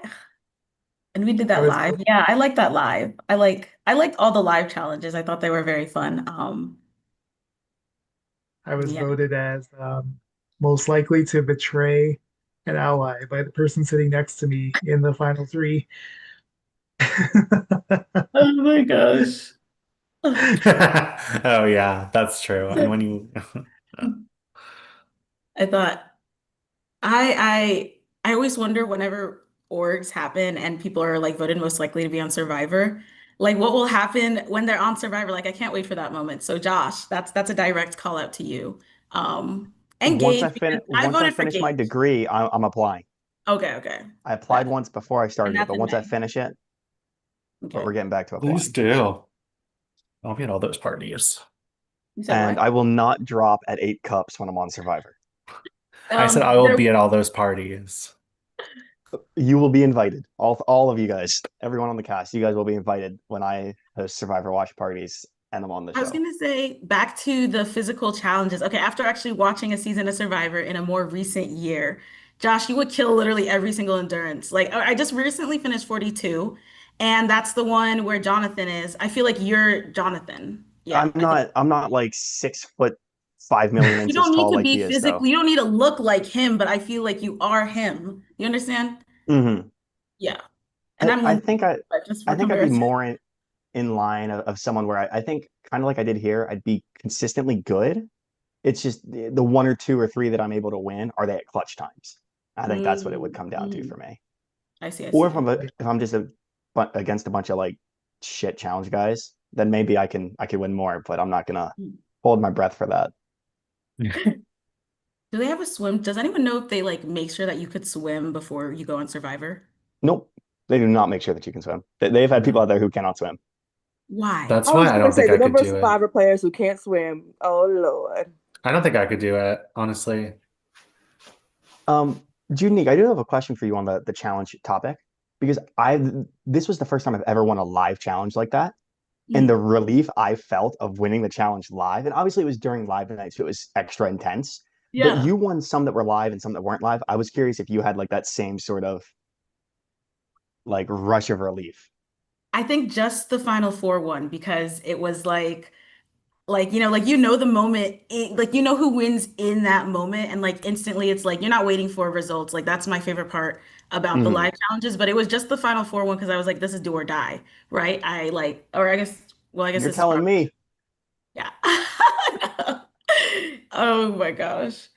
and we did I that was live. Yeah, I like that live. I liked all the live challenges. I thought they were very fun. I was Yeah. voted as most likely to betray an ally by the person sitting next to me in the final three. Oh my gosh. Oh yeah, that's true. And when you I thought I always wonder whenever orgs happen and people are like voted most likely to be on Survivor, like what will happen when they're on Survivor? Like I can't wait for that moment. So Josh, that's a direct call out to you. And Gage, because I once I voted for finish my Gage. degree, I'm applying. Okay. I applied once before I And started it, that's but in once I May. finish it, but Okay. we're getting back to please applying. do. I'll be at all those parties. You said And what? I will not drop at 8 cups when I'm on Survivor. I said I will There be at all those parties. You will be invited. All of you guys, everyone on the cast, you guys will be invited when I host Survivor watch parties and I'm on the I was show. gonna say back to the physical challenges. Okay, after actually watching a season of Survivor in a more recent year, Josh, you would kill literally every single endurance. Like I just recently finished 42, and that's the one where Jonathan is. I feel like you're Jonathan. Yeah, I think I'm not like 6 foot 5 million you inches don't need tall to like be he is though. physically, you don't need to look like him, but I feel like you are him. You understand? Hmm. Yeah. And I'm I one, think I but just I for think I'd be comparison. more in line of someone where I think kind of like I did here, I'd be consistently good. It's just the one or two or three that I'm able to win are they at clutch times. I think that's what it would come down to for me. I Or see. if I'm just against a bunch of like shit challenge guys, then maybe I can win more, but I'm not gonna hold my breath for that. Do they have a swim? Does anyone know if they like make sure that you could swim before you go on Survivor? Nope. They do not make sure that you can swim. They've had people out there who cannot swim. Why? That's I why was I gonna don't say think the I could number of do it. Survivor players who can't swim. Oh Lord. I don't think I could do it, honestly. Junique, I do have a question for you on the challenge topic because I this was the first time I've ever won a live challenge like that. And the relief I felt of winning the challenge live, and obviously it was during live night, so it was extra intense. But Yeah. you won some that were live and some that weren't live. I was curious if you had like that same sort of like rush of relief. I think just the Final Four one because it was like like the moment like who wins in that moment and like instantly it's like you're not waiting for results. Like that's my favorite part about the Mhm. live challenges, but it was just the Final Four one because I was like this is do or die, right? I like or I guess well I guess You're this is telling probably me. yeah. Oh my gosh.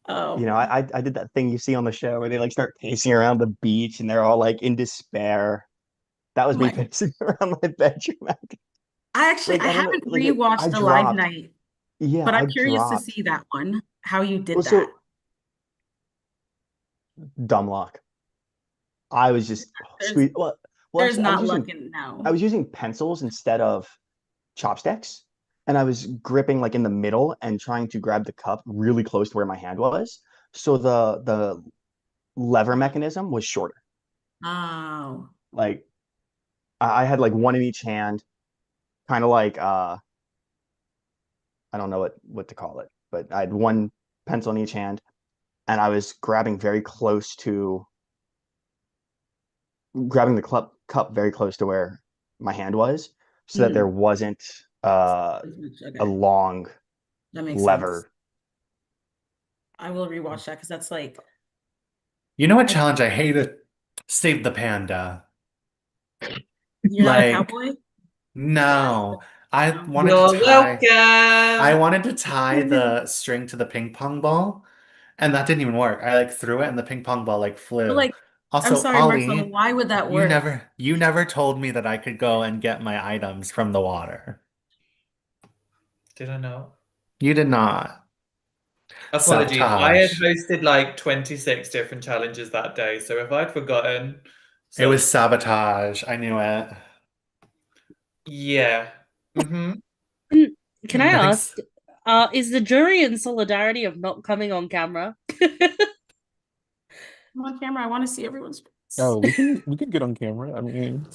Um I did that thing you see on the show where they like start pacing around the beach and they're all like in despair. That was me my pacing around my bedroom. I Like I don't know, haven't like I rewatched the live dropped. night, Yeah, but I I'm curious to dropped. see that one, how you Well, did that. so dumb luck. I was just There's squeeze. Well, there's actually, not luck in I no. was using pencils instead of chopsticks, and I was gripping like in the middle and trying to grab the cup really close to where my hand was. So the lever mechanism was shorter. Oh. Like I had like one in each hand, kind of like I don't know what to call it, but I had one pencil in each hand, and I was grabbing the cup very close to where my hand was, so that there Hmm. wasn't a Okay, long that makes sense. lever. I will rewatch that because that's like You know what I, challenge I hated? Save the Panda. you're not a Like, cowboy? Why? no. I wanted You're to tie. I welcome. wanted to tie the string to the ping pong ball, and that didn't even work. I like threw it, and the ping pong ball like But flew. like, I'm Also, sorry, Marcelo, Ollie, why would that you work? never told me that I could go and get my items from the water. Did I not? You did not. Apologies. I had Sabotage. hosted like 26 different challenges that day, so if I'd forgotten It was some, sabotage. I knew it. yeah. Mm-hmm. Can I Nothing's. ask, is the jury in solidarity of not coming on camera? I'm on camera. I want to see everyone's face. Oh, we can get on camera. I mean,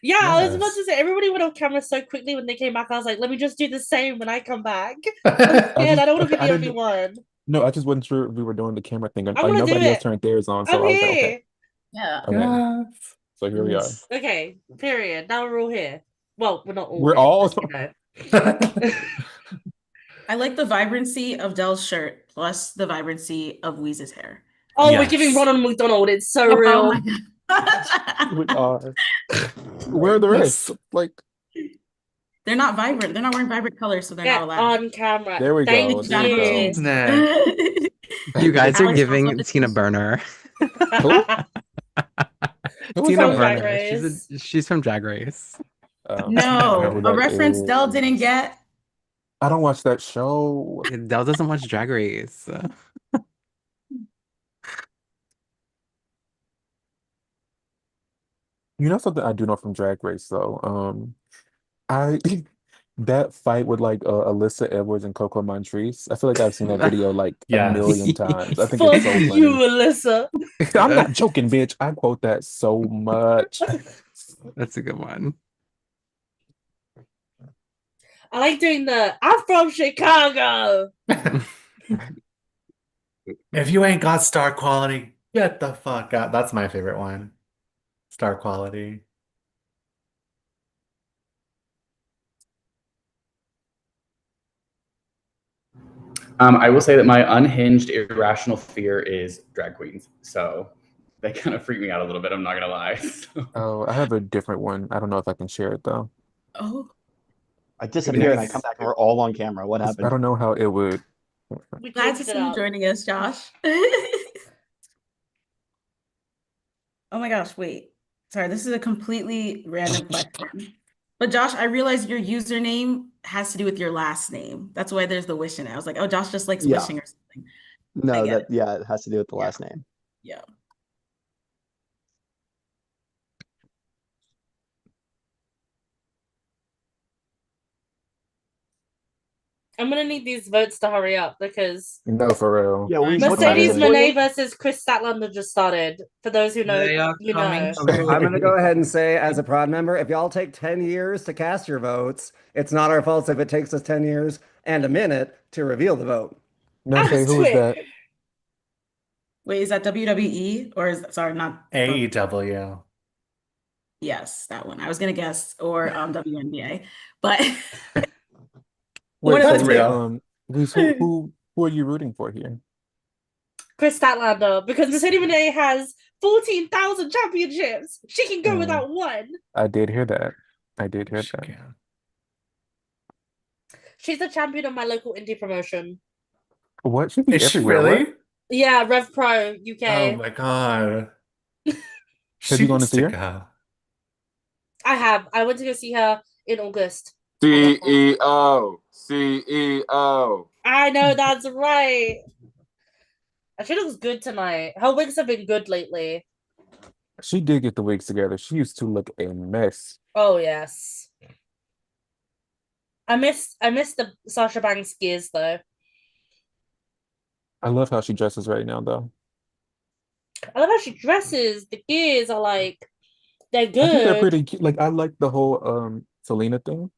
Yeah, I was about Yes. to say everybody went on camera so quickly when they came back. I was like, let me just do the same when I come back. I Yeah, I don't want to okay, be I the only didn't. one. No, I just wasn't sure if we were doing the camera thing. I'm Like gonna do nobody else it. turned theirs on, I'm so I was like, okay, here. Yeah. okay. Yes. So here we are. Okay, period. Now we're all here. Well, we're not all We're here, all. but, you know. I like the vibrancy of Dell's shirt plus the vibrancy of Weeze's hair. Oh, we're giving Yes. Ronald McDonald. It's so Oh real. my god. We are. Where are the rest? Like, They're not vibrant. They're not wearing vibrant colors, so they're Get not allowed. on camera. there we Thank go. Thank you, There we Jonathan go. Chase. Nick. You guys are Alex also giving did Tina this. Burner. Who? Who is Tina From that? Drag Burner. Race. She's from Drag Race. I don't know No, who a that reference Dell didn't is. get. I don't watch that show. Dell doesn't watch Drag Race. You know something I do know from Drag Race though. I that fight with like Alyssa Edwards and Coco Montrese. I feel like I've seen that video like a Yes. million times. I think Fuck it's so you, funny. Alyssa. I'm not joking, bitch. I quote that so much. That's a good one. I like doing the I'm from Chicago. If you ain't got star quality, get the fuck out. That's my favorite one. Star quality. I will say that my unhinged, irrational fear is drag queens. So they kind of freak me out a little bit. I'm not gonna lie. Oh, I have a different one. I don't know if I can share it though. Oh, I disappear and I come back and we're all on camera. What I happened? don't know how it would. We glad to changed it see you up. joining us, Josh. Oh my gosh, wait. Sorry, this is a completely random question. But Josh, I realized your username has to do with your last name. That's why there's the wish in it. I was like, oh, Josh just likes Yeah. wishing or something. I No, get it. yeah, it has to do with the Yeah. last name. Yeah. I'm gonna need these votes to hurry up because No, for real. Yeah, Weeze, what time is Mercedes it for Monet you? versus Chris Statlander just started. For those who know, They are you coming know. Okay, I'm gonna go shortly. ahead and say, as a prod member, if y'all take 10 years to cast your votes, it's not our fault if it takes us 10 years and a minute to reveal the vote. Nate, who is that? Wait, is that WWE or is sorry, not AEW. yes, that one. I was gonna guess or WNBA, but Wait, one of so the That's two. real. Reese, who are you rooting for here? Chris Statlander, because Mercedes Monet has 14,000 championships. She can go without one. I did hear that. I did hear that. She's the champion of my local indie promotion. What? Should be Is she everywhere. really? What? Yeah, Rev Pro UK. Oh my god. Have She you gone to needs see to her? go. I have. I went to go see her in August. CEO. CEO. I know that's right. And she looks good tonight. Her wigs have been good lately. She did get the wigs together. She used to look a mess. Oh yes. I missed the Sasha Banks gears though. I love how she dresses right now, though. I love how she dresses. The gears are like they're good. I think they're pretty cute. Like I like the whole Selena thing.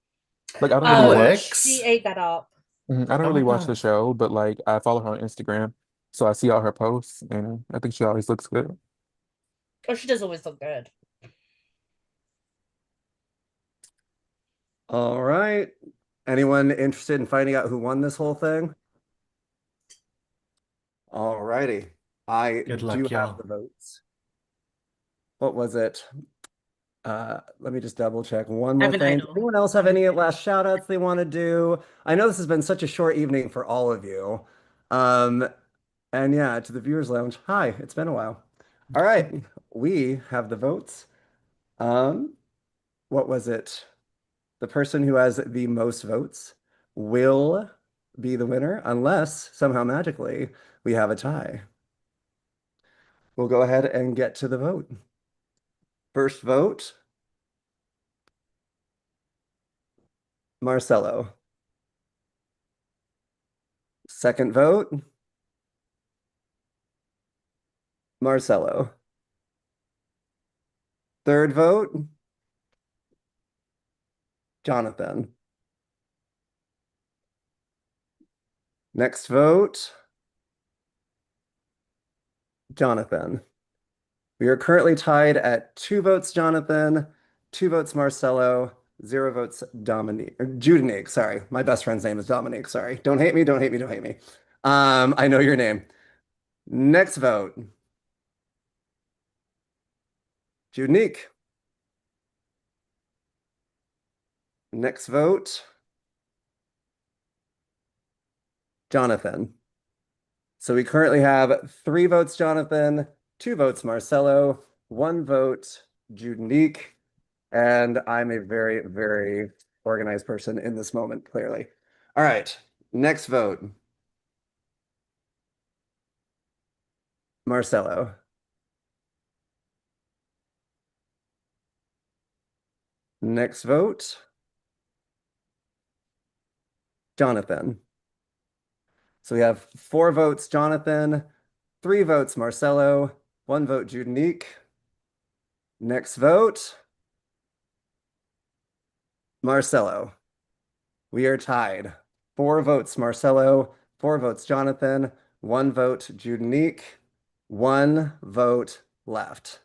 Like I don't Oh, really watch. she ate that up. I don't Oh really my watch the God. show, but like I follow her on Instagram, so I see all her posts, and I think she always looks good. Oh, she does always look good. All right. Anyone interested in finding out who won this whole thing? All righty. I Good luck, do have y'all. the votes. What was it? Let me just double check one I more have an thing. Does idol. anyone else have any last shout outs they want to do? I know this has been such a short evening for all of you. And yeah, to the viewers lounge, hi, it's been a while. All right, we have the votes. What was it? The person who has the most votes will be the winner unless somehow magically we have a tie. We'll go ahead and get to the vote. First vote, Marcelo. Second vote, Marcelo. Third vote, Jonathan. Next vote, Jonathan. We are currently tied at 2 votes, Jonathan, 2 votes, Marcelo, 0 votes, Dominique, or Judinique, sorry. My best friend's name is Dominique, sorry. Don't hate me, don't hate me, don't hate me. I know your name. Next vote, Judinique. Next vote, Jonathan. So we currently have 3 votes, Jonathan, 2 votes, Marcelo, 1 vote, Judinique, and I'm a very, very organized person in this moment, clearly. All right, next vote, Marcelo. Next vote, Jonathan. So we have 4 votes, Jonathan, 3 votes, Marcelo, 1 vote, Judinique. Next vote, Marcelo. We are tied. 4 votes, Marcelo, 4 votes, Jonathan, 1 vote, Judinique, 1 vote left.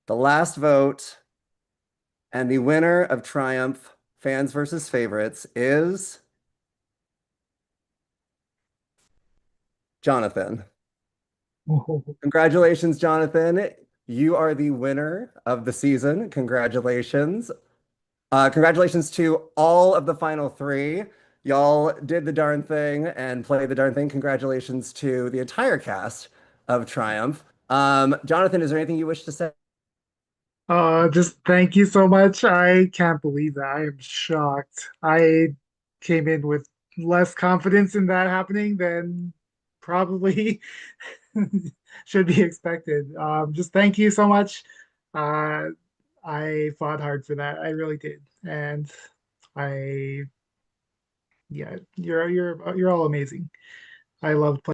The last vote and the winner of Triumph Fans versus Favorites is Jonathan. Congratulations, Jonathan. You are the winner of the season. Congratulations. Congratulations to all of the final 3. Y'all did the darn thing and played the darn thing. Congratulations to the entire cast of Triumph. Jonathan, is there anything you wish to say? Just thank you so much. I can't believe that. I am shocked. I came in with less confidence in that happening than probably should be expected. Just thank you so much. Uh, I fought hard for that. I really did. And I, yeah, you're all amazing. I love playing.